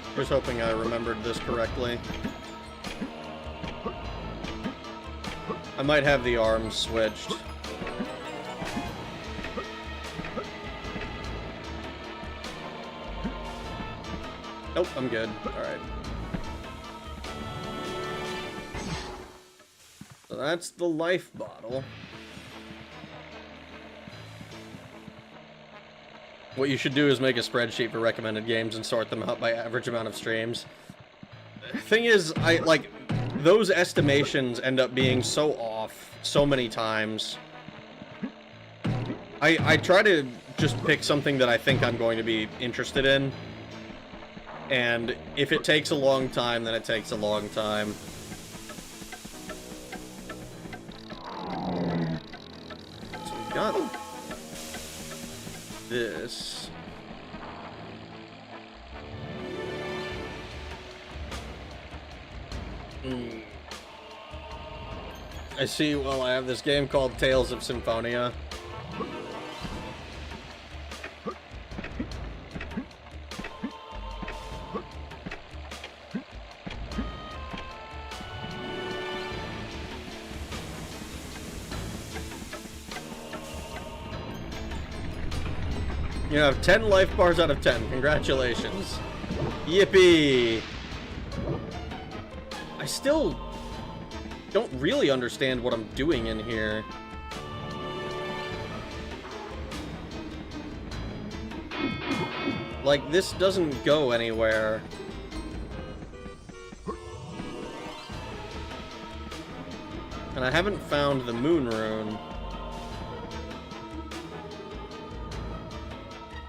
I was hoping I remembered this correctly. I might have the arms switched. Nope, I'm good. Alright. So that's the life bottle. What you should do is make a spreadsheet for recommended games and sort them out by average amount of streams. Thing is, those estimations end up being so off so many times. I try to just pick something that I think I'm going to be interested in. And if it takes a long time, then it takes a long time. So we got this. I see, well, I have this game called Tales of Symphonia. You have 10 life bars out of 10. Congratulations. Yippee! I still don't really understand what I'm doing in here. Like, this doesn't go anywhere. And I haven't found the moon rune.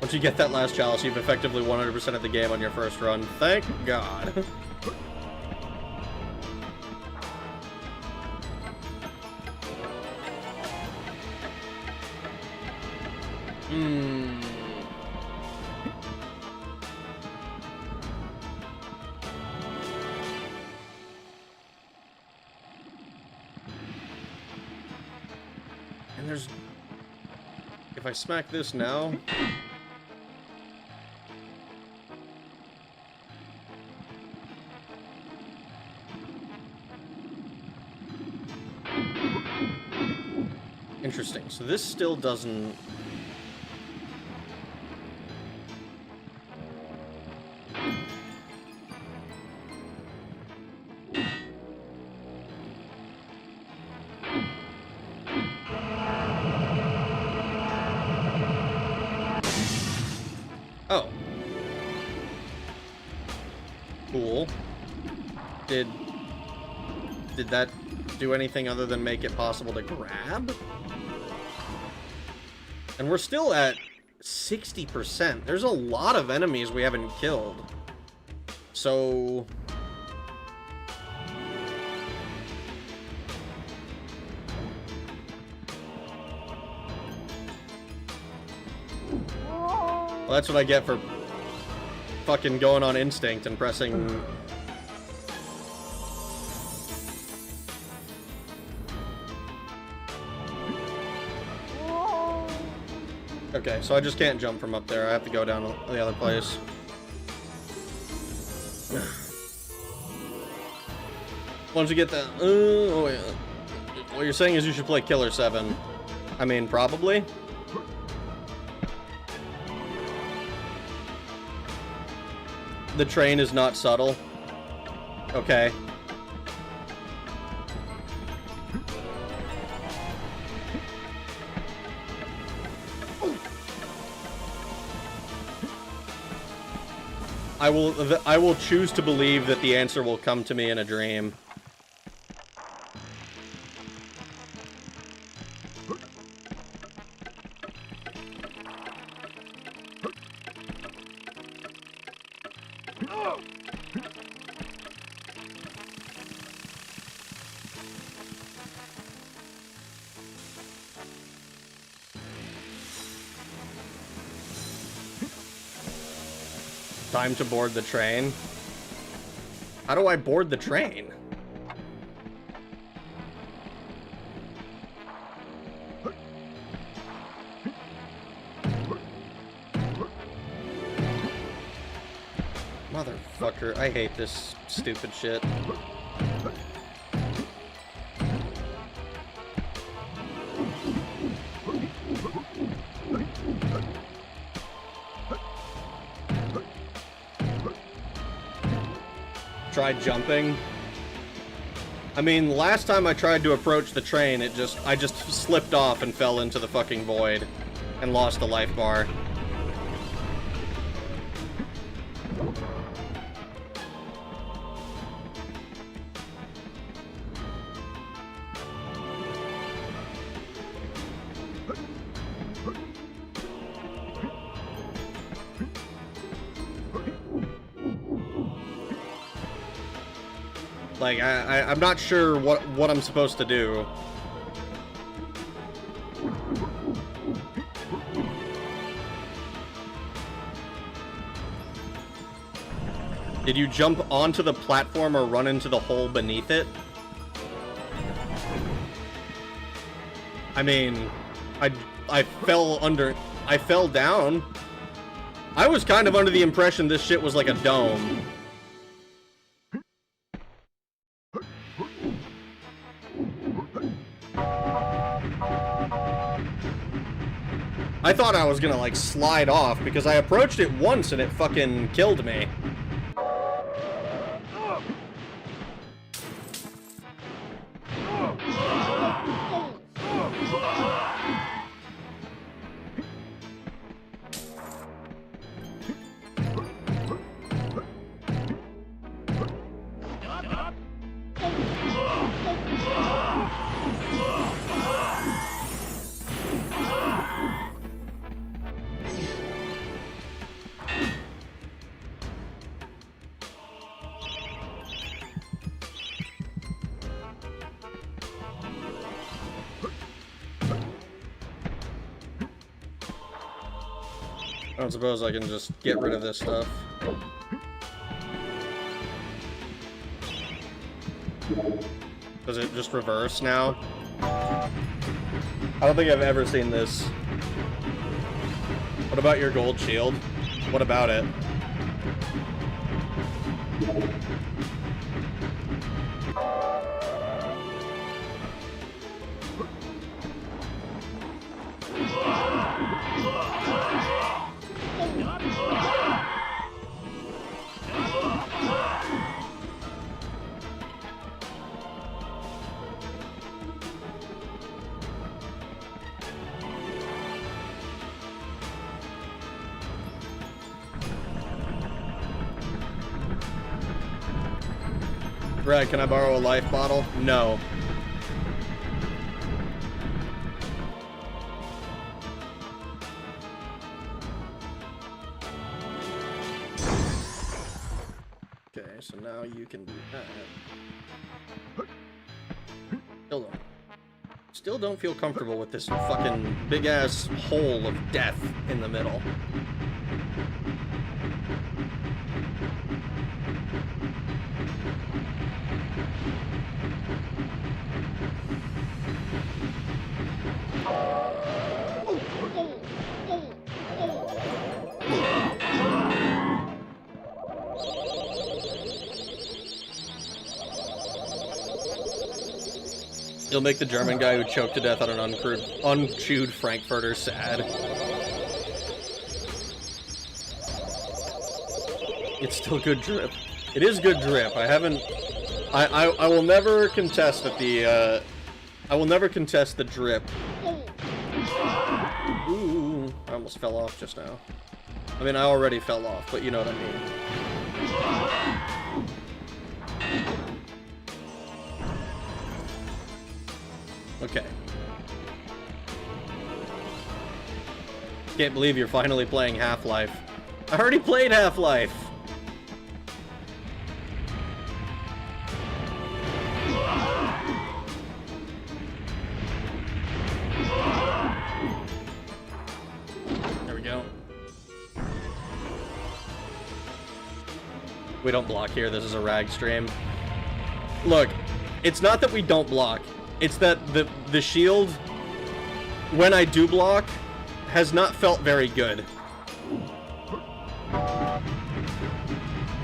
Once you get that last chalice, you've effectively 100% of the game on your first run. Thank God. And there's... If I smack this now... Interesting. So this still doesn't... Oh. Cool. Did that do anything other than make it possible to grab? And we're still at 60%. There's a lot of enemies we haven't killed. So... Well, that's what I get for fucking going on instinct and pressing... Okay, so I just can't jump from up there. I have to go down to the other place. Once you get that... oh, yeah. you're saying is you should play Killer 7. I mean, probably. The train is not subtle. Okay. I will choose to believe that the answer will come to me in a dream. Time to board the train. How do I board the train? Motherfucker, I hate this stupid shit. Tried jumping. I mean, last time I tried to approach the train, I just slipped off and fell into the fucking void and lost the life bar. Like, I'm not sure what I'm supposed to do. Did you jump onto the platform or run into the hole beneath it? I mean, I fell down. I was kind of under the impression this shit was like a dome. I thought I was gonna, like, slide off, because I approached it once and it fucking killed me. I don't suppose I can just get rid of this stuff. Does it just reverse now? I don't think I've ever seen this. What about your gold shield? What about it? Right, can I borrow a life bottle? No. Okay, so now you can do that. Still don't feel comfortable with this fucking big-ass hole of death in the middle. You'll make the German guy who choked to death on an unchewed Frankfurter sad. It's still good drip. It is good drip. I haven't... I will never contest that the, I will never contest the drip. Ooh, I almost fell off just now. I mean, I already fell off, but you know what I mean. Okay. Can't believe you're finally playing Half-Life. I already played Half-Life! There we go. We don't block here, this is a rag stream. Look, it's not that we don't block. It's that the shield, when I do block, has not felt very good.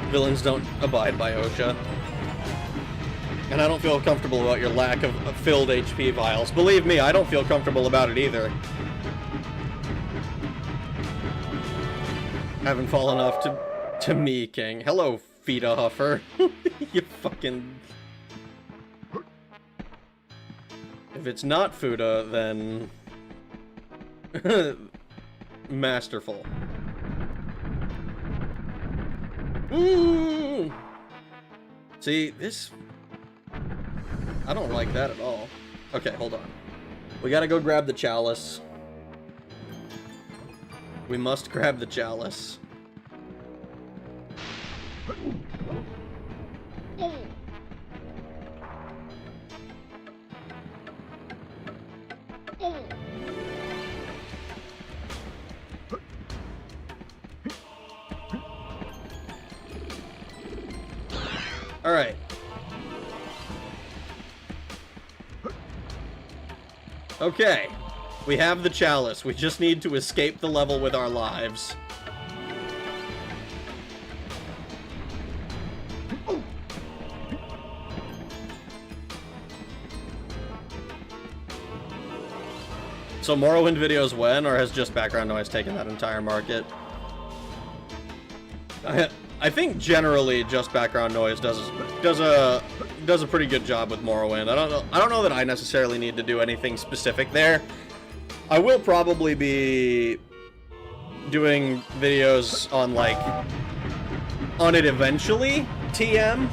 Villains don't abide by OSHA. And I don't feel comfortable about your lack of filled HP vials. Believe me, I don't feel comfortable about it either. Haven't fallen off to me, King. Hello, Feta Huffer. You fucking... If it's not Fuda, then... masterful. Ooh! See, this... I don't like that at all. Okay, hold on. We gotta go grab the chalice. We must grab the chalice. All right. Okay. We have the chalice. We just need to escape the level with our lives. So Morrowind videos when, or has just background noise taken that entire market? I think generally just background noise does a pretty good job with Morrowind. I don't know that I necessarily need to do anything specific there. I will probably be doing videos on on it eventually, TM.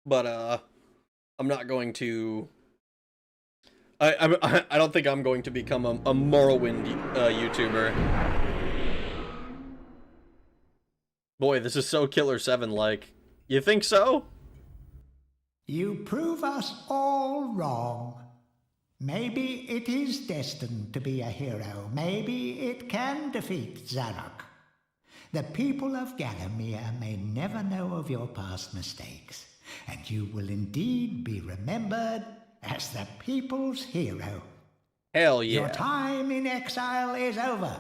But I'm not going to. I don't think I'm going to become a Morrowind YouTuber. Boy, this is so Killer 7-like. You think so? You prove us all wrong. Maybe it is destined to be a hero. Maybe it can defeat Zarok. The people of Gallowmere may never know of your past mistakes, and you will indeed be remembered as the people's hero. Hell yeah. Your time in exile is over.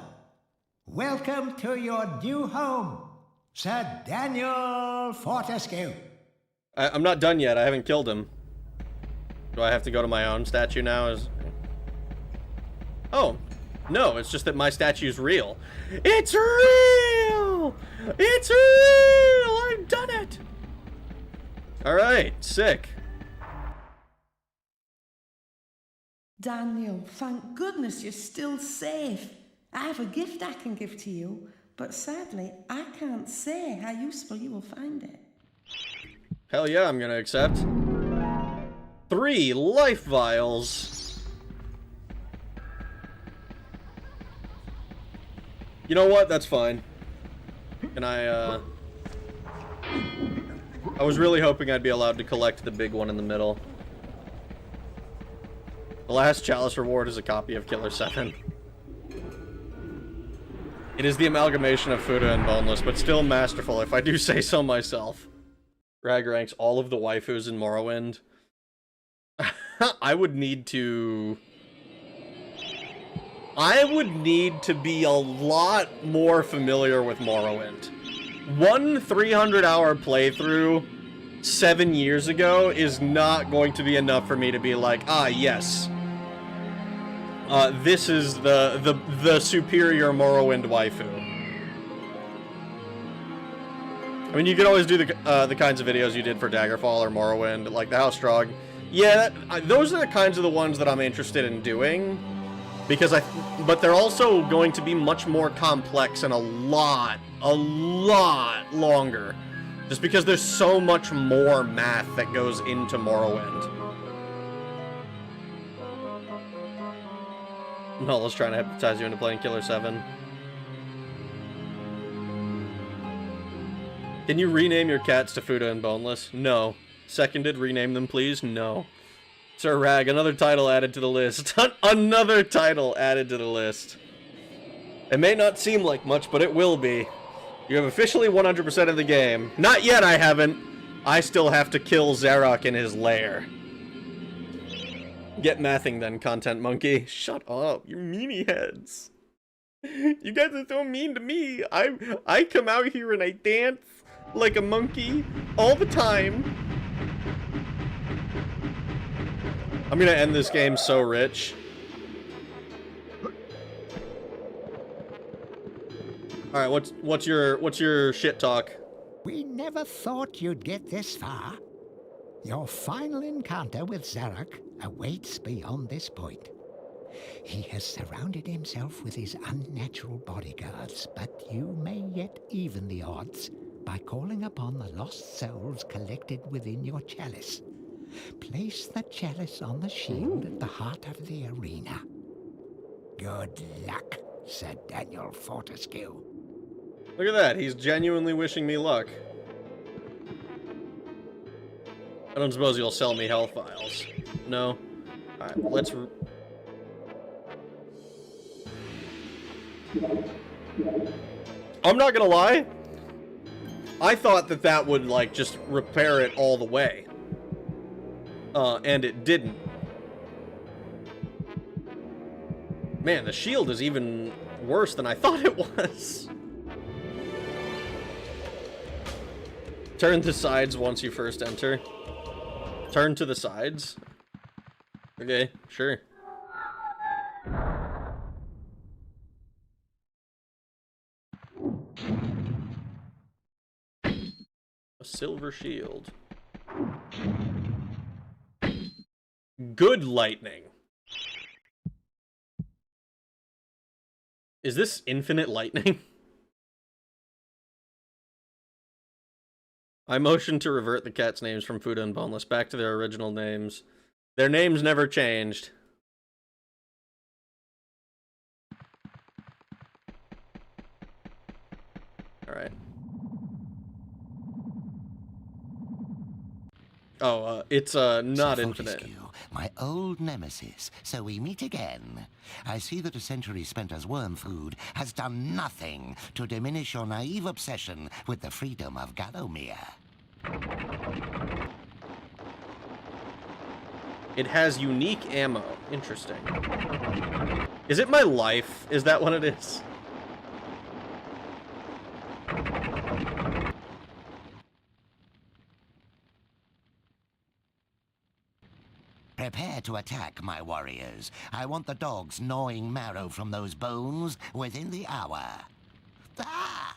Welcome to your new home, Sir Daniel Fortescue. I'm not done yet. I haven't killed him. Do I have to go to my own statue now? Oh, no, it's just that my statue's real. It's real! It's real! I've done it! Alright, sick. Daniel, thank goodness you're still safe. I have a gift I can give to you, but sadly, I can't say how useful you will find it. Hell yeah, I'm gonna accept. 3 life vials. You know what? That's fine. Can I was really hoping I'd be allowed to collect the big one in the middle. The last chalice reward is a copy of Killer 7. It is the amalgamation of Fuda and Boneless, but still masterful, if I do say so myself. Rag ranks all of the waifus in Morrowind. I would need to be a lot more familiar with Morrowind. One 300-hour playthrough 7 years ago is not going to be enough for me to be like, ah, yes. This is the superior Morrowind waifu. I mean, you could always do the kinds of videos you did for Daggerfall or Morrowind, like the How Strong. Yeah, those are the kinds of the ones that I'm interested in doing, because but they're also going to be much more complex and a lot longer, just because there's so much more math that goes into Morrowind. Nulla's trying to hypnotize you into playing Killer 7. Can you rename your cats to Fuda and Boneless? No. Seconded, rename them please? No. Sir Rag, another title added to the list. Another title added to the list. It may not seem like much, but it will be. You have officially 100% of the game. Not yet, I haven't. I still have to kill Zarok in his lair. Get mathing then, Content Monkey. Shut up, you meanie heads. You guys are so mean to me. I come out here and I dance like a monkey all the time. I'm gonna end this game so rich. All right, what's your shit talk? We never thought you'd get this far. Your final encounter with Zarok awaits beyond this point. He has surrounded himself with his unnatural bodyguards, but you may yet even the odds by calling upon the lost souls collected within your chalice. Place the chalice on the shield at the heart of the arena. Good luck, Sir Daniel Fortescue. Look at that, he's genuinely wishing me luck. I don't suppose you'll sell me health vials. No? Alright, well, let's... I'm not gonna lie. I thought that would, like, just repair it all the way. And it didn't. Man, the shield is even worse than I thought it was. Turn to sides once you first enter. Turn to the sides. Okay, sure. A silver shield. Good lightning. Is this infinite lightning? I motion to revert the cats' names from Fuda and Boneless back to their original names. Their names never changed. Alright. Oh, it's, not infinite. Fortescue, my old nemesis, so we meet again. I see that a century spent as worm food has done nothing to diminish your naive obsession with the freedom of Gallowmere. It has unique ammo. Interesting. Is it my life? Is that what it is? Prepare to attack, my warriors. I want the dogs gnawing marrow from those bones within the hour. Ah!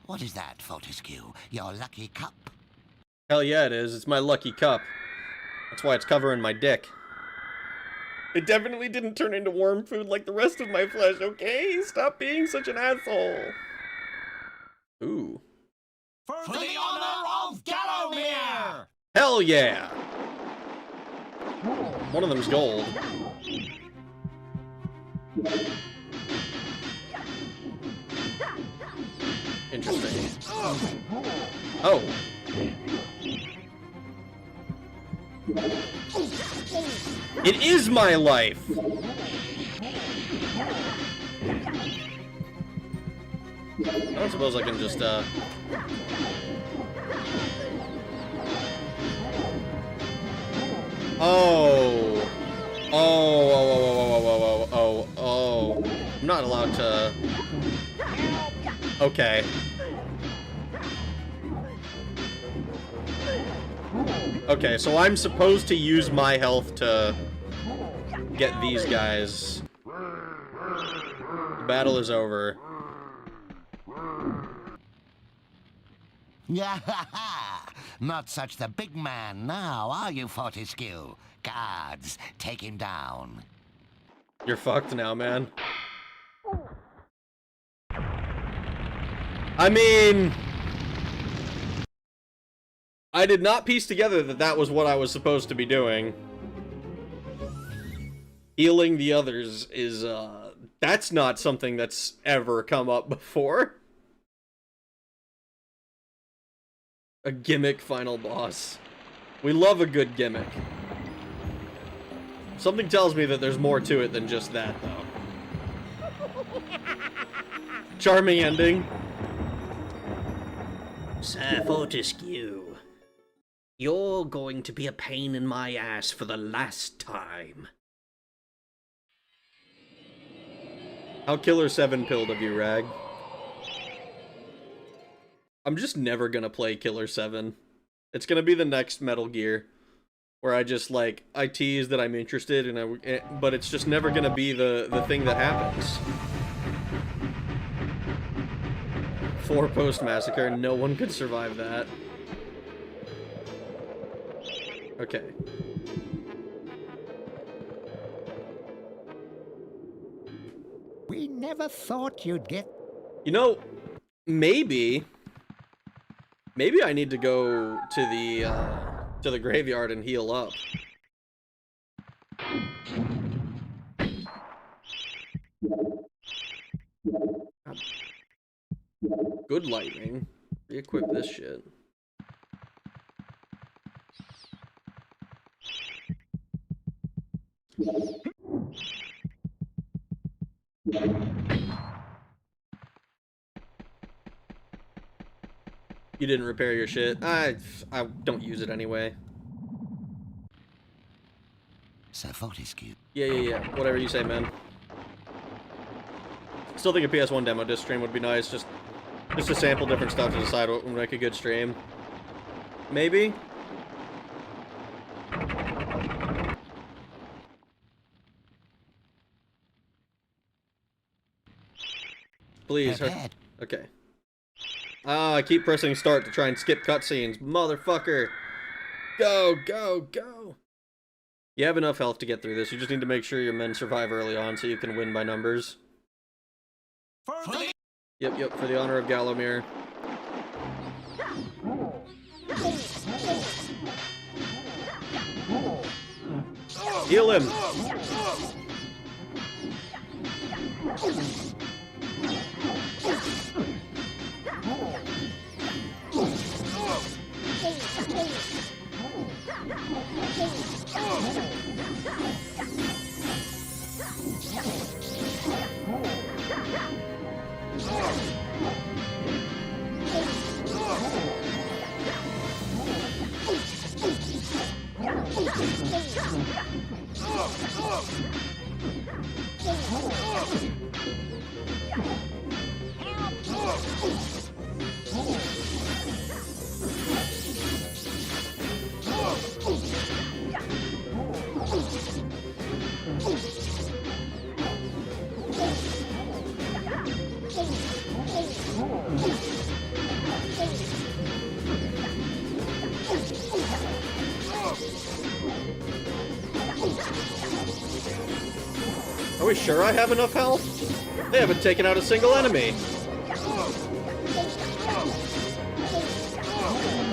What is that, Fortescue? Your lucky cup? Hell yeah, it is. It's my lucky cup. That's why it's covering my dick. It definitely didn't turn into worm food like the rest of my flesh, okay? Stop being such an asshole. Ooh. For the honor of Gallowmere! Hell yeah! One of them's gold. Interesting. Oh. It is my life! I don't suppose I can just, Oh. Oh. I'm not allowed to... Okay. Okay, so I'm supposed to use my health to get these guys. The battle is over. Not such the big man now, are you, Fortescue? Guards, take him down. You're fucked now, man. I mean, I did not piece together that that was what I was supposed to be doing. Healing the others is, that's not something that's ever come up before. A gimmick final boss. We love a good gimmick. Something tells me that there's more to it than just that, though. Charming ending. Sir Fortescue, you're going to be a pain in my ass for the last time. How Killer 7-pilled of you, Rag. I'm just never gonna play Killer 7. It's gonna be the next Metal Gear. Where I just, like, I tease that I'm interested, and but it's just never gonna be the thing that happens. 4-post massacre, no one could survive that. Okay. We never thought you'd get... You know, maybe I need to go to the graveyard and heal up. Good lightning. Re-equip this shit. You didn't repair your shit. I don't use it anyway. Sir Fortescue. Yeah. Whatever you say, man. Still think a PS1 demo disc stream would be nice. Just to sample different stuff to decide what would make a good stream. Maybe? Please. Okay. I keep pressing start to try and skip cutscenes. Motherfucker. Go. You have enough health to get through this. You just need to make sure your men survive early on so you can win by numbers. Yep, for the honor of Gallowmere. Heal him! Are we sure I have enough health? They haven't taken out a single enemy.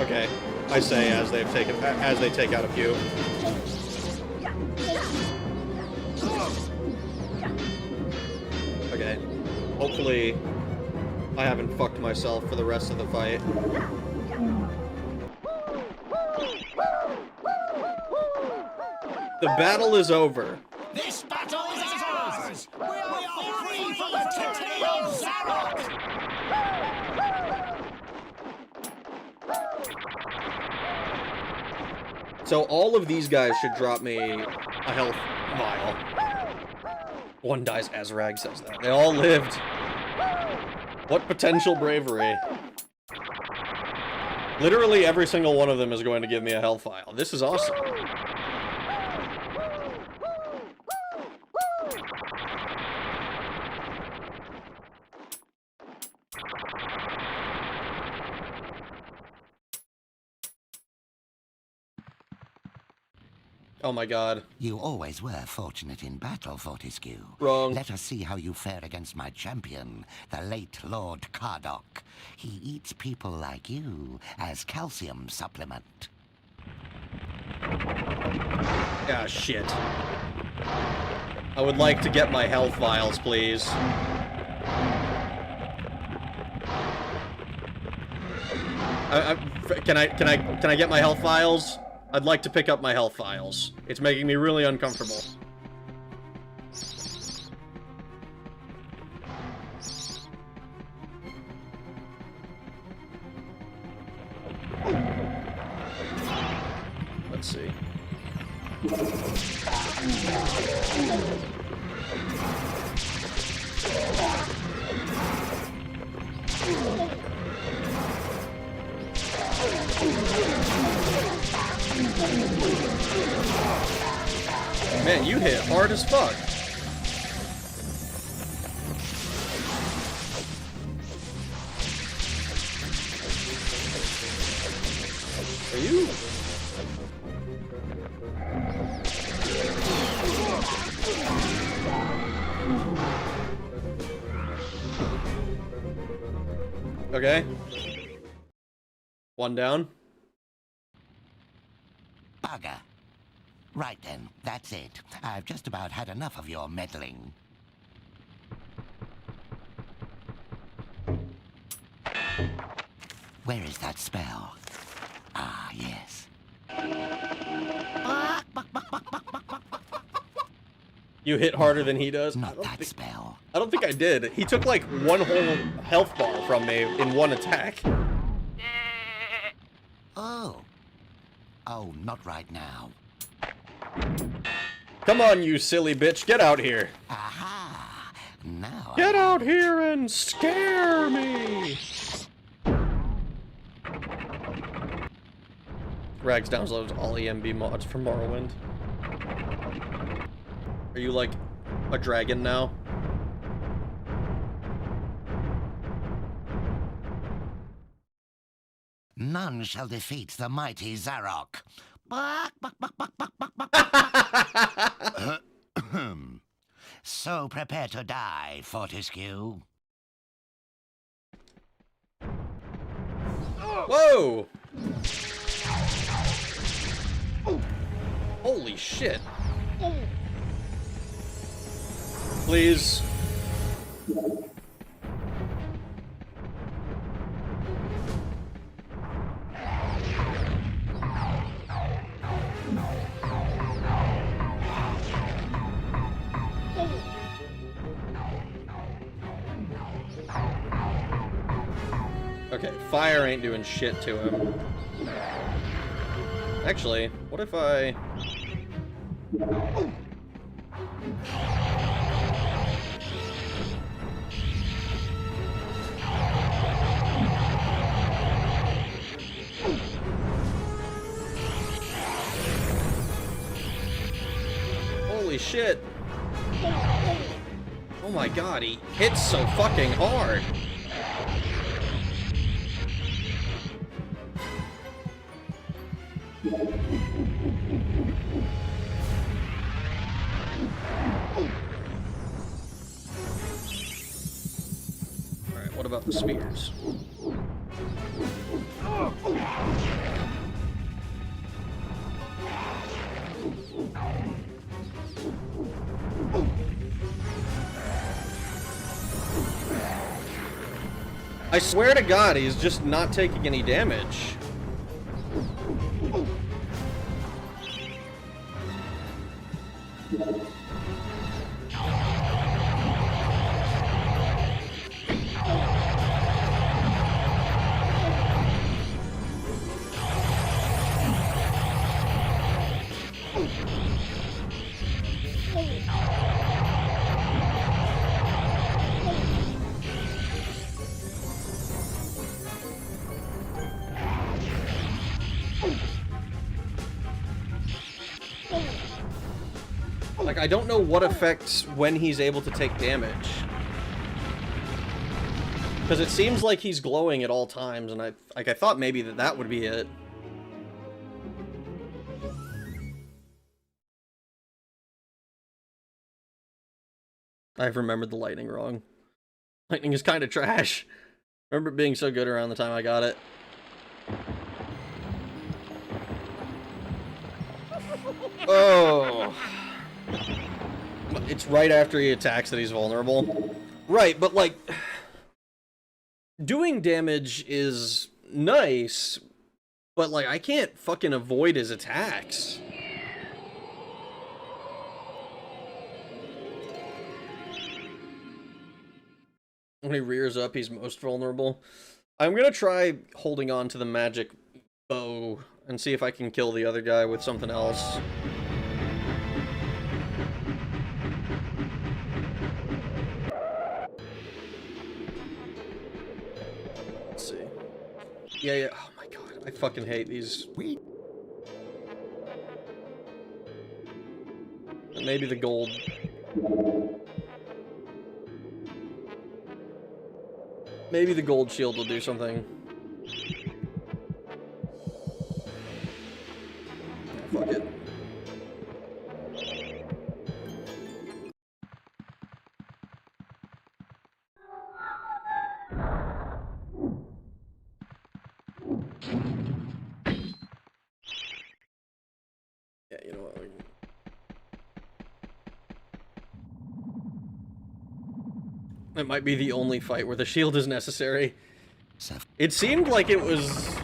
Okay, I say as they take out a few. Okay, hopefully I haven't fucked myself for the rest of the fight. The battle is over. This battle is ours! We are free from the tyranny of Zarok! So all of these guys should drop me a health vial. One dies, Azrag says that. They all lived. What potential bravery. Literally every single one of them is going to give me a health vial. This is awesome. Oh my god. You always were fortunate in battle, Fortescue. Wrong. Let us see how you fare against my champion, the late Lord Cardock. He eats people like you as calcium supplement. Ah, shit. I would like to get my health vials, please. Can I get my health vials? I'd like to pick up my health vials. It's making me really uncomfortable. Let's see. Man, you hit hard as fuck. Are you? Okay. One down. Bugger. Right then, that's it. I've just about had enough of your meddling. Where is that spell? Ah, yes. You hit harder than he does? Not that spell. I don't think I did. He took like one whole health bar from me in one attack. Oh. Oh, not right now. Come on, you silly bitch. Get out here. Aha! Now Get out here and scare me! Rags downloads all EMB mods from Morrowind. Are you like a dragon now? None shall defeat the mighty Zarok. So prepare to die, Fortescue. Whoa! Holy shit. Please. Okay, fire ain't doing shit to him. Actually, what if I... Holy shit! Oh my god, he hits so fucking hard! Alright, what about the spears? I swear to God, he's just not taking any damage. Like, I don't know what affects when he's able to take damage. Because it seems like he's glowing at all times, and I thought maybe that would be it. I've remembered the lightning wrong. Lightning is kind of trash. I remember it being so good around the time I got it. Oh. It's right after he attacks that he's vulnerable. Right, but like, doing damage is nice, but like, I can't fucking avoid his attacks. When he rears up, he's most vulnerable. I'm gonna try holding on to the magic bow and see if I can kill the other guy with something else. Let's see. Yeah. Oh my god, I fucking hate these. Maybe the gold. Maybe the gold shield will do something. Fuck it. Yeah, you know what? It might be the only fight where the shield is necessary. It seemed like it was...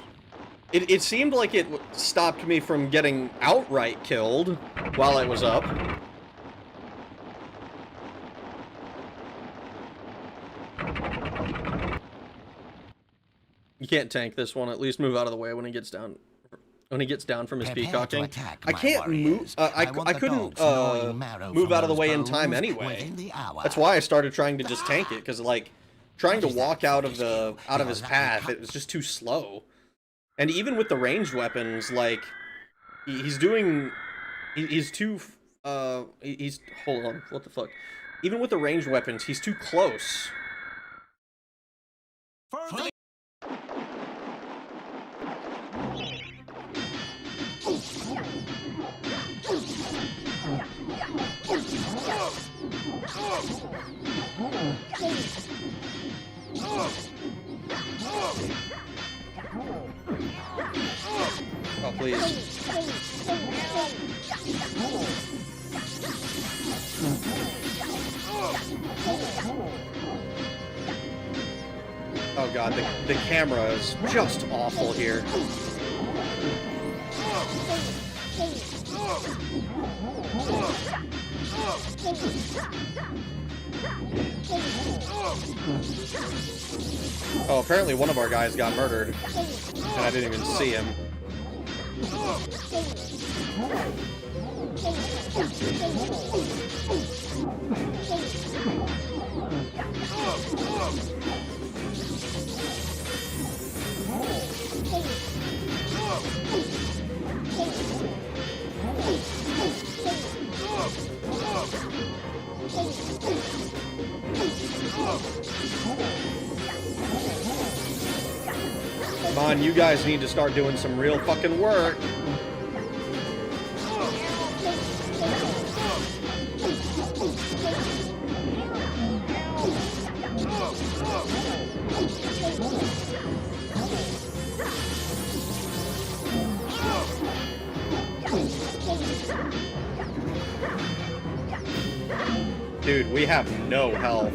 It seemed like it stopped me from getting outright killed while I was up. You can't tank this one. At least move out of the way when he gets down. When he gets down from his peacocking. I can't move. I couldn't move out of the way in time anyway. That's why I started trying to just tank it, because like trying to walk out of his path, it was just too slow. And even with the ranged weapons, like he's too hold on, what the fuck? Even with the ranged weapons, he's too close. Oh, please. Oh god, the camera is just awful here. Oh, apparently one of our guys got murdered, and I didn't even see him. Come on, you guys need to start doing some real fucking work. Dude, we have no health.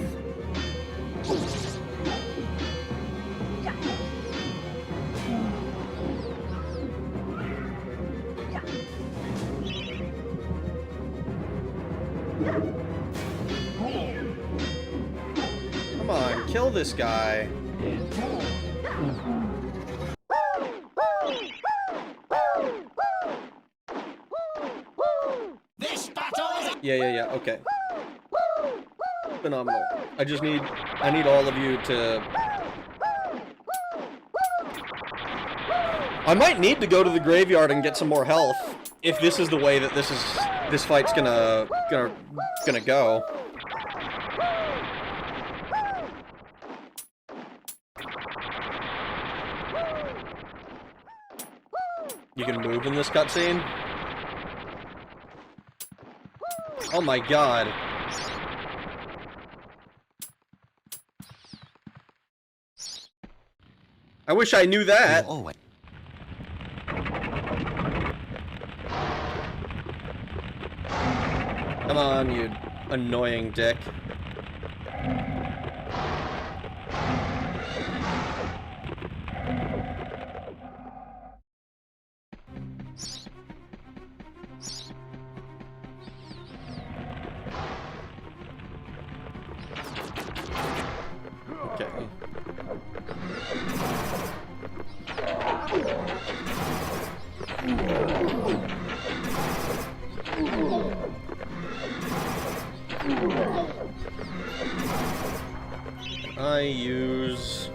Come on, kill this guy. Yeah, okay. Phenomenal. I need all of you to... I might need to go to the graveyard and get some more health if this is the way that this fight's gonna go. You can move in this cutscene? Oh my god. I wish I knew that. Oh, Come on, you annoying dick. Okay. I use...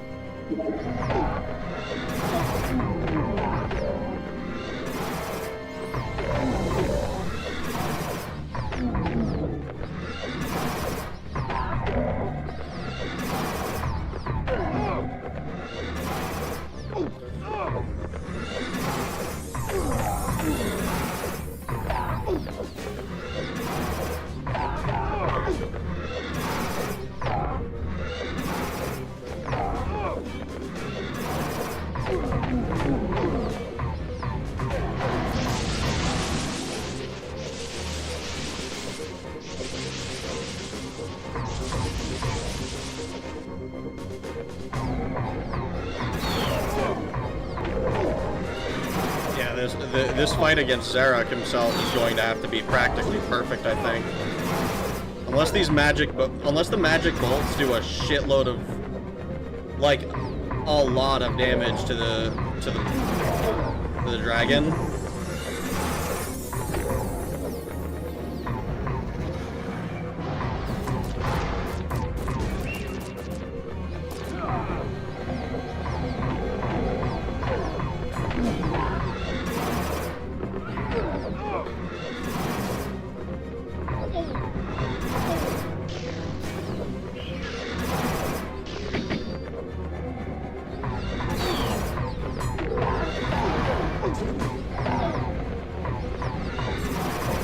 This fight against Zarok himself is going to have to be practically perfect, I think. Unless the magic bolts do a shitload of, like, a lot of damage to the dragon.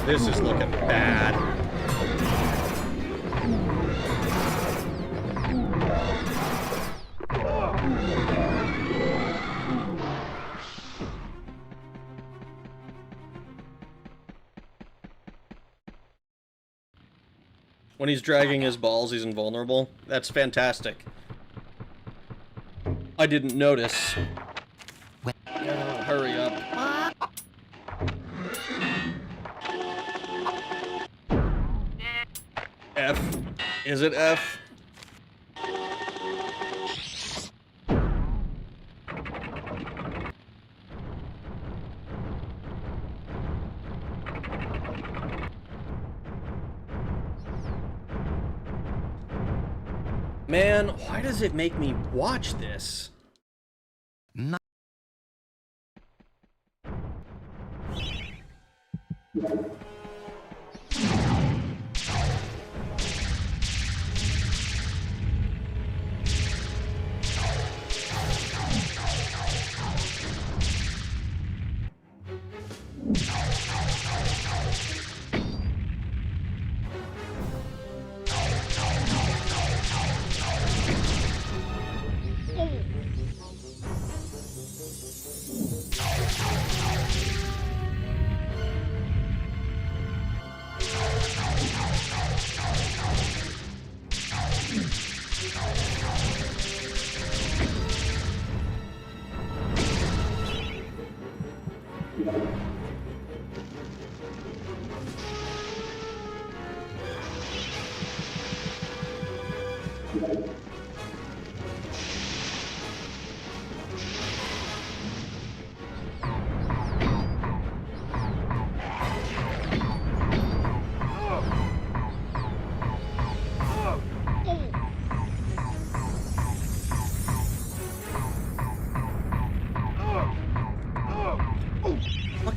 This is looking bad. When he's dragging his balls, he's invulnerable. That's fantastic. I didn't notice. Hurry up. F. Is it F? Man, why does it make me watch this?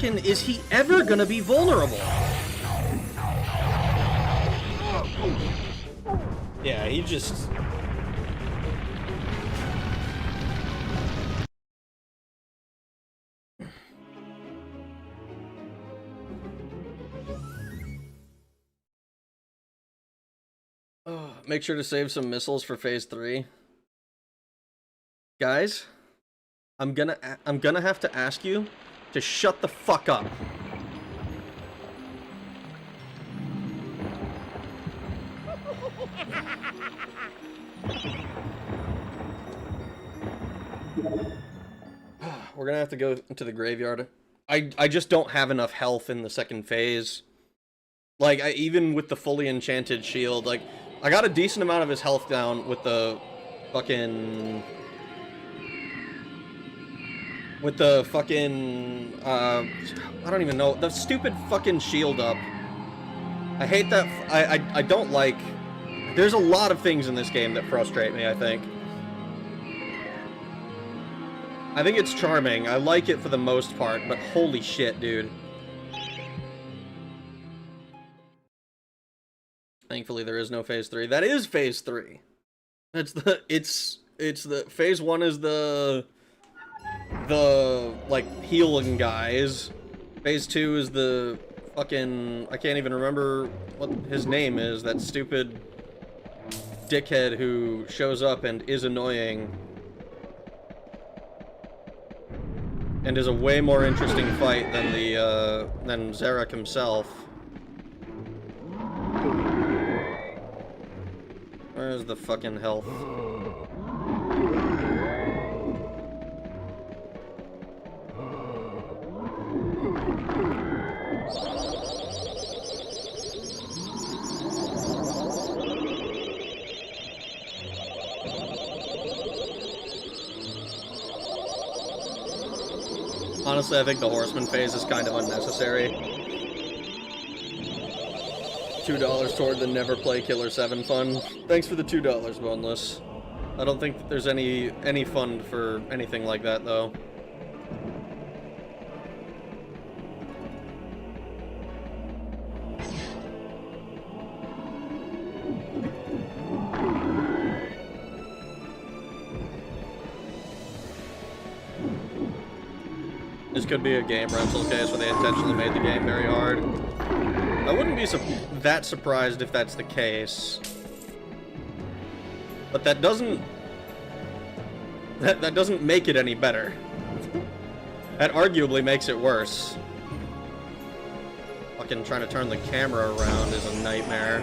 fucking... Is he ever gonna be vulnerable? Yeah, he just... Make sure to save some missiles for phase 3. Guys, I'm gonna have to ask you to shut the fuck up. We're gonna have to go into the graveyard. I just don't have enough health in the second phase. Like, even with the fully enchanted shield, like, I got a decent amount of his health down with the fucking... With the fucking... I don't even know. The stupid fucking shield up. I hate that... I don't like... There's a lot of things in this game that frustrate me, I think. I think it's charming. I like it for the most part, but holy shit, dude. Thankfully, there is no phase 3. That is phase 3. It's the phase 1 is the like healing guys. Phase 2 is the fucking, I can't even remember what his name is. That stupid dickhead who shows up and is annoying. And is a way more interesting fight than the than Zarek himself. Where's the fucking health? Honestly, I think the Horseman phase is kind of unnecessary. $2 toward the Never Play Killer 7 fund. Thanks for the $2, Boneless. I don't think that there's any fund for anything like that, though. This could be a game rental case where they intentionally made the game very hard. I wouldn't be that surprised if that's the case. But that doesn't make it any better. That arguably makes it worse. Fucking trying to turn the camera around is a nightmare.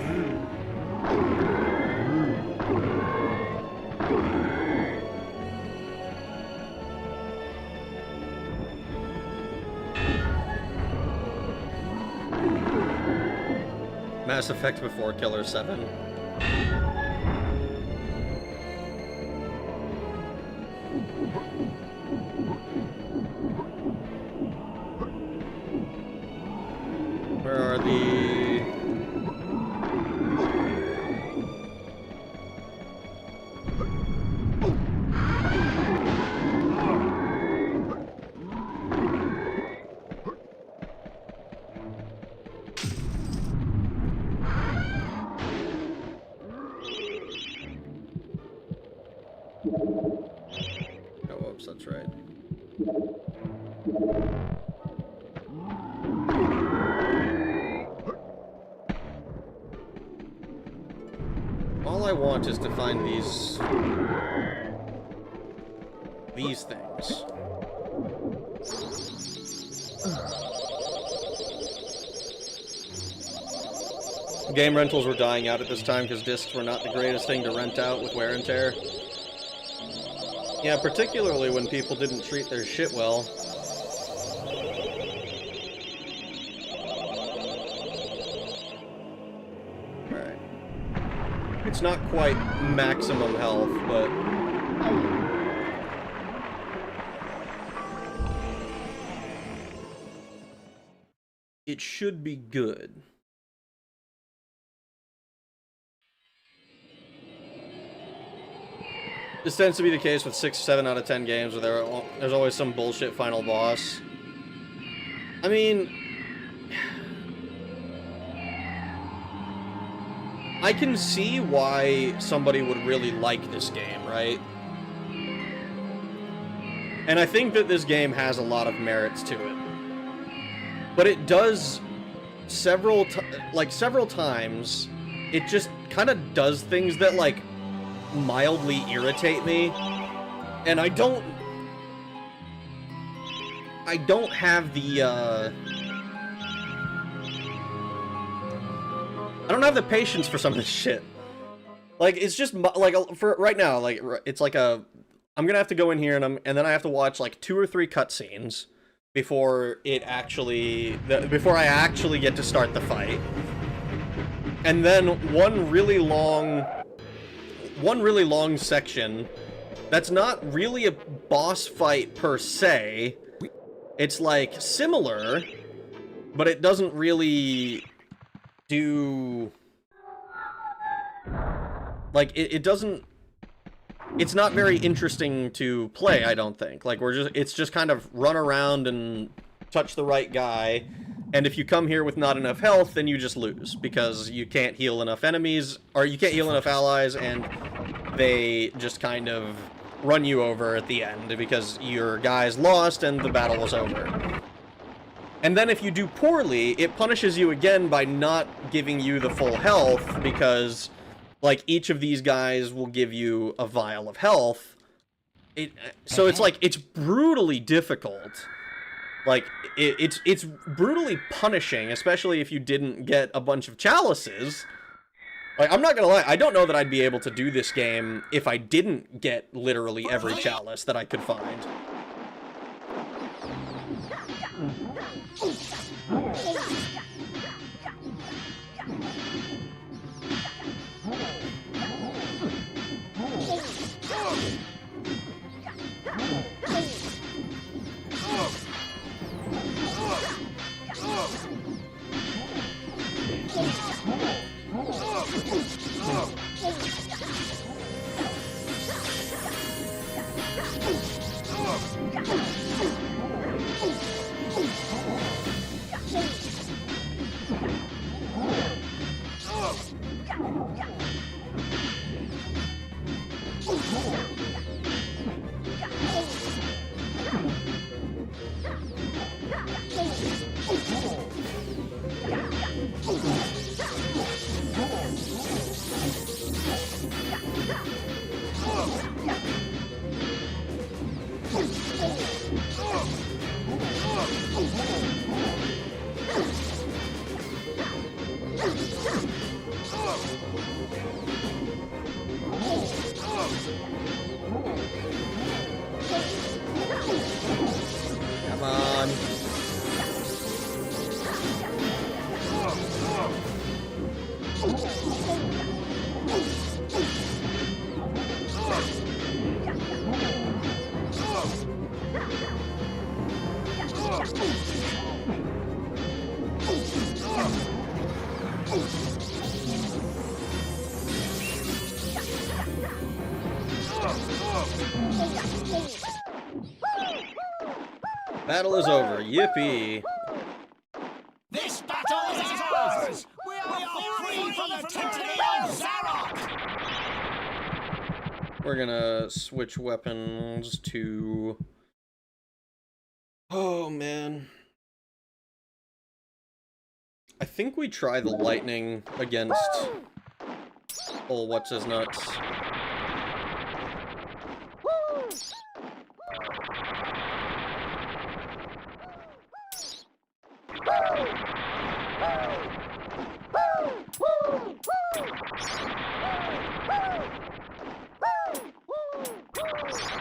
Mass Effect before Killer 7. Where are the... That's right. All I want is to find these things. Game rentals were dying out at this time because discs were not the greatest thing to rent out with wear and tear. Yeah, particularly when people didn't treat their shit well. Alright. It's not quite maximum health, but... it should be good. This tends to be the case with 6 or 7 out of 10 games where there's always some bullshit final boss. I mean, I can see why somebody would really like this game, right? And I think that this game has a lot of merits to it. But it does several times, it just kind of does things that, like, mildly irritate me. And I don't have the, I don't have the patience for some of this shit. Like, it's just, like, for right now, like, it's like a, I'm gonna have to go in here and then I have to watch, like, 2 or 3 cutscenes before it actually, before I actually get to start the fight. And then one really long section that's not really a boss fight per se. It's, like, similar, but it doesn't really do... Like, it doesn't... It's not very interesting to play, I don't think. Like, it's just kind of run around and touch the right guy, and if you come here with not enough health, then you just lose, because you can't heal enough enemies, or you can't heal enough allies, and they just kind of run you over at the end, because your guy's lost and the battle was over. And then if you do poorly, it punishes you again by not giving you the full health, because, like, each of these guys will give you a vial of health. So it's, like, it's brutally difficult. Like, it's brutally punishing, especially if you didn't get a bunch of chalices. Like, I'm not gonna lie, I don't know that I'd be able to do this game if I didn't get literally every chalice that I could find. Come on. Battle is over. Yippee. This battle is ours! We are free from the tyranny of Zarok! We're gonna switch weapons to... Oh, man. I think we try the lightning against... Oh, what's his nuts?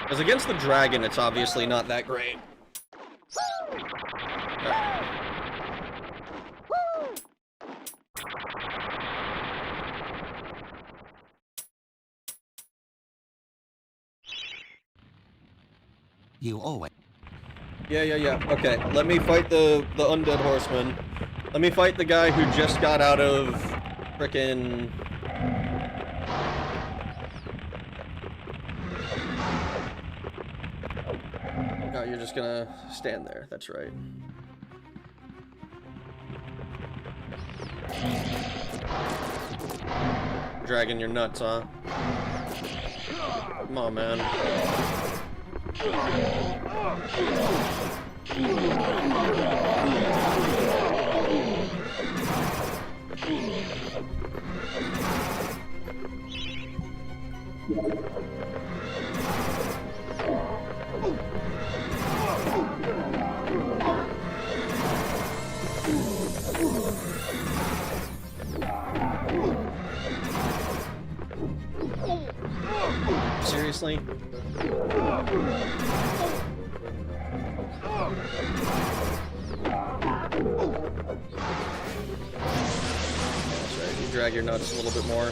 Because against the dragon, it's obviously not that great. You always... Yeah. Okay, let me fight the undead horseman. Let me fight the guy who just got out of frickin'... Oh, you're just gonna stand there. That's right. Dragging your nuts, huh? Come on, man. Seriously? That's right, you drag your nuts a little bit more.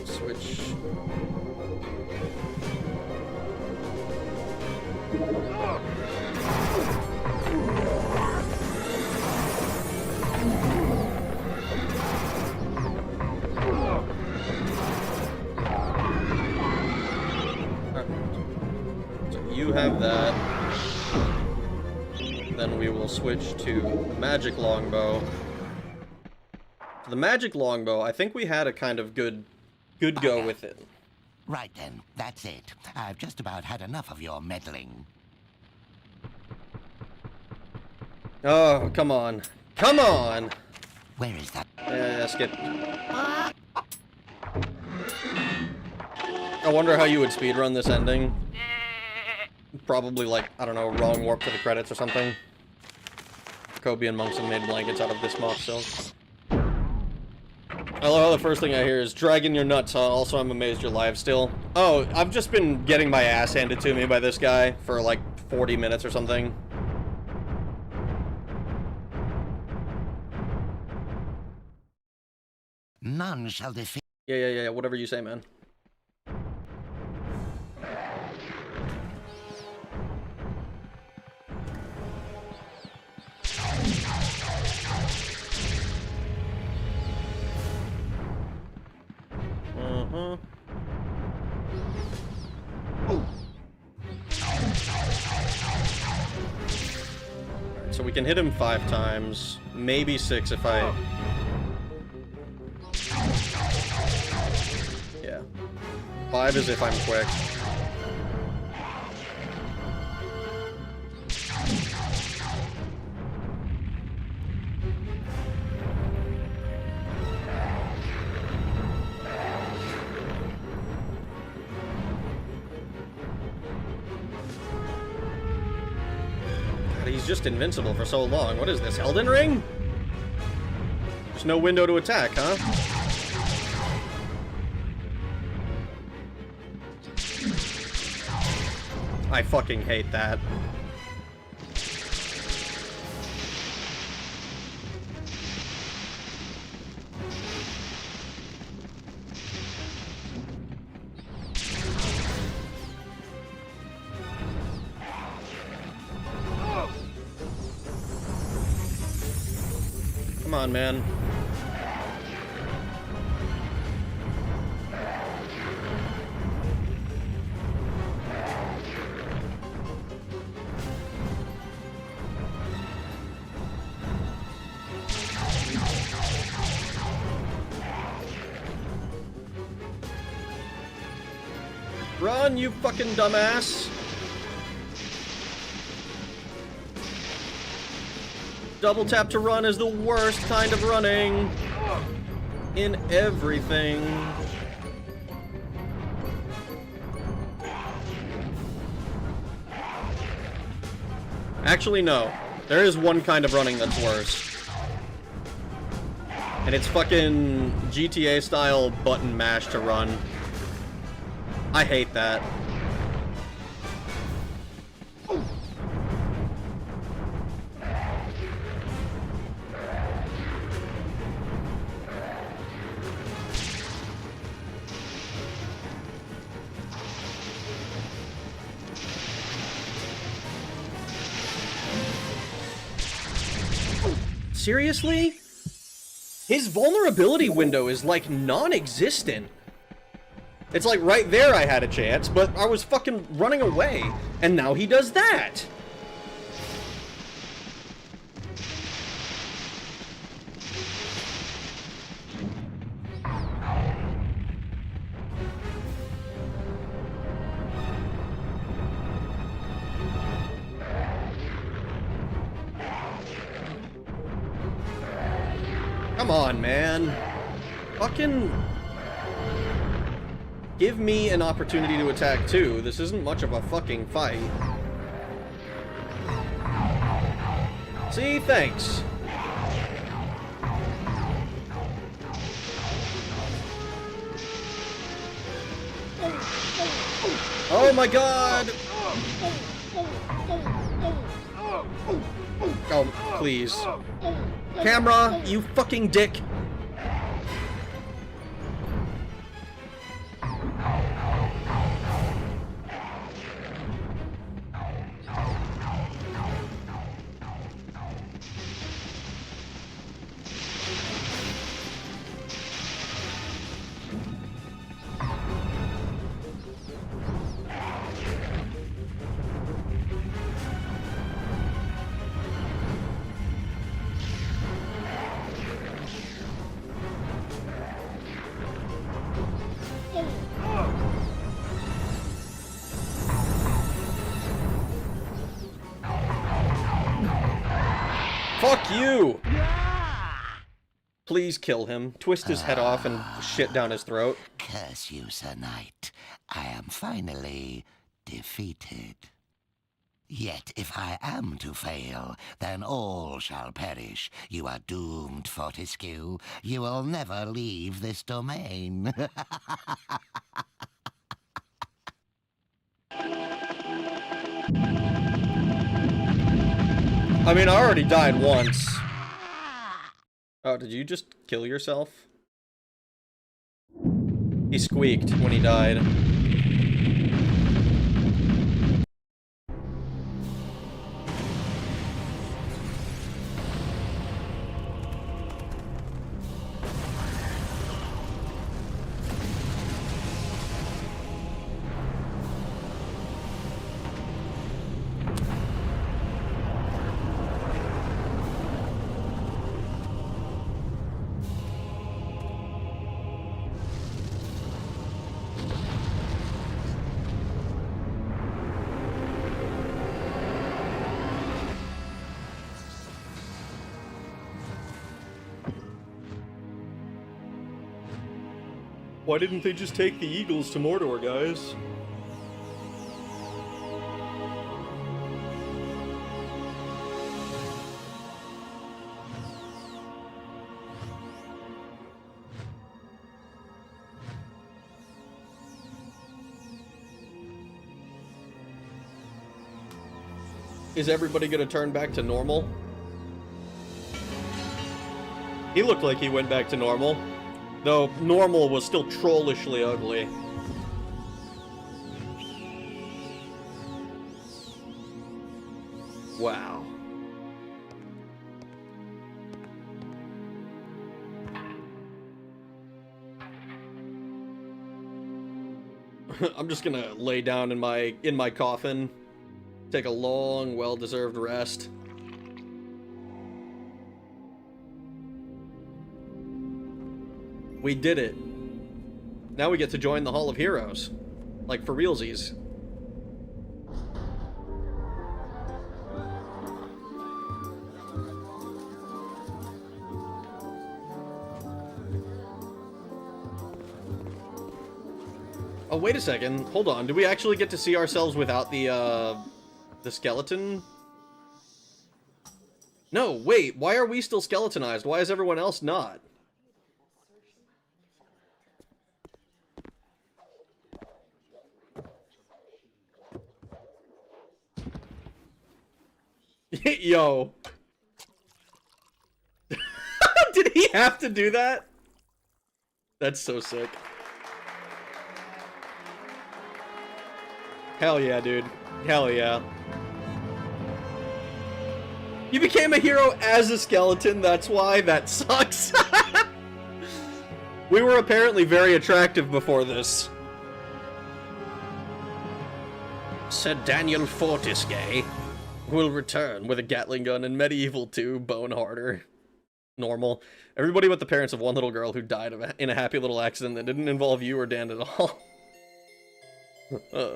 Switch. So you have that. Then we will switch to magic longbow. For the magic longbow, I think we had a kind of good go with it. Right then, that's it. I've just about had enough of your meddling. Oh, come on. Come on! Where is that? Skip. I wonder how you would speedrun this ending. Probably like, I don't know, wrong warp to the credits or something. Kobe and Monkson made blankets out of this moth silk. I love how the first thing I hear is dragging your nuts, huh? Also, I'm amazed you're live still. Oh, I've just been getting my ass handed to me by this guy for like 40 minutes or something. None shall defeat. Yeah, whatever you say, man. Alright, so we can hit him 5 times, maybe 6 if I... Yeah. 5 is if I'm quick. He's just invincible for so long. What is this, Elden Ring? There's no window to attack, huh? I fucking hate that. Come on, man. Run, you fucking dumbass! Double tap to run is the worst kind of running in everything. Actually, no. There is one kind of running that's worse. And it's fucking GTA style button mash to run. I hate that. Seriously? His vulnerability window is like non-existent. It's like right there I had a chance, but I was fucking running away, and now he does that. Come on, man. Fucking give me an opportunity to attack too. This isn't much of a fucking fight. See, thanks. Oh my god! Oh, please. Camera, you fucking dick! Fuck you! Please kill him. Twist his head off and shit down his throat. Curse you, Sir Knight. I am finally defeated. Yet if I am to fail, then all shall perish. You are doomed, Fortescue. You will never leave this domain. I mean, I already died once. Oh, did you just kill yourself? He squeaked when he died. Why didn't they just take the Eagles to Mordor, guys? Is everybody gonna turn back to normal? He looked like he went back to normal. Though normal was still trollishly ugly. Wow. I'm just gonna lay down in my coffin, take a long, well-deserved rest. We did it. Now we get to join the Hall of Heroes. Like, for realsies. Oh, wait a second. Hold on. Do we actually get to see ourselves without the skeleton? No, wait. Why are we still skeletonized? Why is everyone else not? Yo. Did he have to do that? That's so sick. Hell yeah, dude. Hell yeah. You became a hero as a skeleton, that's why? That sucks. We were apparently very attractive before this. Sir Daniel Fortescue Will return with a Gatling gun in MediEvil 2, bone harder. Normal. Everybody but the parents of one little girl who died in a happy little accident that didn't involve you or Dan at all.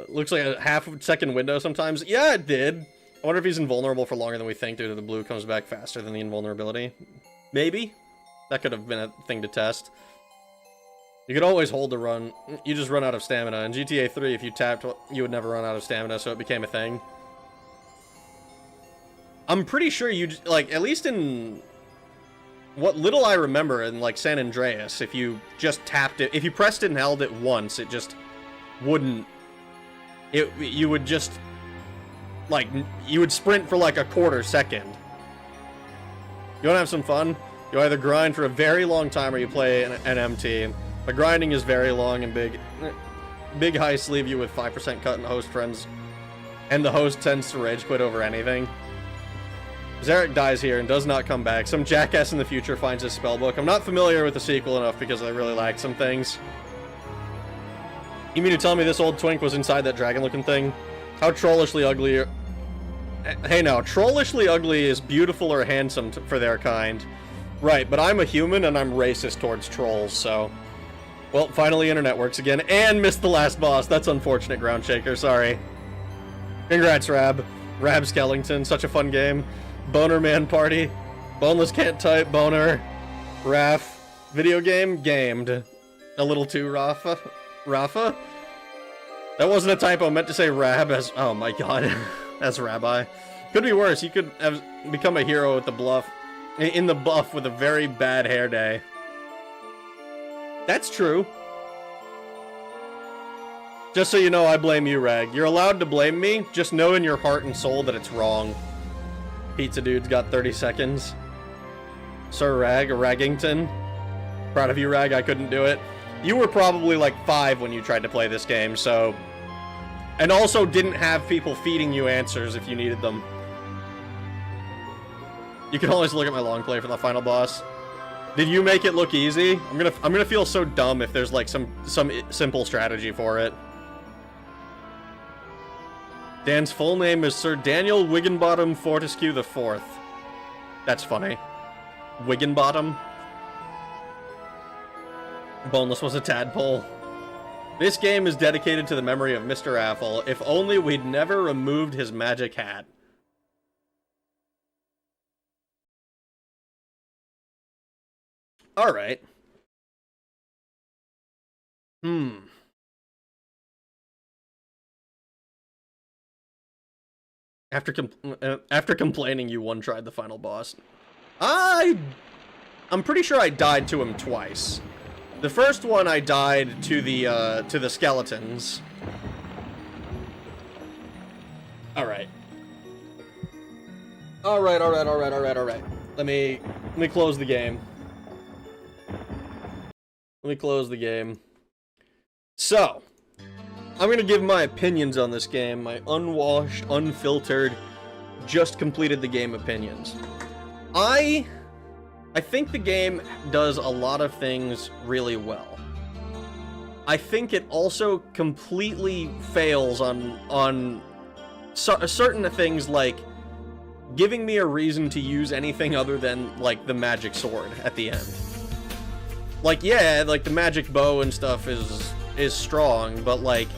Looks like a half-second window sometimes. Yeah, it did. I wonder if he's invulnerable for longer than we think due to the blue comes back faster than the invulnerability. Maybe. That could have been a thing to test. You could always hold the run. You just run out of stamina. In GTA 3, if you tapped, you would never run out of stamina, so it became a thing. I'm pretty sure you, like, at least in what little I remember in, like, San Andreas, if you just tapped it, if you pressed it and held it once, it just wouldn't, you would just, like, you would sprint for, like, a quarter second. You wanna have some fun? You either grind for a very long time or you play an MT. The grinding is very long and big. Big heists leave you with 5% cut and host friends, and the host tends to rage quit over anything. Zarek dies here and does not come back. Some jackass in the future finds his spellbook. I'm not familiar with the sequel enough because I really liked some things. You mean to tell me this old twink was inside that dragon-looking thing? How trollishly ugly... Hey now, trollishly ugly is beautiful or handsome for their kind. Right, but I'm a human and I'm racist towards trolls, so... Well, finally internet works again, and missed the last boss. That's unfortunate, Groundshaker, sorry. Congrats, Rab. Rab Skellington, such a fun game. Boner Man Party. Boneless Can't Type, Boner. Raf. Video game, gamed. A little too Rafa. Rafa? That wasn't a typo, I meant to say Rab as... Oh my god. As Rabbi. Could be worse, you could have become a hero at the bluff. In the buff with a very bad hair day. That's true. Just so you know, I blame you, Rag. You're allowed to blame me, just know in your heart and soul that it's wrong. Pizza Dude's got 30 seconds. Sir Rag, Raggington. Proud of you, Rag, I couldn't do it. You were probably like 5 when you tried to play this game, so... And also didn't have people feeding you answers if you needed them. You can always look at my long play for the final boss. Did you make it look easy? I'm gonna feel so dumb if there's like some simple strategy for it. Dan's full name is Sir Daniel Wigginbottom Fortescue IV. That's funny. Wigginbottom. Boneless was a tadpole. This game is dedicated to the memory of Mr. Apple. If only we'd never removed his magic hat. Alright. After complaining, you one-tried the final boss. I'm pretty sure I died to him twice. The first one I died to the skeletons. Alright. Alright. Let me close the game. Let me close the game. So, I'm gonna give my opinions on this game, my unwashed, unfiltered, just completed the game opinions. I think the game does a lot of things really well. I think it also completely fails on certain things, like giving me a reason to use anything other than, like, the magic sword at the end. Like, yeah, like, the magic bow and stuff is strong, but, like,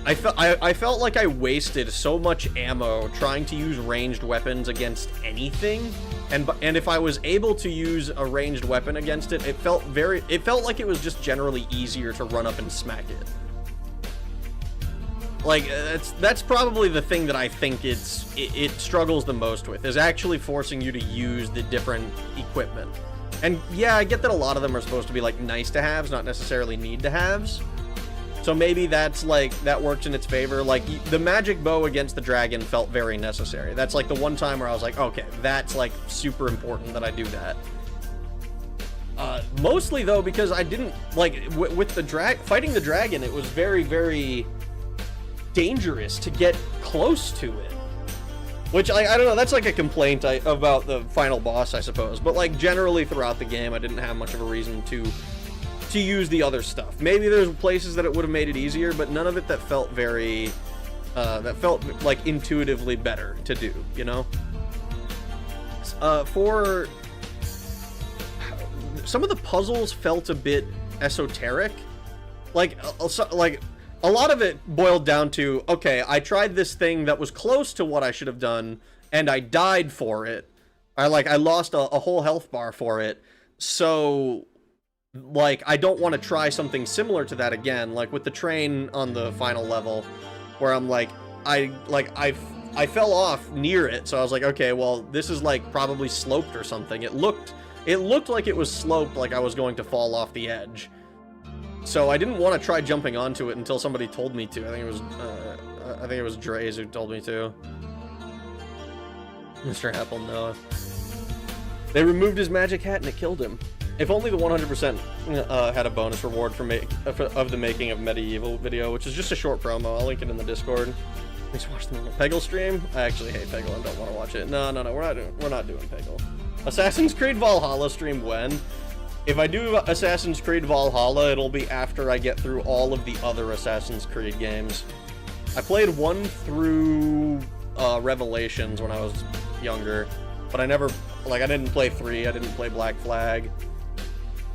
I felt like I wasted so much ammo trying to use ranged weapons against anything, and if I was able to use a ranged weapon against it, it felt like it was just generally easier to run up and smack it. Like, that's probably the thing that I think it struggles the most with, is actually forcing you to use the different equipment. And yeah, I get that a lot of them are supposed to be like nice to haves, not necessarily need to haves. So maybe that's like, that works in its favor. Like, the magic bow against the dragon felt very necessary. That's like the one time where I was like, okay, that's like super important that I do that. Mostly though, because I didn't, like, with the fighting the dragon, it was very, very dangerous to get close to it. Which, I don't know, that's like a complaint about the final boss, I suppose. But, like, generally throughout the game, I didn't have much of a reason to to use the other stuff. Maybe there's places that it would have made it easier, but none of it that felt very, that felt like intuitively better to do, you know? For some of the puzzles felt a bit esoteric. Like a lot of it boiled down to, okay, I tried this thing that was close to what I should have done, and I died for it. I lost a whole health bar for it. So, like, I don't want to try something similar to that again. Like with the train on the final level, where I'm like, I fell off near it, so I was like, okay, well, this is like probably sloped or something. It looked like it was sloped, like I was going to fall off the edge. So I didn't want to try jumping onto it until somebody told me to. I think it was Dre's who told me to. Mr. Apple, no. They removed his magic hat and it killed him. If only the 100% had a bonus reward for of the making of MediEvil video, which is just a short promo. I'll link it in the Discord. Let's watch the Peggle stream. I actually hate Peggle and don't want to watch it. No, we're not doing Peggle. Assassin's Creed Valhalla stream when? If I do Assassin's Creed Valhalla, it'll be after I get through all of the other Assassin's Creed games. I played 1 through Revelations when I was younger, but I never, like, I didn't play 3, I didn't play Black Flag.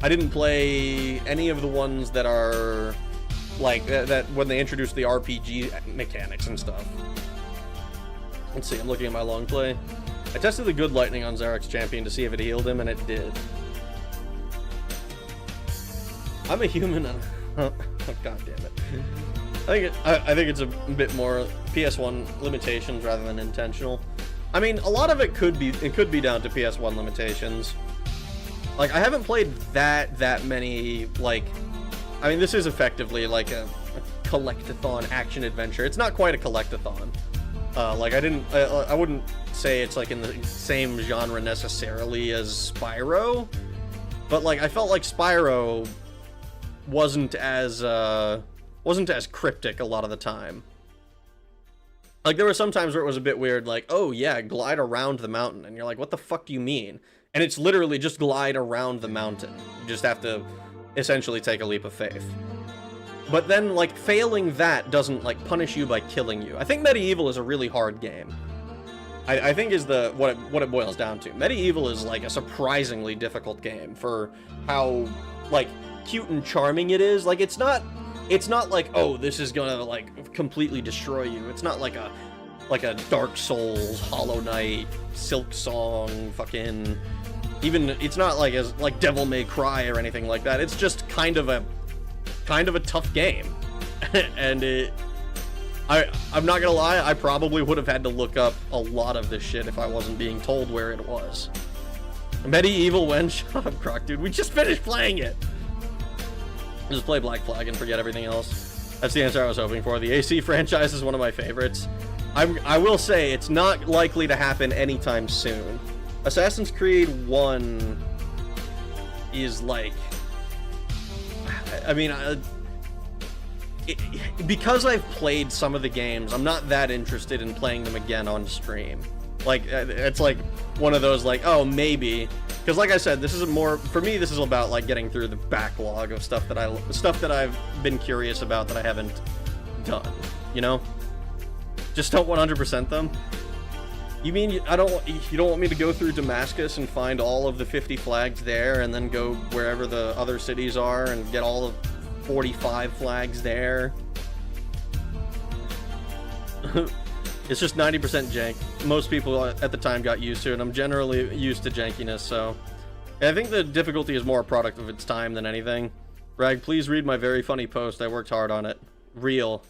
I didn't play any of the ones that are, like, that when they introduced the RPG mechanics and stuff. Let's see, I'm looking at my long play. I tested the good lightning on Zarek's champion to see if it healed him, and it did. I'm a human. Oh, god damn it. I think it's a bit more PS1 limitations rather than intentional. I mean, a lot of it could be down to PS1 limitations. Like, I haven't played that many, like, I mean, this is effectively like a collectathon action adventure. It's not quite a collectathon. Like, I wouldn't say it's like in the same genre necessarily as Spyro, but like I felt like Spyro wasn't as cryptic a lot of the time. Like, there were some times where it was a bit weird, like, oh yeah, glide around the mountain, and you're like, what the fuck do you mean? And it's literally just glide around the mountain. You just have to essentially take a leap of faith. But then, like, failing that doesn't, like, punish you by killing you. I think MediEvil is a really hard game. I think is what it boils down to. MediEvil is, like, a surprisingly difficult game for how, like, cute and charming it is. Like, it's not like, oh, this is gonna, like, completely destroy you. It's not like a Dark Souls, Hollow Knight, Silk Song, fucking... Even, it's not like as, like, Devil May Cry or anything like that. It's just kind of a tough game. And I'm not gonna lie, I probably would have had to look up a lot of this shit if I wasn't being told where it was. MediEvil when? Shut up, Croc, dude. We just finished playing it! Just play Black Flag and forget everything else. That's the answer I was hoping for. The AC franchise is one of my favorites. I will say, it's not likely to happen anytime soon. Assassin's Creed 1 is like... I mean, because I've played some of the games, I'm not that interested in playing them again on stream. Like, it's like one of those, like, oh, maybe. Because like I said, this is more, for me, this is about, like, getting through the backlog of stuff that I've been curious about that I haven't done, you know? Just don't 100% them. You mean you don't want me to go through Damascus and find all of the 50 flags there and then go wherever the other cities are and get all of 45 flags there? It's just 90% jank. Most people at the time got used to it, and I'm generally used to jankiness, so... I think the difficulty is more a product of its time than anything. Rag, please read my very funny post. I worked hard on it. Real.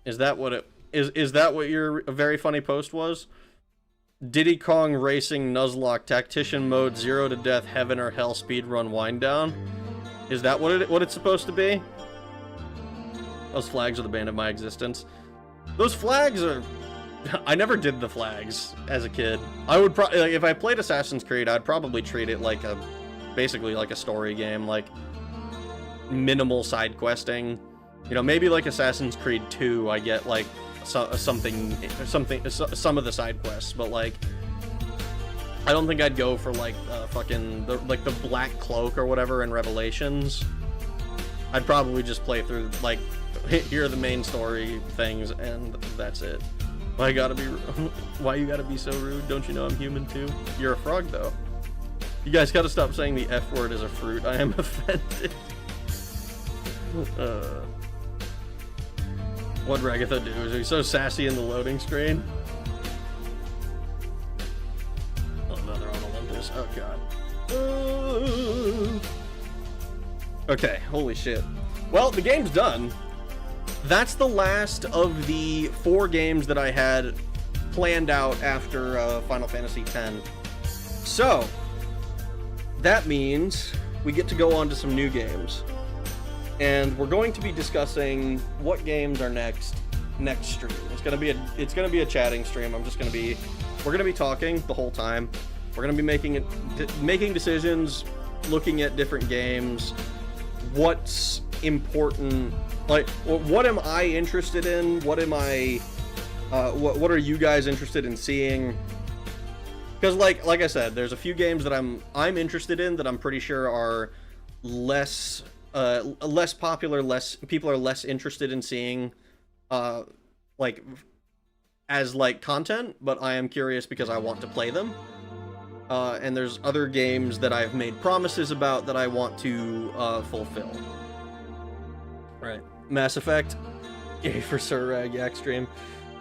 Is that what it... Is that what your very funny post was? Diddy Kong Racing Nuzlocke Tactician Mode 0 to Death Heaven or Hell Speedrun Wind Down? Is that what it's supposed to be? Those flags are the bane of my existence. Those flags are... I never did the flags as a kid. I would probably... Like, if I played Assassin's Creed, I'd probably treat it like a... Basically like a story game, like... Minimal side questing. You know, maybe like Assassin's Creed 2, I get like... some of the side quests, but like I don't think I'd go for like fucking the Black Cloak or whatever in Revelations. I'd probably just play through, like, here are the main story things, and that's it. Why you gotta be so rude? Don't you know I'm human too? You're a frog, though. You guys gotta stop saying the F word as a fruit. I am offended. What'd Ragatha do? Is he so sassy in the loading screen? Oh no, they're on Olympus. Oh god. Okay, holy shit. Well, the game's done. That's the last of the 4 games that I had planned out after Final Fantasy X. So, that means we get to go on to some new games. And we're going to be discussing what games are next stream. It's gonna be a chatting stream. We're gonna be talking the whole time. We're gonna be making decisions, looking at different games, what's important, like what am I interested in? What are you guys interested in seeing? Because like I said, there's a few games that I'm interested in that I'm pretty sure are less popular, people are less interested in seeing like as like content, but I am curious because I want to play them. And there's other games that I've made promises about that I want to fulfill. Right. Mass Effect. Yay for Sir Ragyak stream.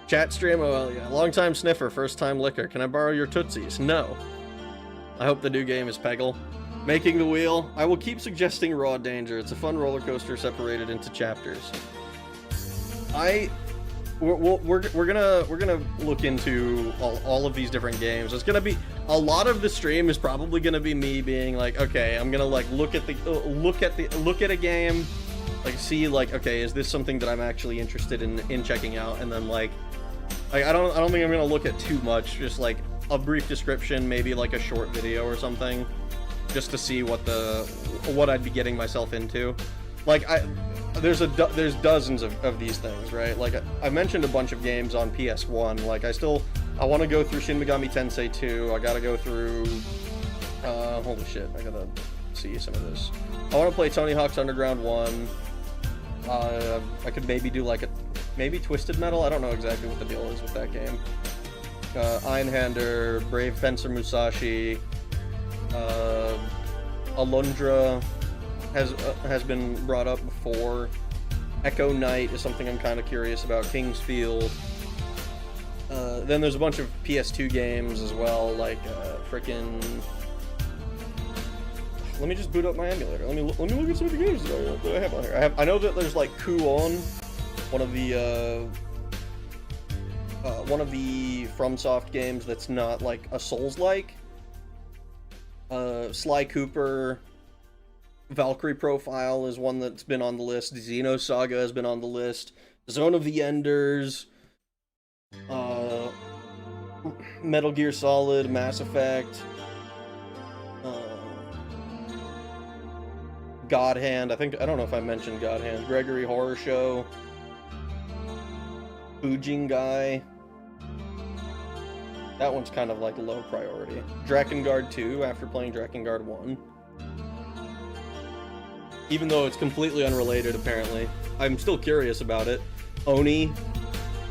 Chat stream, oh well, yeah. Long time sniffer, first time licker. Can I borrow your Tootsies? No. I hope the new game is Peggle. Making the Wheel. I will keep suggesting Raw Danger. It's a fun roller coaster separated into chapters. We're gonna look into all of these different games. It's gonna be a lot of the stream is probably gonna be me being like, okay, I'm gonna like look at a game, like see like, okay, is this something that I'm actually interested in checking out? And then like I don't think I'm gonna look at too much. Just like a brief description, maybe like a short video or something, just to see what I'd be getting myself into. Like there's dozens of these things, right? Like I mentioned a bunch of games on PS1. Like I want to go through Shin Megami Tensei 2. I gotta go through holy shit, I gotta see some of this. I want to play Tony Hawk's Underground 1. I could maybe do like maybe Twisted Metal. I don't know exactly what the deal is with that game. Einhander, Brave Fencer Musashi, Alundra has been brought up before. Echo Knight is something I'm kind of curious about. Kingsfield. Then there's a bunch of PS2 games as well, like frickin'. Let me just boot up my emulator. Let me look at some of the games that I have on here. I know that there's like Kuon, one of the FromSoft games that's not like a Souls-like. Sly Cooper, Valkyrie Profile is one that's been on the list. Xenosaga has been on the list. Zone of the Enders, Metal Gear Solid, Mass Effect, God Hand. I don't know if I mentioned God Hand. Gregory Horror Show, Fujin Guy. That one's kind of like low priority. Drakengard 2 after playing Drakengard 1. Even though it's completely unrelated, apparently. I'm still curious about it. Oni.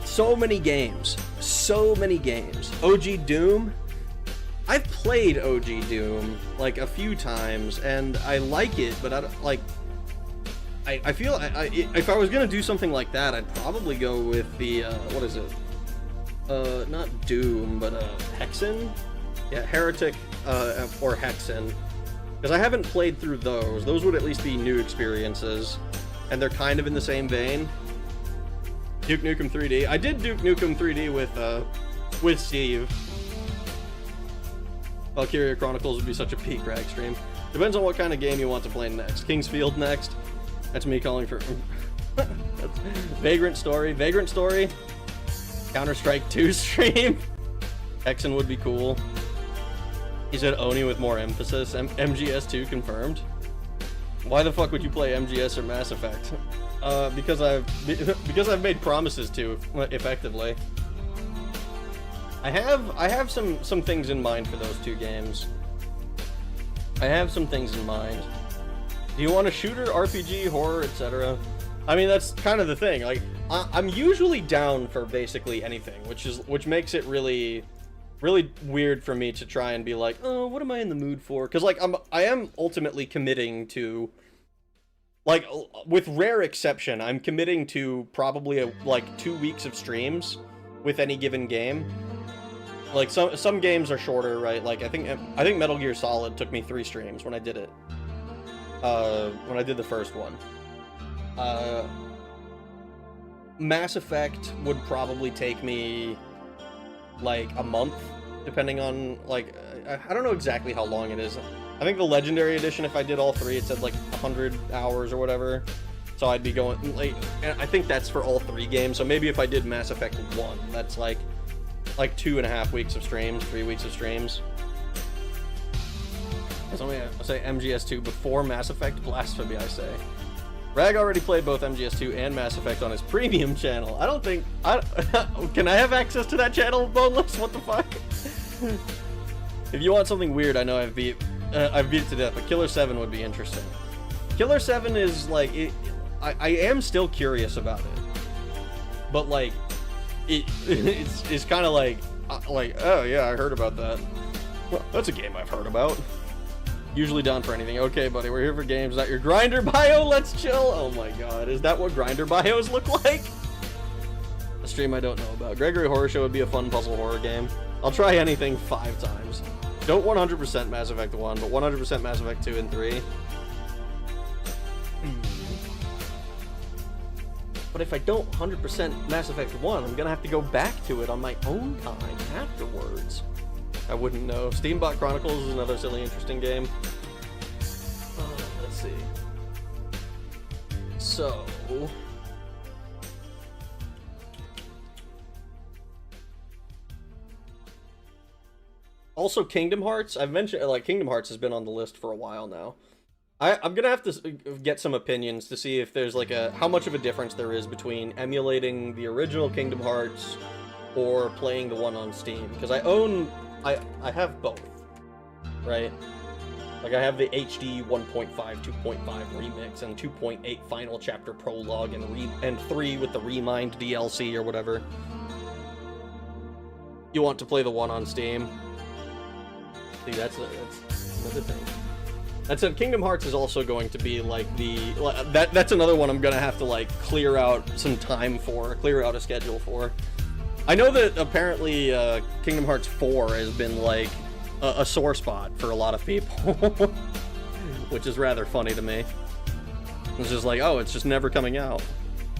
So many games. So many games. OG Doom. I've played OG Doom, like, a few times, and I like it, but I feel if I was gonna do something like that, I'd probably go with the, what is it? Not Doom, but, Hexen? Yeah, Heretic, or Hexen. Because I haven't played through those. Those would at least be new experiences, and they're kind of in the same vein. Duke Nukem 3D. I did Duke Nukem 3D with Steve. Valkyria Chronicles would be such a peak rag stream. Depends on what kind of game you want to play next. Kingsfield next. That's me calling for... That's Vagrant Story. Vagrant Story. Counter-Strike 2 stream. Hexen would be cool. He said Oni with more emphasis. MGS2 confirmed. Why the fuck would you play MGS or Mass Effect? Because I've made promises to, effectively. I have some things in mind for those two games. I have some things in mind. Do you want a shooter, RPG, horror, etc.? I mean, that's kind of the thing. Like, I'm usually down for basically anything, which makes it really weird for me to try and be like, oh, what am I in the mood for? Because like I am ultimately committing to, like, with rare exception, I'm committing to probably like 2 weeks of streams with any given game. Like some games are shorter, right? Like I think Metal Gear Solid took me 3 streams when I did it. When I did the first one. Mass Effect would probably take me like a month, depending on, like, I don't know exactly how long it is. I think the Legendary Edition, if I did all 3, it said like 100 hours or whatever. So I'd be going, like, and I think that's for all 3 games. So maybe if I did Mass Effect 1, that's like 2.5 weeks of streams, 3 weeks of streams. So I say MGS2 before Mass Effect. Blasphemy, I say. Rag already played both MGS2 and Mass Effect on his premium channel. I don't think... Can I have access to that channel, Boneless? What the fuck? If you want something weird, I know I've beat it to death, but Killer 7 would be interesting. Killer 7 is, like... I am still curious about it. But, like... It's kind of like, oh yeah, I heard about that. Well, that's a game I've heard about. Usually down for anything. Okay, buddy, we're here for games, not your grinder bio. Let's chill. Oh my god, is that what grinder bios look like? A stream I don't know about. Gregory Horror Show would be a fun puzzle horror game. I'll try anything 5 times. Don't 100% Mass Effect 1, but 100% Mass Effect 2 and 3. But if I don't 100% Mass Effect 1, I'm gonna have to go back to it on my own time afterwards. I wouldn't know. Steambot Chronicles is another silly, interesting game. Let's see. So... Also, Kingdom Hearts. I've mentioned, like, Kingdom Hearts has been on the list for a while now. I'm gonna have to get some opinions to see if there's, like, how much of a difference there is between emulating the original Kingdom Hearts or playing the one on Steam. Because I have both, right? Like, I have the HD 1.5, 2.5 remix, and 2.8 final chapter prologue, and 3 with the Remind DLC or whatever. You want to play the one on Steam? See, that's another thing. That said, Kingdom Hearts is also going to be, like, that's another one I'm gonna have to, like, clear out some time for, clear out a schedule for. I know that apparently Kingdom Hearts 4 has been, like, a sore spot for a lot of people, which is rather funny to me. It's just like, oh, it's just never coming out.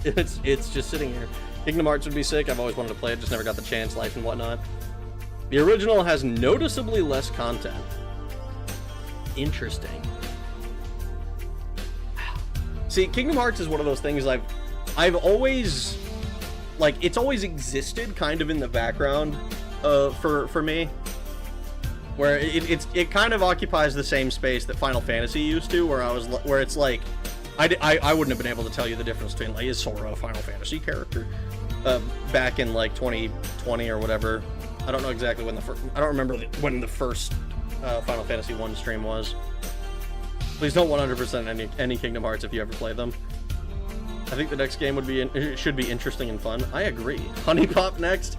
It's just sitting here. Kingdom Hearts would be sick. I've always wanted to play it, just never got the chance, life and whatnot. The original has noticeably less content. Interesting. See, Kingdom Hearts is one of those things I've always... like, it's always existed kind of in the background for me, where it kind of occupies the same space that Final Fantasy used to, where it's like I wouldn't have been able to tell you the difference between, like, is Sora a Final Fantasy character back in, like, 2020 or whatever. I don't know exactly when I don't remember when the first Final Fantasy 1 stream was. Please don't 100% any Kingdom Hearts if you ever play them. I think the next game should be interesting and fun. I agree. Honey Pop next.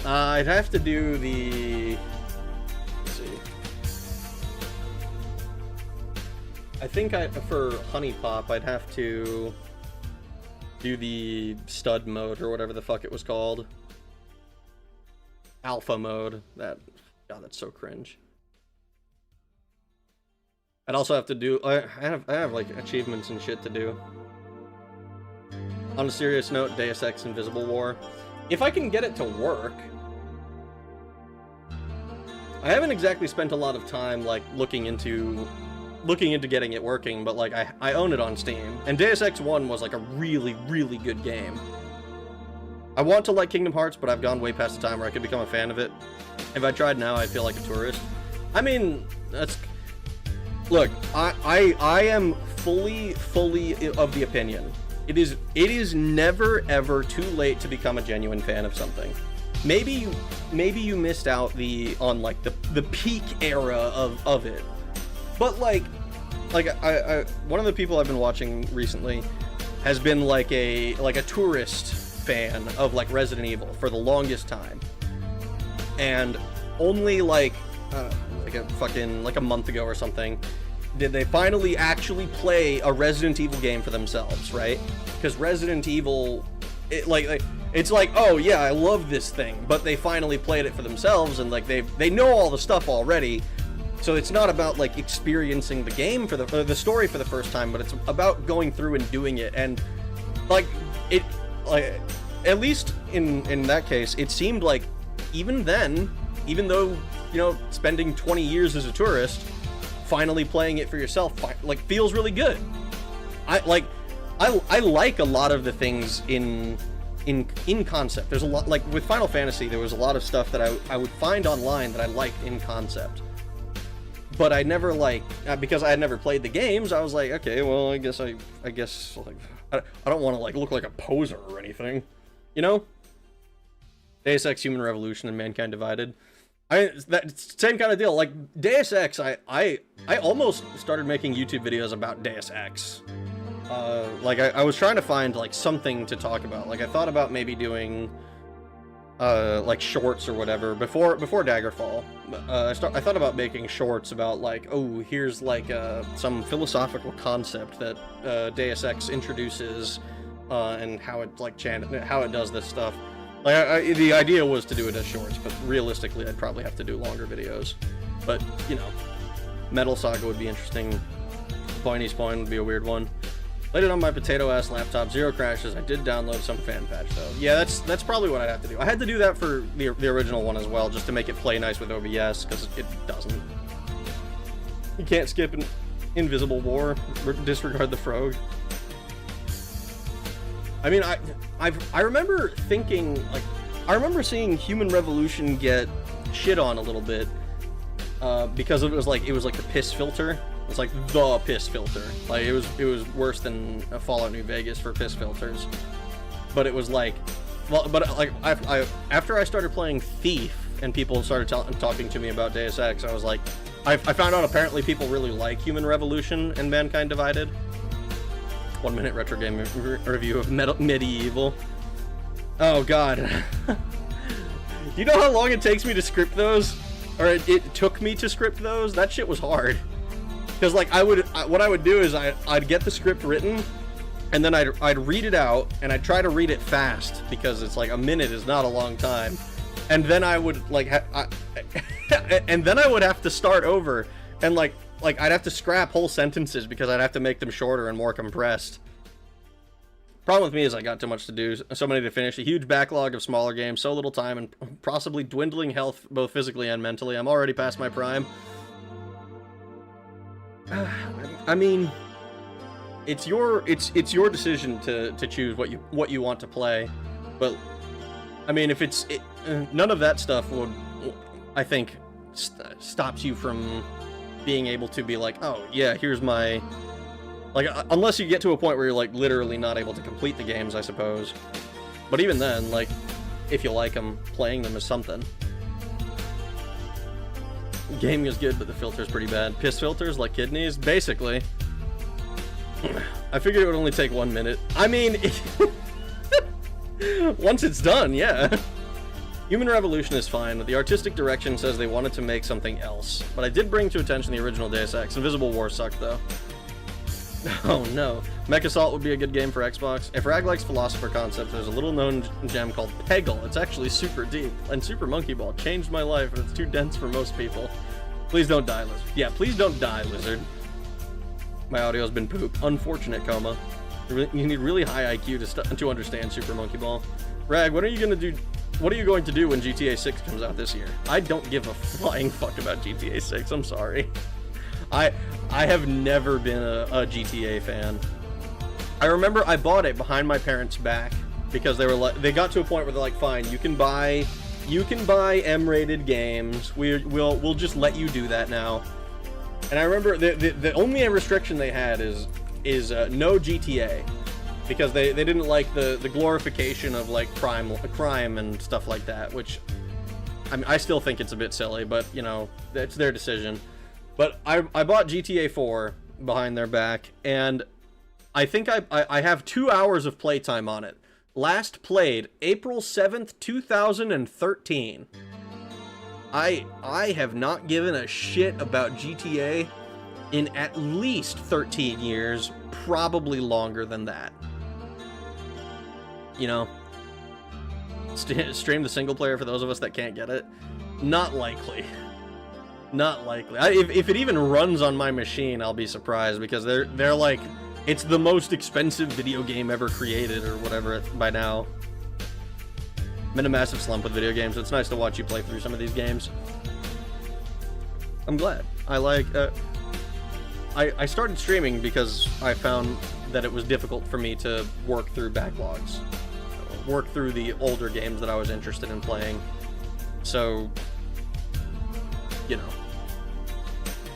I'd have to do the... Let's see. I think for Honey Pop, I'd have to do the stud mode or whatever the fuck it was called. Alpha mode. God, that's so cringe. I'd also have to do... I have like achievements and shit to do. On a serious note, Deus Ex Invisible War. If I can get it to work... I haven't exactly spent a lot of time, like, looking into getting it working, but, like, I own it on Steam. And Deus Ex 1 was, like, a really, really good game. I want to like Kingdom Hearts, but I've gone way past the time where I could become a fan of it. If I tried now, I'd feel like a tourist. I mean, that's... Look, I am fully of the opinion. It is never ever too late to become a genuine fan of something. Maybe you missed out on like the peak era of it. But like one of the people I've been watching recently has been like a tourist fan of like Resident Evil for the longest time, and only like a month ago or something did they finally actually play a Resident Evil game for themselves, right? Because Resident Evil, it's like, oh yeah, I love this thing, but they finally played it for themselves, and like they know all the stuff already, so it's not about like experiencing the game for the story for the first time, but it's about going through and doing it, and like it, like at least in that case, it seemed like even then, even though, you know, spending 20 years as a tourist, finally playing it for yourself like feels really good. I like a lot of the things in concept. There's a lot, like with Final Fantasy, there was a lot of stuff that I would find online that I liked in concept, but I never because I had never played the games, I was like, okay, well, I guess like I don't want to like look like a poser or anything, you know? Deus Ex Human Revolution and Mankind Divided. That same kind of deal. Like Deus Ex, I almost started making YouTube videos about Deus Ex. I was trying to find like something to talk about. Like I thought about maybe doing like shorts or whatever before Daggerfall. I thought about making shorts about like, oh, here's like some philosophical concept that Deus Ex introduces, and how it like how it does this stuff. Like the idea was to do it as shorts, but realistically, I'd probably have to do longer videos. But you know, Metal Saga would be interesting. Pointy Spawn would be a weird one. Played it on my potato-ass laptop, 0 crashes. I did download some fan patch though. Yeah, that's probably what I'd have to do. I had to do that for the original one as well, just to make it play nice with OBS, because it doesn't. You can't skip an Invisible War, disregard the Frog. I mean, I remember thinking, like, I remember seeing Human Revolution get shit on a little bit, because it was like the piss filter. It's like the piss filter. Like it was worse than Fallout New Vegas for piss filters. But it was like, well, but like after I started playing Thief and people started talking to me about Deus Ex, I was like, I found out apparently people really like Human Revolution and Mankind Divided. 1 minute retro game review of MediEvil. Oh god. You know how long it takes me to script those? Or it took me to script those? That shit was hard. Because like what I would do is I'd get the script written, and then I'd read it out, and I'd try to read it fast, because it's like a minute is not a long time. And then I would like and then I would have to start over, and like I'd have to scrap whole sentences because I'd have to make them shorter and more compressed. Problem with me is I got too much to do, so many to finish, a huge backlog of smaller games, so little time, and possibly dwindling health both physically and mentally. I'm already past my prime. I mean, it's your decision to choose what you want to play, but I mean, if none of that stuff would, I think, stops you from being able to be like, oh yeah, here's my, like, unless you get to a point where you're like literally not able to complete the games, I suppose. But even then, like, if you like them, playing them is something. Gaming is good, but the filter's pretty bad. Piss filters like kidneys? Basically. I figured it would only take 1 minute. I mean, once it's done, yeah. Human Revolution is fine, but the artistic direction says they wanted to make something else. But I did bring to attention the original Deus Ex. Invisible War sucked, though. Oh no. Mech Assault would be a good game for Xbox. If Rag likes Philosopher concept, there's a little known gem called Peggle. It's actually super deep. And Super Monkey Ball changed my life, and it's too dense for most people. Please don't die, Lizard. Yeah, please don't die, Lizard. My audio's been poop. Unfortunate coma. You need really high IQ to understand Super Monkey Ball. Rag, what are you going to do when GTA 6 comes out this year? I don't give a flying fuck about GTA 6. I'm sorry. I have never been a GTA fan. I remember I bought it behind my parents' back because they got to a point where they're like, fine, you can buy M-rated games. We'll just let you do that now. And I remember the only restriction they had is no GTA, because they didn't like the glorification of like crime and stuff like that, which I mean, I still think it's a bit silly, but you know, it's their decision. But I bought GTA 4 behind their back, and I think I have 2 hours of playtime on it. Last played April 7th, 2013. I have not given a shit about GTA in at least 13 years, probably longer than that. You know, stream the single player for those of us that can't get it. Not likely. Not likely. If it even runs on my machine, I'll be surprised, because they're like, it's the most expensive video game ever created, or whatever by now. I'm in a massive slump with video games. It's nice to watch you play through some of these games. I'm glad. I started streaming because I found that it was difficult for me to work through backlogs. Work through the older games that I was interested in playing. So, you know,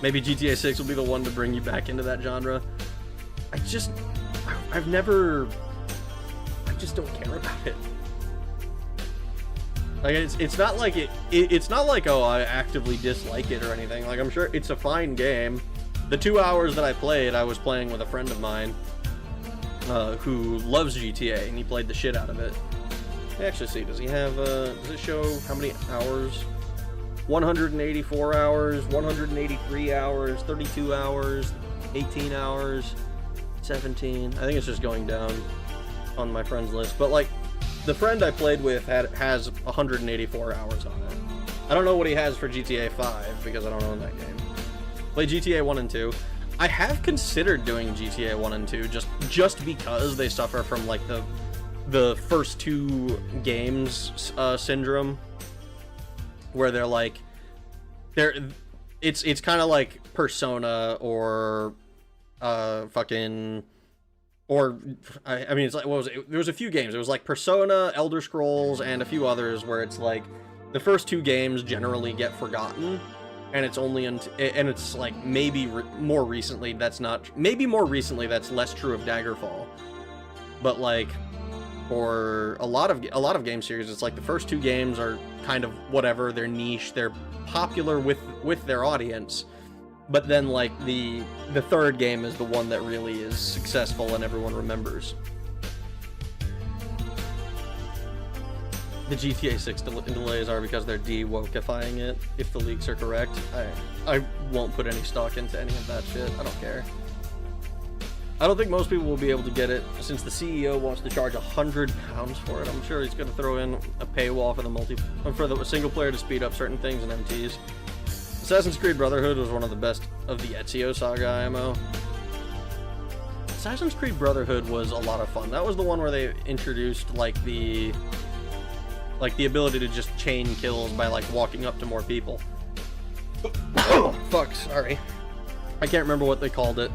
maybe GTA 6 will be the one to bring you back into that genre. I just don't care about it. Like, it's not like it's not like, oh, I actively dislike it or anything. Like, I'm sure it's a fine game. The 2 hours that I played, I was playing with a friend of mine who loves GTA, and he played the shit out of it. Actually, see, does he have, does it show how many hours? 184 hours, 183 hours, 32 hours, 18 hours, 17. I think it's just going down on my friends list. But, like, the friend I played with has 184 hours on it. I don't know what he has for GTA 5, because I don't own that game. Play GTA 1 and 2. I have considered doing GTA 1 and 2 just because they suffer from, like, the first two games syndrome, where they're like, it's kind of like Persona or fucking, or I mean, it's like, what was it? There was a few games. It was like Persona, Elder Scrolls, and a few others where it's like the first two games generally get forgotten, and it's only and it's like maybe more recently that's less true of Daggerfall, but like for a lot of game series, it's like the first two games are kind of whatever, they're niche, they're popular with their audience, but then like the third game is the one that really is successful and everyone remembers. The GTA 6 delays are because they're de-wokifying it, if the leaks are correct. I won't put any stock into any of that shit. I don't care. I don't think most people will be able to get it, since the CEO wants to charge £100 for it. I'm sure he's going to throw in a paywall for the single player to speed up certain things in MTs. Assassin's Creed Brotherhood was one of the best of the Ezio Saga IMO. Assassin's Creed Brotherhood was a lot of fun. That was the one where they introduced like the ability to just chain kills by like walking up to more people. Oh, fuck, sorry. I can't remember what they called it.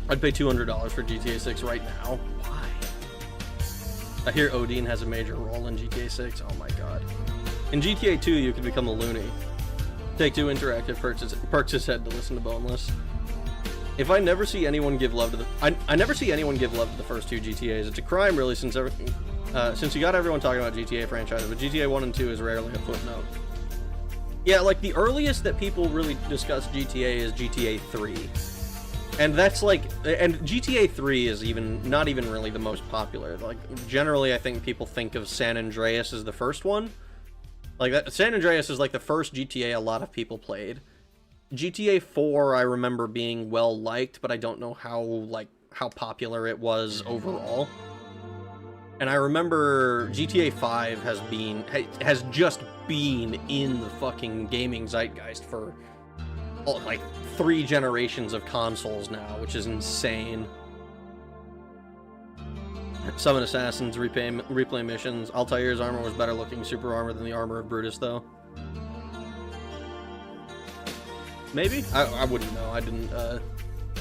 I'd pay $200 for GTA 6 right now. Why? I hear Odin has a major role in GTA 6. Oh my god. In GTA 2, you can become a loony. Take-Two Interactive perks his head to listen to Boneless. If I never see anyone give love to the... I never see anyone give love to the first two GTAs. It's a crime, really, since you got everyone talking about GTA franchises, but GTA 1 and 2 is rarely a footnote. Yeah, like, the earliest that people really discuss GTA is GTA 3. And that's like, and GTA 3 is not even really the most popular. Like, generally, I think people think of San Andreas as the first one. Like, San Andreas is like the first GTA a lot of people played. GTA 4, I remember being well liked, but I don't know how popular it was overall. And I remember GTA 5 has just been in the fucking gaming zeitgeist for like 3 generations of consoles now, which is insane. Summon Assassins, replay missions. Altair's armor was better looking super armor than the armor of Brutus, though. Maybe? I wouldn't know. I didn't,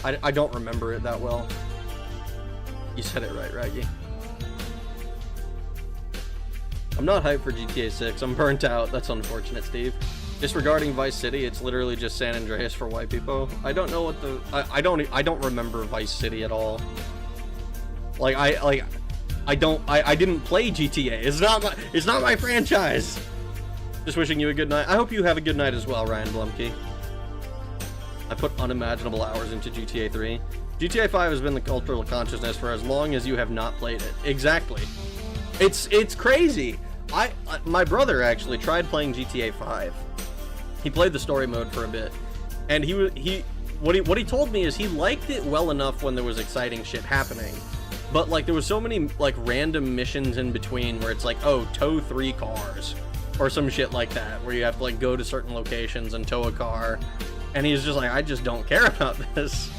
I don't remember it that well. You said it right, Raggy. I'm not hyped for GTA 6. I'm burnt out. That's unfortunate, Steve. Disregarding Vice City, it's literally just San Andreas for white people. I don't know what the... I don't remember Vice City at all. Like, I didn't play GTA. It's not my franchise. Just wishing you a good night. I hope you have a good night as well, Ryan Blumke. I put unimaginable hours into GTA 3. GTA 5 has been the cultural consciousness for as long as you have not played it. Exactly. It's crazy. My brother actually tried playing GTA 5. He played the story mode for a bit, and what he told me is he liked it well enough when there was exciting shit happening, but like there was so many like random missions in between where it's like, oh, tow 3 cars or some shit like that, where you have to like go to certain locations and tow a car, and he's just like, I just don't care about this.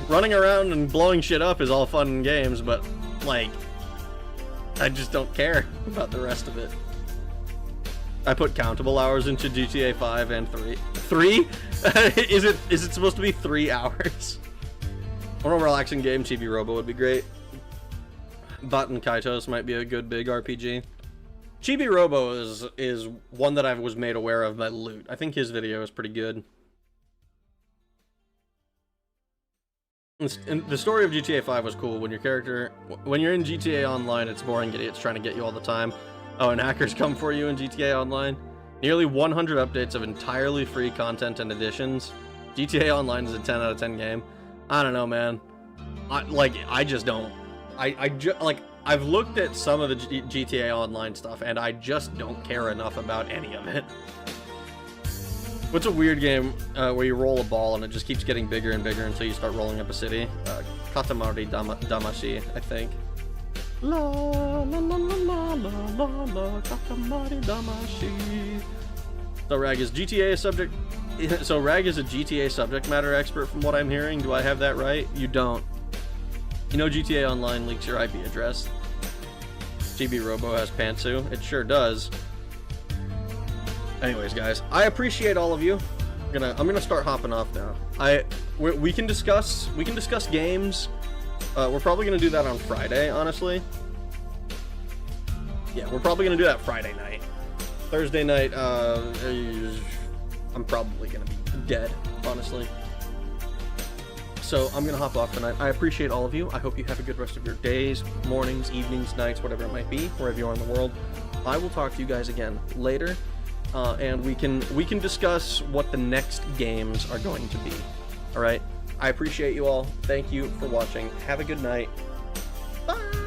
Running around and blowing shit up is all fun and games, but like I just don't care about the rest of it. I put countable hours into GTA 5 and 3. 3? Is it supposed to be 3 hours? Or a relaxing game, Chibi Robo would be great. Baten Kaitos might be a good big RPG. Chibi Robo is one that I was made aware of by Loot. I think his video is pretty good. And the story of GTA 5 was cool. When you're in GTA Online, it's boring idiots trying to get you all the time. Oh, and hackers come for you in GTA Online. Nearly 100 updates of entirely free content and additions. GTA Online is a 10 out of 10 game. I don't know, man. I just don't. I've looked at some of the GTA Online stuff, and I just don't care enough about any of it. What's a weird game where you roll a ball and it just keeps getting bigger and bigger until you start rolling up a city? Katamari Damacy, I think. La la la la la la la Katamari Damacy. So Rag is GTA a subject. So Rag is a GTA subject matter expert, from what I'm hearing. Do I have that right? You don't. You know GTA Online leaks your IP address. GB Robo has Pantsu. It sure does. Anyways, guys, I appreciate all of you. I'm gonna start hopping off now. We can discuss games. We're probably gonna do that on Friday, honestly. Yeah, we're probably gonna do that Friday night. Thursday night, I'm probably gonna be dead, honestly. So I'm gonna hop off tonight. I appreciate all of you. I hope you have a good rest of your days, mornings, evenings, nights, whatever it might be, wherever you are in the world. I will talk to you guys again later. And we can discuss what the next games are going to be. All right. I appreciate you all. Thank you for watching. Have a good night. Bye.